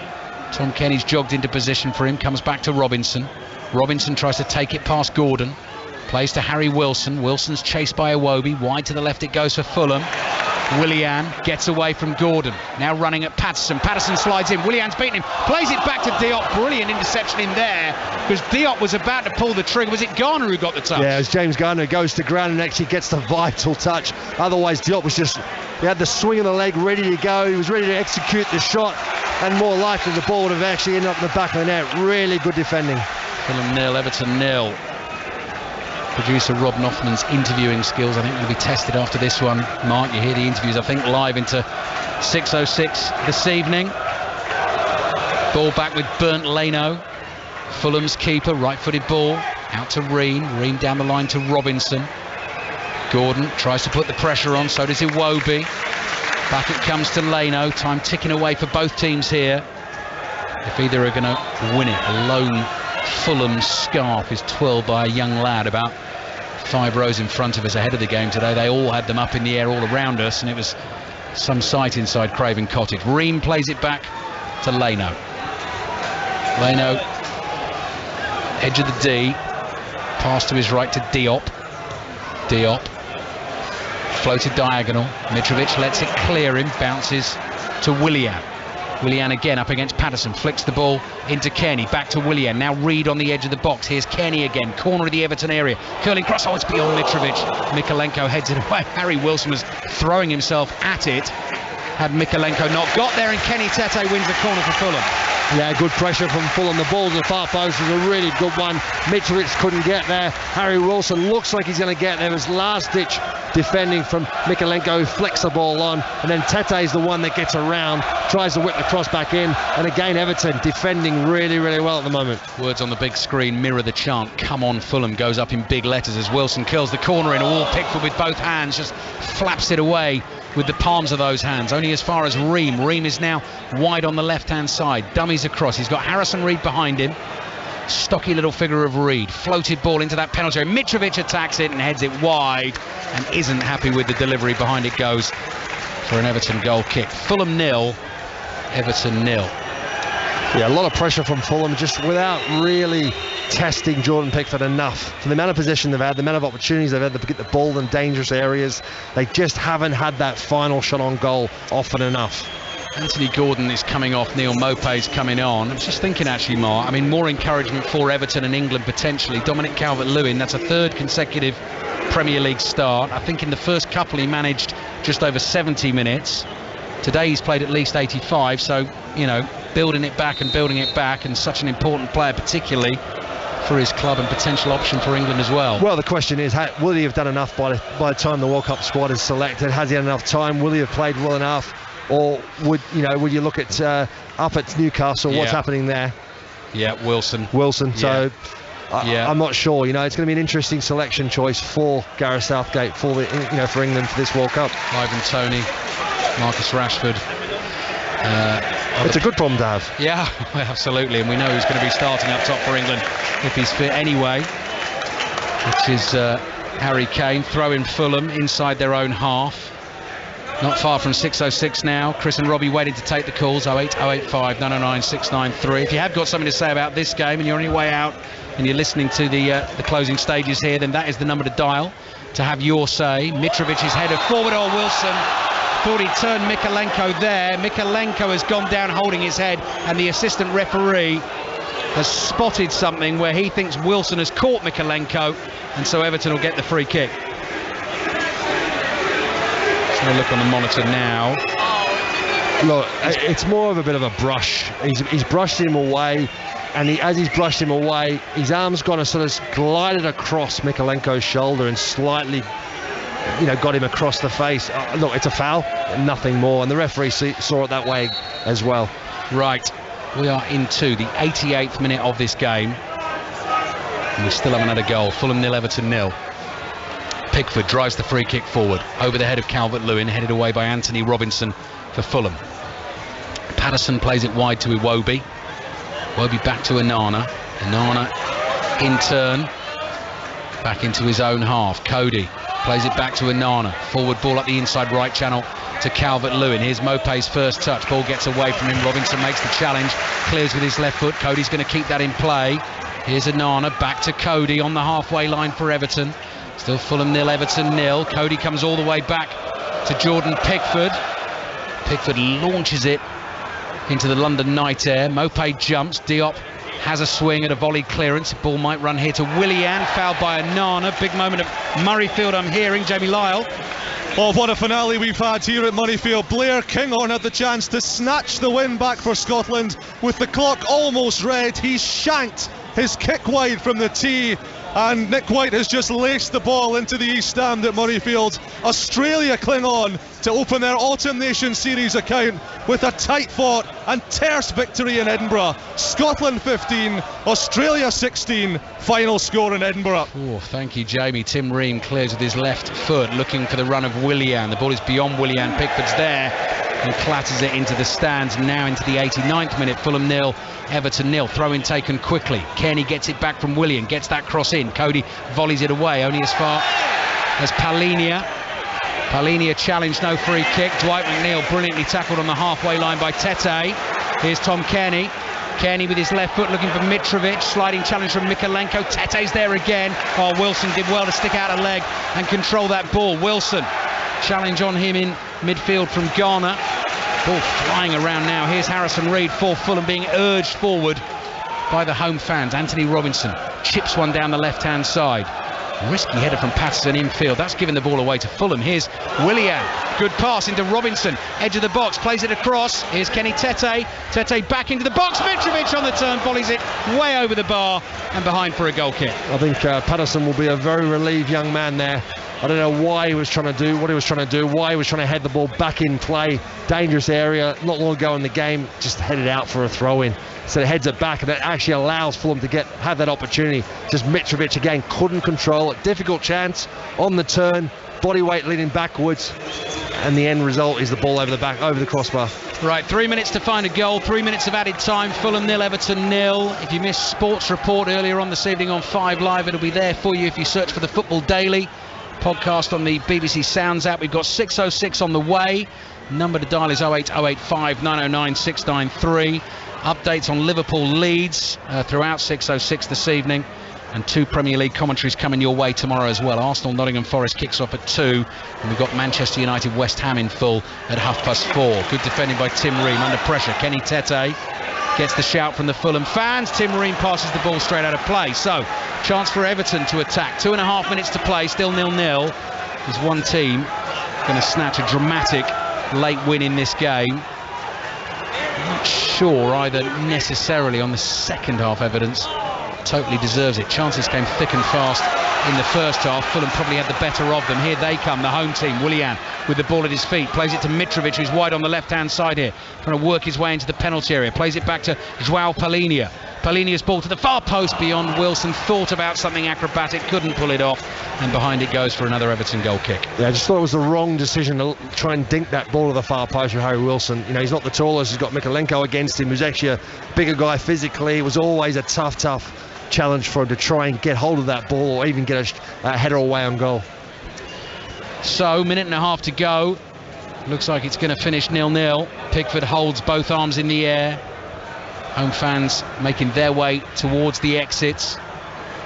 Tom Kenny's jogged into position for him. Comes back to Robinson. Robinson tries to take it past Gordon. Plays to Harry Wilson. Wilson's chased by Iwobi. Wide to the left it goes for Fulham. Willian gets away from Gordon. Now running at Patterson. Patterson slides in. Willian's beaten him. Plays it back to Diop. Brilliant interception in there, because Diop was about to pull the trigger. Was it Garner who got the touch? Yeah, as James Garner goes to ground and actually gets the vital touch. Otherwise, Diop was just, he had the swing of the leg ready to go. He was ready to execute the shot, and more likely the ball would have actually ended up in the back of the net. Really good defending. Fulham 0, Everton 0. Producer Rob Noffman's interviewing skills, I think, will be tested after this one. Mark, you hear the interviews, I think, live into 6:06 this evening. Ball back with Bernd Leno. Fulham's keeper, right-footed ball. Out to Ream. Ream down the line to Robinson. Gordon tries to put the pressure on, so does Iwobi. Back it comes to Leno. Time ticking away for both teams here. If either are going to win it, a lone Fulham scarf is twirled by a young lad about 5 rows in front of us ahead of the game today. They all had them up in the air all around us, and it was some sight inside Craven Cottage. Ream plays it back to Leno. Leno, edge of the D, pass to his right to Diop. Diop, floated diagonal. Mitrovic lets it clear him, bounces to Willian. Willian again up against Patterson, flicks the ball into Kenny, back to Willian. Now Reed on the edge of the box. Here's Kenny again, corner of the Everton area. Curling cross, oh, it's beyond Mitrovic. Mikalenko heads it away. Harry Wilson was throwing himself at it. Had Mikalenko not got there, and Kenny Tete wins the corner for Fulham. Yeah, good pressure from Fulham. The ball to the far post was a really good one. Mitrovic couldn't get there. Harry Wilson looks like he's going to get there. It was last-ditch defending from Mikalenko, who flicks the ball on, and then Tete's the one that gets around, tries to whip the cross back in, and again Everton defending really, really well at the moment. Words on the big screen mirror the chant, "Come on Fulham," goes up in big letters as Wilson kills the corner in a wall. Pickford with both hands just flaps it away with the palms of those hands, only as far as Ream. Ream is now wide on the left-hand side, dummies across. He's got Harrison Reed behind him. Stocky little figure of Reed. Floated ball into that penalty area. Mitrovic attacks it and heads it wide and isn't happy with the delivery. Behind it goes for an Everton goal kick. Fulham 0, Everton 0. Yeah, a lot of pressure from Fulham, just without really testing Jordan Pickford enough. For the amount of possession they've had, the amount of opportunities they've had to get the ball in dangerous areas, they just haven't had that final shot on goal often enough. Anthony Gordon is coming off, Neil Maupay's coming on. I was just thinking, actually, Mark, I mean, more encouragement for Everton and England potentially. Dominic Calvert-Lewin, that's a 3rd consecutive Premier League start. I think in the first couple he managed just over 70 minutes. Today he's played at least 85, so, you know, building it back, and such an important player, particularly for his club and potential option for England as well. Well, the question is, will he have done enough by the time the World Cup squad is selected? Has he had enough time? Will he have played well enough? Or would you look at up at Newcastle? What's happening there? Yeah, Wilson. So I'm not sure. It's going to be an interesting selection choice for Gareth Southgate for England for this World Cup. Ivan Toney, Marcus Rashford. It's a good problem to have. Yeah, absolutely. And we know who's going to be starting up top for England if he's fit anyway, which is Harry Kane. Throw in Fulham inside their own half. Not far from 6:06 now. Chris and Robbie waiting to take the calls. 08085 909 693. If you have got something to say about this game and you're on your way out and you're listening to the closing stages here, then that is the number to dial to have your say. Mitrovic's header forward. Wilson thought he'd turned Mykolenko there. Mykolenko has gone down holding his head, and the assistant referee has spotted something where he thinks Wilson has caught Mykolenko, and so Everton will get the free kick. Let's look on the monitor now. Look, it's more of a bit of a brush. He's brushed him away, and as he's brushed him away, his arm's gone and sort of glided across Mykolenko's shoulder and slightly got him across the face. Look, it's a foul, nothing more, and the referee saw it that way as well. Right, we are into the 88th minute of this game, and we still haven't had a goal. Fulham 0, Everton 0. Pickford drives the free kick forward over the head of Calvert-Lewin, headed away by Anthony Robinson for Fulham. Patterson plays it wide to Iwobi. Iwobi back to Onana. Onana in turn back into his own half. Cody plays it back to Onana. Forward ball up the inside right channel to Calvert-Lewin. Here's Mope's first touch. Ball gets away from him. Robinson makes the challenge. Clears with his left foot. Cody's going to keep that in play. Here's Onana back to Cody on the halfway line for Everton. Still Fulham 0, Everton 0. Cody comes all the way back to Jordan Pickford. Pickford launches it into the London night air. Mope jumps. Diop has a swing at a volley clearance. Ball might run here to Willian, fouled by Onana. Big moment of Murrayfield, I'm hearing. Jamie Lyle. Oh, what a finale we've had here at Murrayfield. Blair Kinghorn had the chance to snatch the win back for Scotland. With the clock almost red, he shanked his kick wide from the tee, and Nick White has just laced the ball into the East Stand at Murrayfield. Australia cling on to open their Autumn Nations Series account with a tight-fought and terse victory in Edinburgh. Scotland 15, Australia 16, final score in Edinburgh. Oh, thank you, Jamie. Tim Ream clears with his left foot, looking for the run of Willian. The ball is beyond Willian. Pickford's there and clatters it into the stands. Now into the 89th minute. Fulham 0, Everton 0. Throw-in taken quickly. Kenny gets it back from Willian, gets that cross in. Cody volleys it away, only as far as Palhinha. Palhinha challenged, no free kick. Dwight McNeil brilliantly tackled on the halfway line by Tete. Here's Tom Kenny. Kenny with his left foot looking for Mitrovic. Sliding challenge from Mykolenko. Tete's there again. Oh, Wilson did well to stick out a leg and control that ball. Wilson, challenge on him in midfield from Ghana. Ball flying around now. Here's Harrison Reed for Fulham, being urged forward by the home fans. Anthony Robinson chips one down the left-hand side. Risky header from Patterson infield. That's given the ball away to Fulham. Here's Willian. Good pass into Robinson. Edge of the box. Plays it across. Here's Kenny Tete. Tete back into the box. Mitrovic on the turn. Volleys it way over the bar and behind for a goal kick. I think Patterson will be a very relieved young man there. I don't know why he was trying to do what he was trying to do, why he was trying to head the ball back in play. Dangerous area, not long ago in the game, just headed out for a throw-in. So it heads it back, and it actually allows Fulham to have that opportunity. Just Mitrovic again, couldn't control it. Difficult chance on the turn, body weight leaning backwards, and the end result is the ball over the crossbar. Right, 3 minutes to find a goal, 3 minutes of added time. Fulham 0, Everton 0. If you missed Sports Report earlier on this evening on 5 Live, it'll be there for you if you search for the Football Daily podcast on the BBC Sounds app. We've got 6:06 on the way. Number to dial is 08085 909 693. Updates on Liverpool Leeds throughout 6:06 this evening, and 2 Premier League commentaries coming your way tomorrow as well. Arsenal Nottingham Forest kicks off at 2, and we've got Manchester United West Ham in full at 4:30. Good defending by Tim Ream under pressure. Kenny Tete gets the shout from the Fulham fans. Tim Ream passes the ball straight out of play. So, chance for Everton to attack. 2.5 minutes to play, still 0-0. There's one team going to snatch a dramatic late win in this game. I'm not sure either necessarily on the second half evidence totally deserves it. Chances came thick and fast in the first half. Fulham probably had the better of them. Here they come, the home team. Willian with the ball at his feet, plays it to Mitrovic, who's wide on the left-hand side here, trying to work his way into the penalty area, plays it back to João Palhinha. Palhinha's ball to the far post beyond Wilson, thought about something acrobatic, couldn't pull it off, and behind it goes for another Everton goal kick. Yeah, I just thought it was the wrong decision to try and dink that ball to the far post with Harry Wilson. You know, he's not the tallest, he's got Mikalenko against him, who's actually a bigger guy physically. It was always a tough challenge for him to try and get hold of that ball or even get a header away on goal. So, minute and a half to go. Looks like it's going to finish 0-0. Pickford holds both arms in the air. Home fans making their way towards the exits,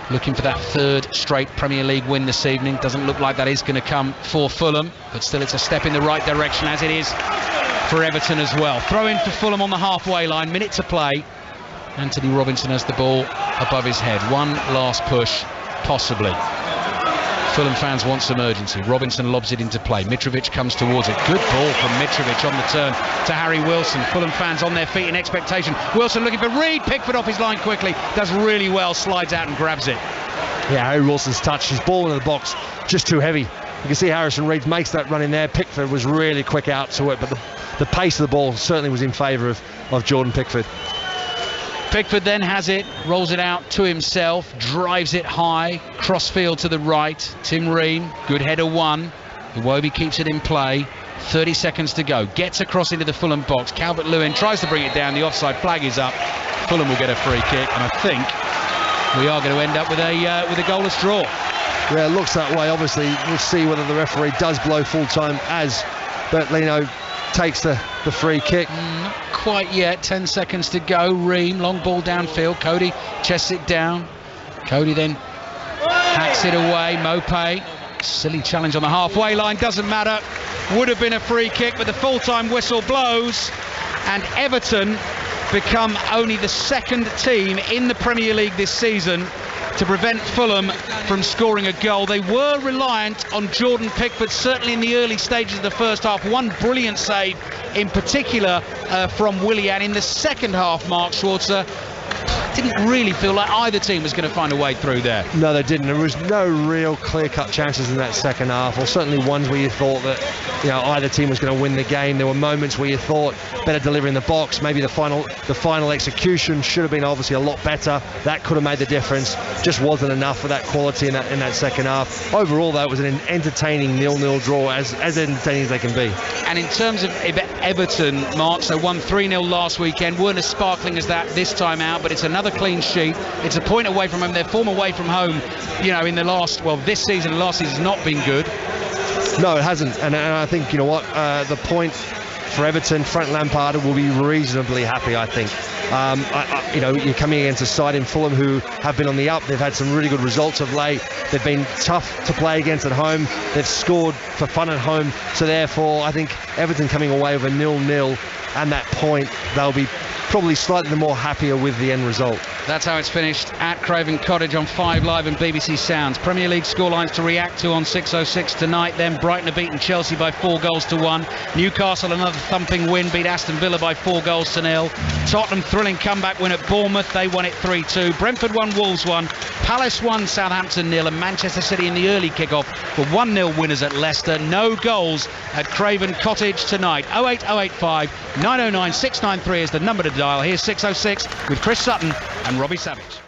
looking for that third straight Premier League win this evening. Doesn't look like that is going to come for Fulham, but still it's a step in the right direction, as it is for Everton as well. Throw in for Fulham on the halfway line, minute to play. Anthony Robinson has the ball above his head. One last push, possibly. Fulham fans want some urgency. Robinson lobs it into play. Mitrovic comes towards it. Good ball from Mitrovic on the turn to Harry Wilson. Fulham fans on their feet in expectation. Wilson looking for Reed. Pickford off his line quickly. Does really well. Slides out and grabs it. Yeah, Harry Wilson's touch. His ball into the box. Just too heavy. You can see Harrison Reed makes that run in there. Pickford was really quick out to it, but the pace of the ball certainly was in favour of Jordan Pickford. Pickford then has it, rolls it out to himself, drives it high, crossfield to the right. Tim Ream, good header one. Iwobi keeps it in play. 30 seconds to go. Gets across into the Fulham box. Calvert-Lewin tries to bring it down. The offside flag is up. Fulham will get a free kick, and I think we are going to end up with a goalless draw. Yeah, it looks that way. Obviously, we'll see whether the referee does blow full time as Bertolino takes the free kick. Not quite yet. 10 seconds to go. Ream, long ball downfield. Cody chests it down. Cody then hacks it away. Mopé, silly challenge on the halfway line, doesn't matter. Would have been a free kick, but the full-time whistle blows, and Everton become only the second team in the Premier League this season to prevent Fulham from scoring a goal. They were reliant on Jordan Pickford, certainly in the early stages of the first half. One brilliant save in particular from Willian. In the second half, Mark Schwarzer, didn't really feel like either team was going to find a way through there. No, they didn't. There was no real clear-cut chances in that second half, or certainly ones where you thought that either team was going to win the game. There were moments where you thought better delivery in the box. Maybe the final execution should have been obviously a lot better. That could have made the difference. Just wasn't enough for that quality in that second half. Overall, though, it was an entertaining 0-0 draw, as entertaining as they can be. And in terms of Everton, Mark, so won 3-0 last weekend. Weren't as sparkling as that this time out, but it's another clean sheet. It's a point away from home. Their form away from home, in the this season and last season has not been good. No, it hasn't. And I think, the point for Everton, Frank Lampard will be reasonably happy, I think. You're coming against a side in Fulham who have been on the up. They've had some really good results of late. They've been tough to play against at home. They've scored for fun at home. So therefore, I think Everton coming away with a 0-0 and that point, they'll be probably slightly more happier with the end result. That's how it's finished at Craven Cottage on 5 Live and BBC Sounds. Premier League scorelines to react to on 6:06 tonight. Then Brighton have beaten Chelsea by 4-1. Newcastle another thumping win, beat Aston Villa by 4-0. Tottenham thrilling comeback win at Bournemouth. They won it 3-2. Brentford won, Wolves won. Palace won, Southampton 0, and Manchester City in the early kick-off were 1-0 winners at Leicester. No goals at Craven Cottage tonight. 08085 909 693 is the number to dial. Here's 6:06 with Chris Sutton and Robbie Savage.